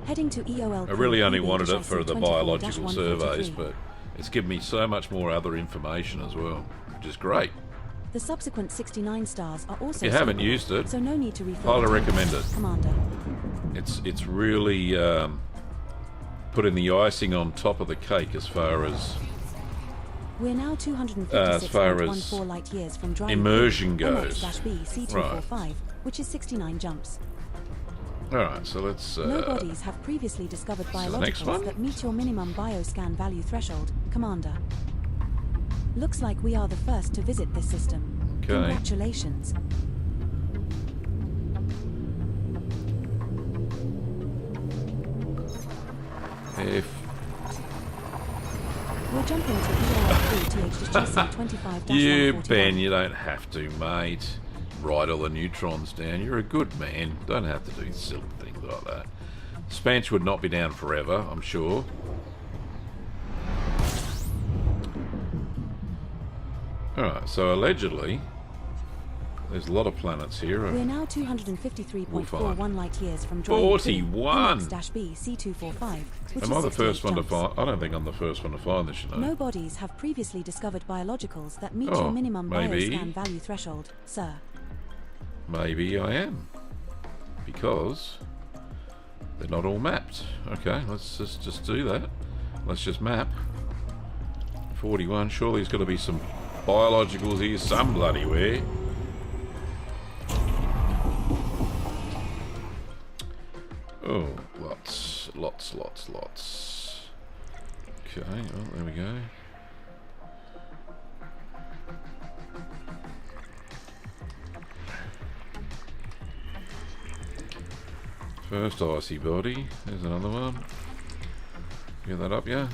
Heading to EOL. I really only wanted it for the biological surveys, but it's given me so much more other information as well, which is great. The subsequent 69 stars are also. If you haven't suitable, used it, so no need to refill. highly recommend it, Commander. It's really putting the icing on top of the cake as far as. We're now 256.14 light years from Dry immersion goes. MX-B C245, right. Which is 69 jumps. Alright, so let's... no bodies have previously discovered biologicals that meet your minimum bioscan value threshold, Commander. Looks like we are the first to visit this system. Okay. Congratulations. If... We're jumping to ER3 TH 25-141. Ben, you don't have to, mate. Write all the neutrons down. You're a good man. Don't have to do silly things like that. Spanch would not be down forever, I'm sure. Alright, so allegedly, there's a lot of planets here. We're now 253.41 light years from Dry 41! MX-B C245, which Am is I the first one to jumps. find? I don't think I'm the first one to find this, you know. No bodies have previously discovered biologicals that meet your minimum maybe. bioscan value threshold, sir. Maybe I am. Because they're not all mapped. Okay, let's just do that. Let's just map. 41, surely there's got to be some biologicals here some bloody way. Oh, lots. Okay, well, there we go. First icy body. There's another one. Get that up, yeah?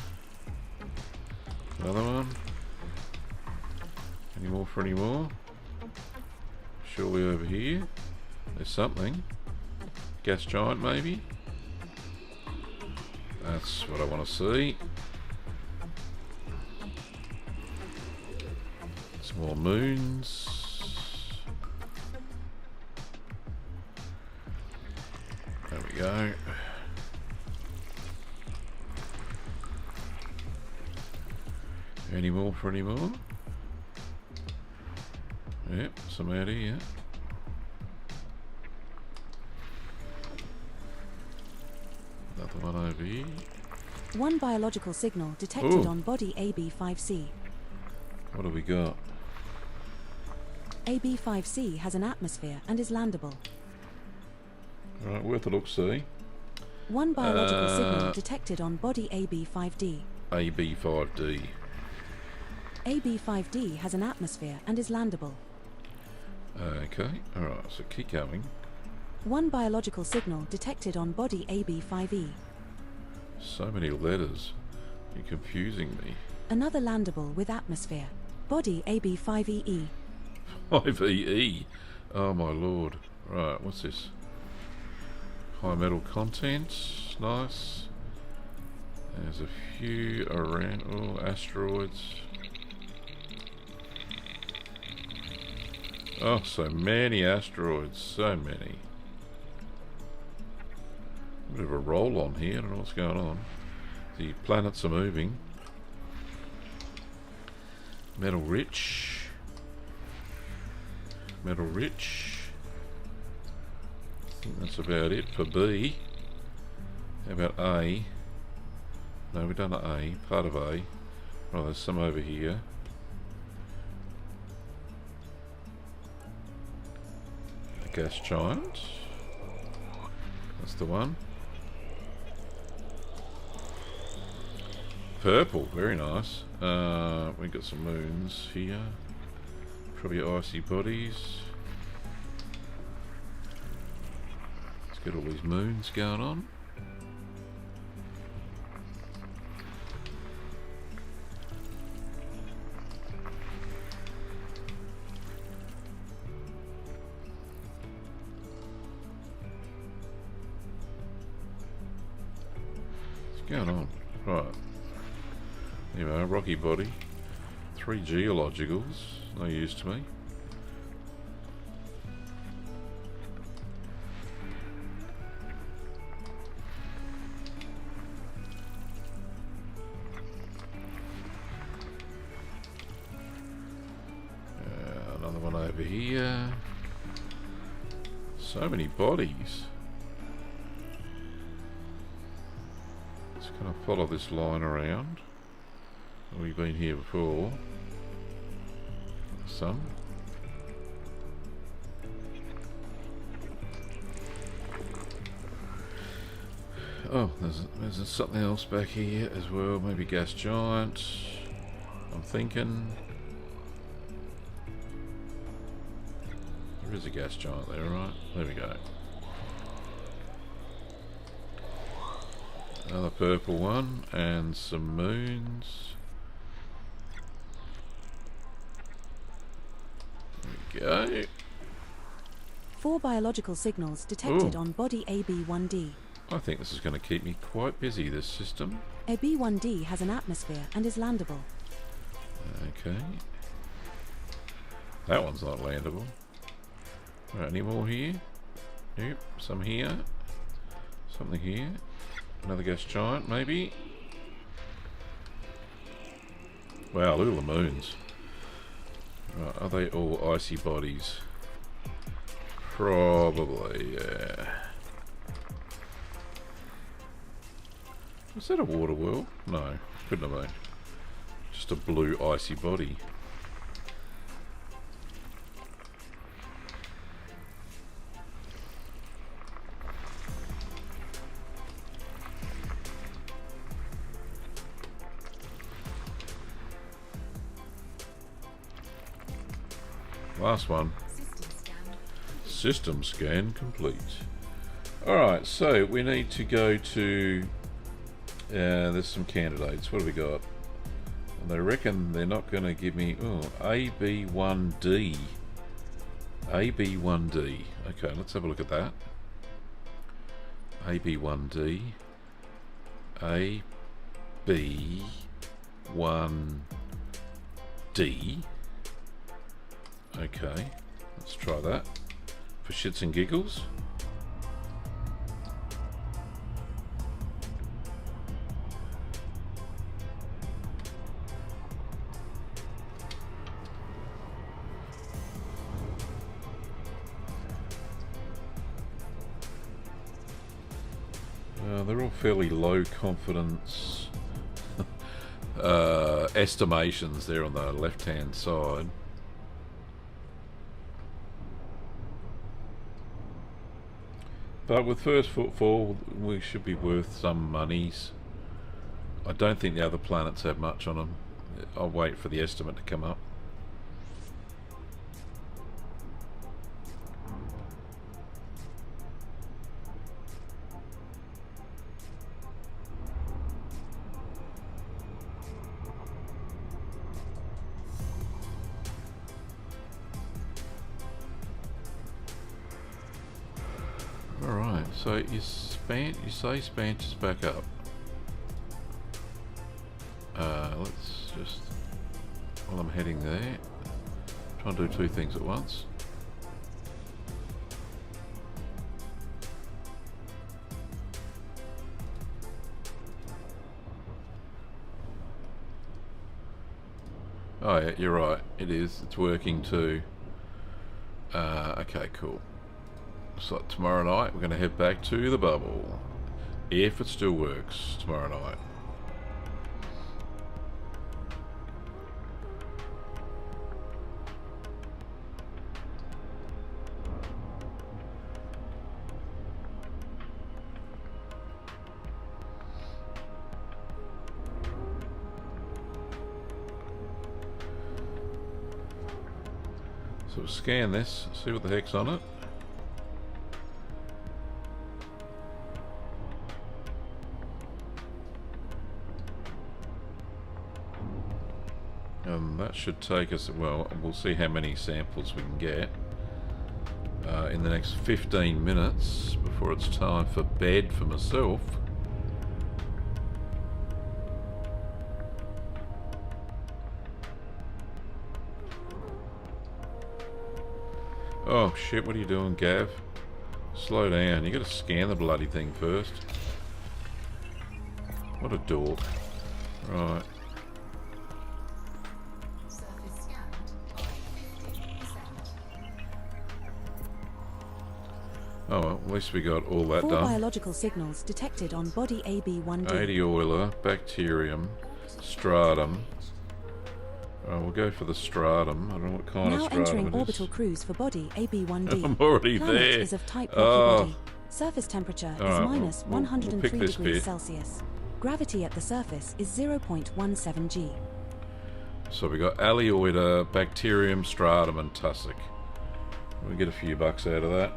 Another one. Any more for any more? Surely over here. There's something. Gas giant, maybe? That's what I want to see. Some more moons. There we go. Any more for any more? Yep, some out here, yeah. Another one over here. One biological signal detected on body AB5C. What have we got? AB5C has an atmosphere and is landable. Alright, worth a look, see. One biological signal detected on body AB5D. AB5D. AB5D has an atmosphere and is landable. Okay, alright, so keep going. One biological signal detected on body AB5E. So many letters. You're confusing me. Another landable with atmosphere. Body AB5EE. 5EE. Oh my lord. Right, what's this? High metal content. Nice. There's a few around. Oh, asteroids. Oh, so many asteroids. So many. A bit of a roll on here. I don't know what's going on. The planets are moving. Metal rich. Metal rich. I think that's about it for B. How about A? No, we've done A. Part of A. Oh, there's some over here. A gas giant. That's the one. Purple, very nice. We've got some moons here. Probably icy bodies. Let's get all these moons going on. What's going on? Right. Anyway, rocky body. 3 geologicals. No use to me. Another one over here. So many bodies. Just gonna follow this line around. We've been here before. Some. Oh, there's something else back here as well. Maybe gas giant. I'm thinking. There is a gas giant there, right? There we go. Another purple one and some moons. There we go. 4 biological signals detected Ooh. on body AB1D. I think this is going to keep me quite busy, this system. AB1D has an atmosphere and is landable. Okay. That one's not landable. Right, any more here? Nope. Some here. Something here. Another gas giant, maybe. Wow, look at the moons. Right, are they all icy bodies? Probably, yeah. Was that a water world? No, couldn't have been. Just a blue icy body. Last one. System scan complete. Alright, so we need to go to... there's some candidates. What have we got? And they reckon they're not going to give me... Oh, AB1D. AB1D. Okay, let's have a look at that. AB1D. AB1D. Okay, let's try that for shits and giggles. They're all fairly low confidence estimations there on the left hand side. But with first footfall, we should be worth some monies. I don't think the other planets have much on them. I'll wait for the estimate to come up. So you say Spanch is back up. Let's just, while I'm heading there, try and do two things at once. Oh yeah, you're right. It is. It's working too. Okay, cool. So tomorrow night we're going to head back to the bubble. If it still works tomorrow night. So we'll scan this, see what the heck's on it. And that should take us, well, we'll see how many samples we can get in the next 15 minutes before it's time for bed for myself. Oh shit, what are you doing, Gav? Slow down, you gotta scan the bloody thing first. What a dork. Right. Surface scanned by 50%. Oh well, at least we got all that 4 done. biological signals detected on body AB1D. 80 oiler, bacterium, stratum. Oh, we'll go for the stratum. I don't know what kind Now of stratum entering it is. orbital cruise for body AB1D. I'm already Planet there. is of type rocky Oh. body. Surface temperature All is right, minus we'll 103 pick this degrees bit. Celsius. Gravity at the surface is 0.17 g. So we got Aleoida, bacterium, stratum, and tussock. We get a few bucks out of that.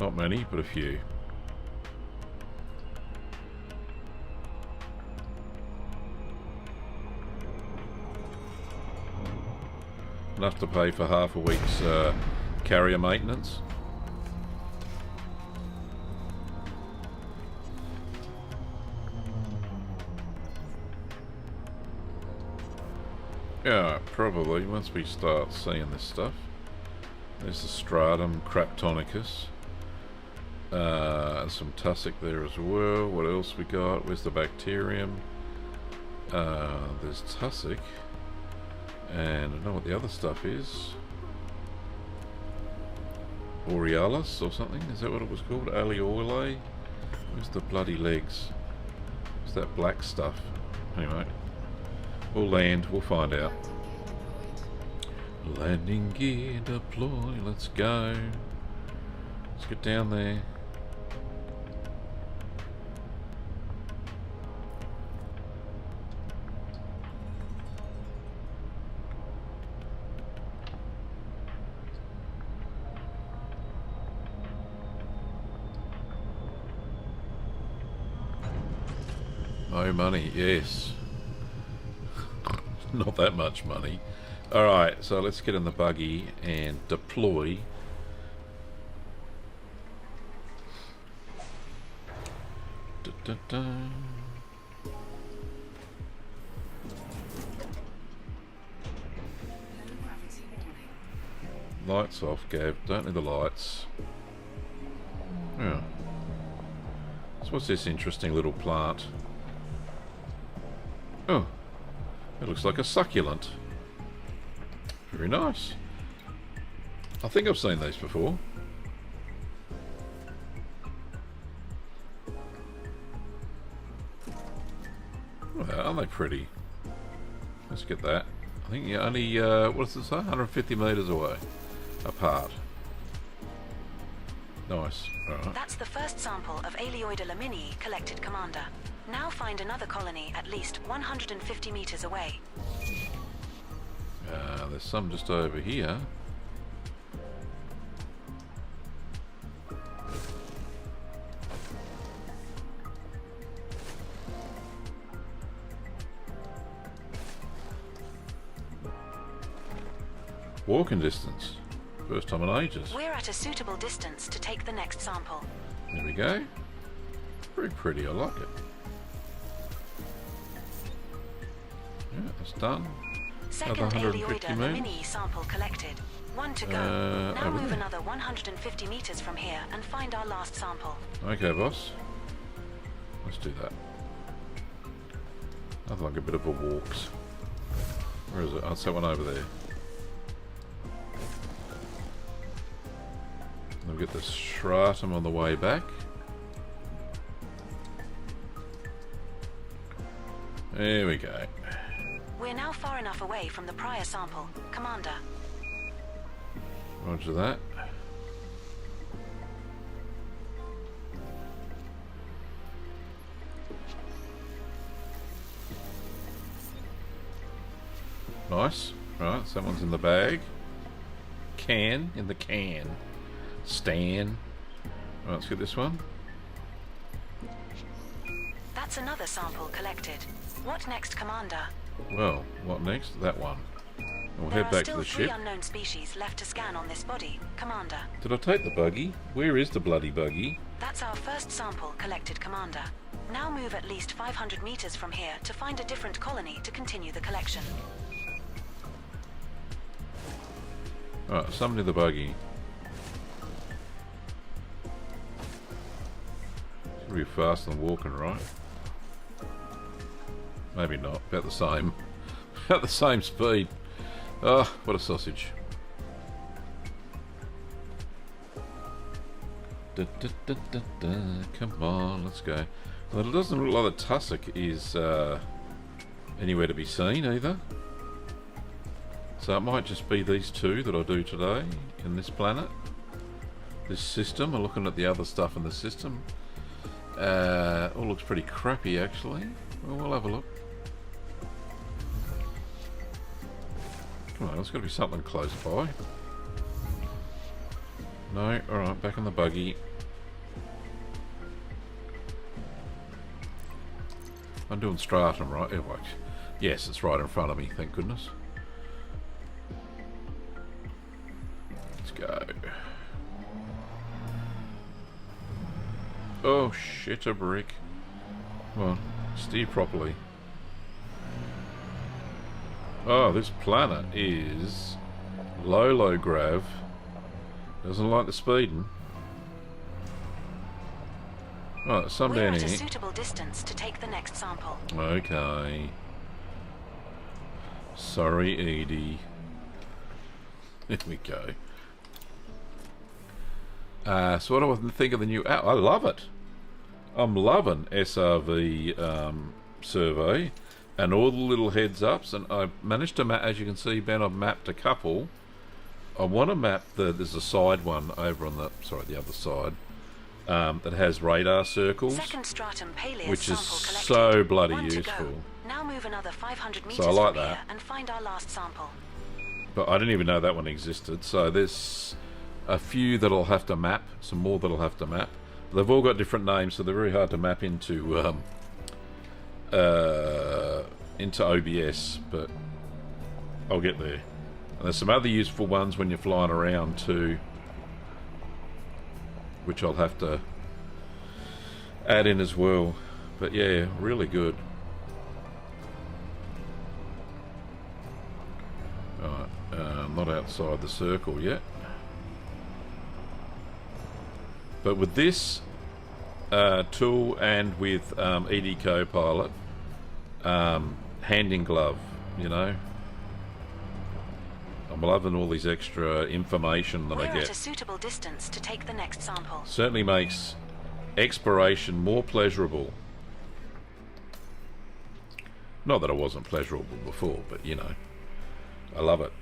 Not many, but a few. Enough to pay for half a week's carrier maintenance. Yeah, probably once we start seeing this stuff. There's the stratum craptonicus. Some tussock there as well. What else we got? Where's the bacterium? There's tussock. And I don't know what the other stuff is. Aurealis or something? Is that what it was called? Aleolae? Where's the bloody legs? Where's that black stuff? Anyway. We'll land. We'll find out. Landing gear deploy. Let's go. Let's get down there. No money, yes. Not that much money. Alright, so let's get in the buggy and deploy. Lights off, Gav. Don't need the lights. Yeah. So what's this interesting little plant? Oh, it looks like a succulent. Very nice. I think I've seen these before. Well, aren't they pretty? Let's get that. I think you're only, what does it say? 150 metres away apart. Nice. Alright. That's the first sample of Aleoida lamini collected, Commander. Now find another colony at least 150 meters away. There's some just over here. Walking distance. First time in ages. We're at a suitable distance to take the next sample. There we go. Very pretty, I like it. Yeah, that's done. Second Another 150 Alioida, the meters. mini sample collected. 1 to go. Now over move there. another 150 meters from here and find our last sample. Okay, boss. Let's do that. I'd like a bit of a walks. Where is it? Oh, it's that one over there. We'll get the stratum on the way back. There we go. We're now far enough away from the prior sample. Commander. Roger that. Nice. Right, so that one's in the bag. Can. In the can. Stan. Right, let's get this one. That's another sample collected. What next, Commander? Well, what next? That one. We'll There head are back to still the 3 ship. unknown species left to scan on this body. Commander. Did I take the buggy? Where is the bloody buggy? That's our first sample collected, Commander. Now move at least 500 meters from here to find a different colony to continue the collection. Alright, somebody the buggy. It's pretty fast and walking, right? Maybe not. About the same. About the same speed. Oh, what a sausage. Da, da, da, da, da. Come on, let's go. Well, it doesn't look like the tussock is anywhere to be seen either. So it might just be these two that I do today in this planet. This system. I'm looking at the other stuff in the system. All looks pretty crappy actually. Well, we'll have a look. Come on, there's got to be something close by. No, alright, back in the buggy. I'm doing stratum, right? Oh, wait. Yes, it's right in front of me, thank goodness. Let's go. Oh shit, a brick. Come on, steer properly. Oh, this planet is low grav. Doesn't like the speeding. Right, some We're down at a here. suitable distance to take the next sample. Okay. Sorry, Edie. There we go. So what do I think of the new app? I love it. I'm loving SRV survey and all the little heads ups, and I've managed to map, as you can see, Ben, I've mapped a couple. I want to map there's a side one over on the the other side that has radar circles, Second stratum Paleus which is sample collected. so bloody 1 to go. useful. Now move another 500 meters So I like from here that. and find our last sample. But I didn't even know that one existed. So there's a few that I'll have to map, some more that I'll have to map. They've all got different names, so they're very hard to map into OBS, but I'll get there. And there's some other useful ones when you're flying around too, which I'll have to add in as well. But yeah, really good. Alright, not outside the circle yet. But with this tool and with ED Copilot, hand in glove, you know. I'm loving all these extra information that We're I at a get. suitable distance to take the next sample. Certainly makes exploration more pleasurable. Not that it wasn't pleasurable before, but you know, I love it.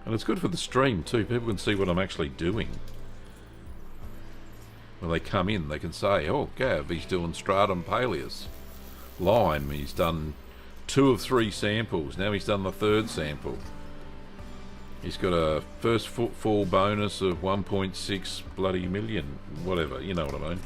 And it's good for the stream too. People can see what I'm actually doing. When they come in, they can say, oh, Gav, he's doing stratum Paleus. Lime, he's done 2 of 3 samples. Now he's done the 3rd sample. He's got a first footfall bonus of 1.6 bloody million. Whatever, you know what I mean.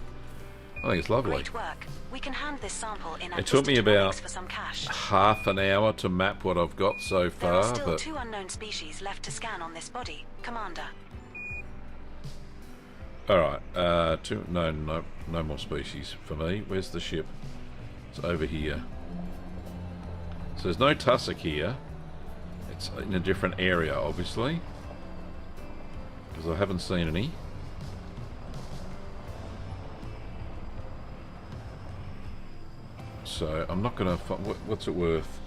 I think it's lovely. Great work. We can hand this sample in It took me about for some cash. half an hour to map what I've got so There far, are still but 2 unknown species left to scan on this body, Commander. alright, no more species for me. Where's the ship? It's over here. So there's no tussock here. It's in a different area, obviously, because I haven't seen any. So I'm not going to... What's it worth?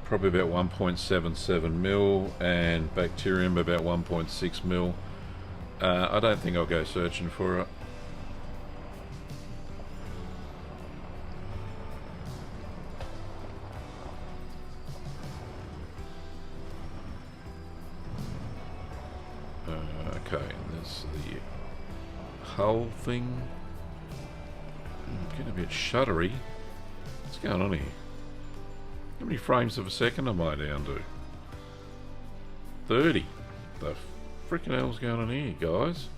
Probably about 1.77 mil, and bacterium about 1.6 mil. I don't think I'll go searching for it. Okay, there's the hull thing. Getting a bit shuddery. What's going on here? How many frames of a second am I down to? 30. The freaking hell's going on here, guys?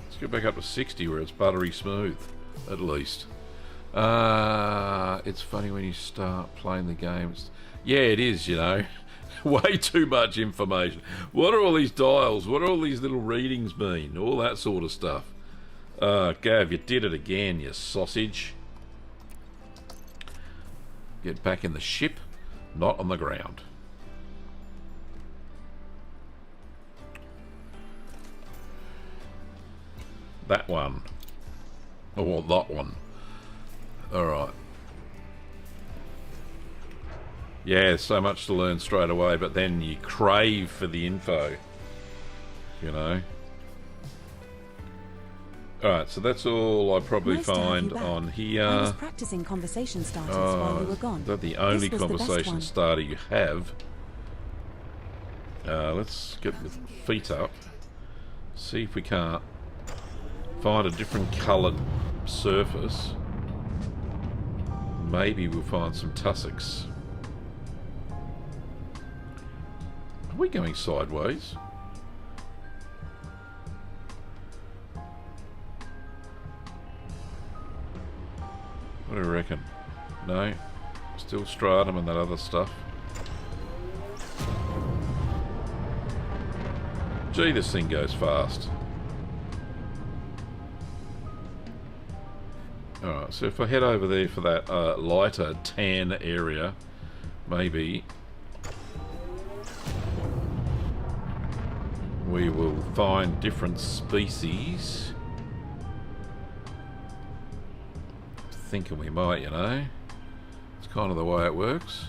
Let's get back up to 60 where it's buttery smooth, at least. It's funny when you start playing the games. Yeah, it is, you know. Way too much information. What are all these dials? What are all these little readings mean? All that sort of stuff. Gav, you did it again, you sausage. Get back in the ship, not on the ground. That one. Or that one. Alright. Yeah, so much to learn straight away, but then you crave for the info. You know? Alright, so that's all I probably Nice to have find you back. on I here. was practicing conversation starters while you were gone. Is that the only This was the best conversation one. starter you have? Let's get the feet up. See if we can't find a different coloured surface. Maybe we'll find some tussocks. Are we going sideways? What do you reckon? No? Still stratum and that other stuff. Gee, this thing goes fast. Alright, so if I head over there for that lighter tan area, maybe we will find different species. Thinking we might, you know. It's kind of the way it works.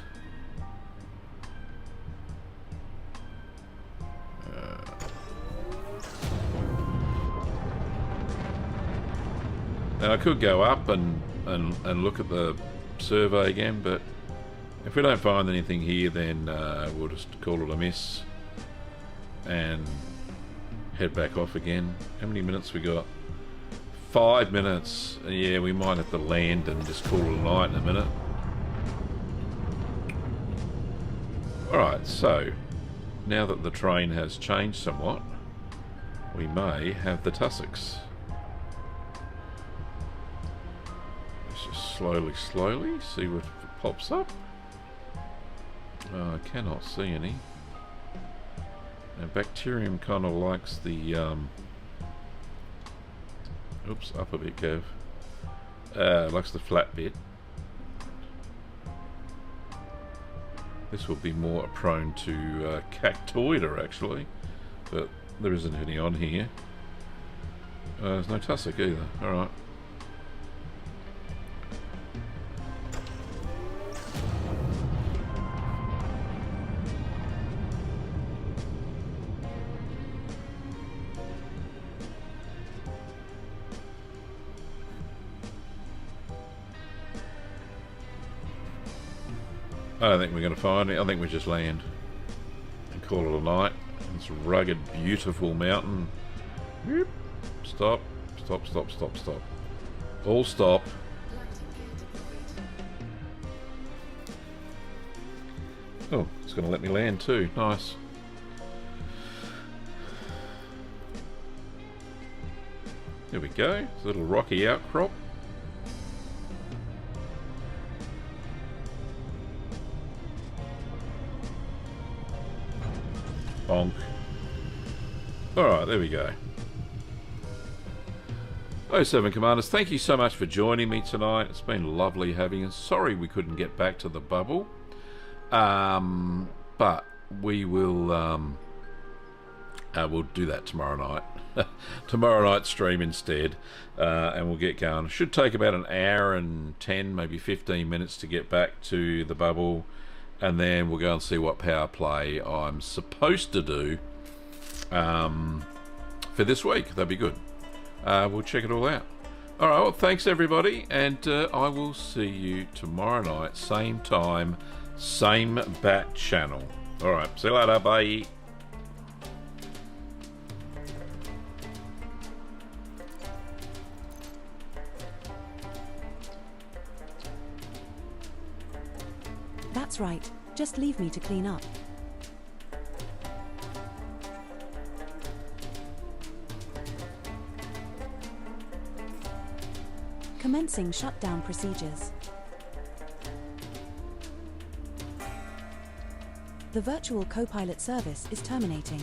Now I could go up and look at the survey again, but if we don't find anything here, then we'll just call it a miss and head back off again. How many minutes we got? 5 minutes. Yeah, we might have to land and just call it a night in a minute. Alright, so now that the train has changed somewhat, we may have the tussocks. Let's just slowly see what pops up. I cannot see any. Now bacterium kind of likes the oops, up a bit, Kev. Likes the flat bit. This will be more prone to cactoida, actually, but there isn't any on here. There's no tussock either. Alright. I don't think we're going to find it. I think we just land and call it a night. This rugged, beautiful mountain. Yep. Stop. Stop, stop, stop, stop. All stop. Oh, it's going to let me land too. Nice. There we go. It's a little rocky outcrop. Bonk. Alright, there we go. 07 Commanders, thank you so much for joining me tonight. It's been lovely having you. Sorry we couldn't get back to the bubble. But we will we'll do that tomorrow night. Tomorrow night stream instead. And we'll get going. Should take about an hour and 10, maybe 15 minutes to get back to the bubble. And then we'll go and see what power play I'm supposed to do for this week. That'd be good. We'll check it all out. Alright, well, thanks everybody, and I will see you tomorrow night, same time, same bat channel. Alright, see you later, bye. That's right, just leave me to clean up. Commencing shutdown procedures. The virtual co-pilot service is terminating.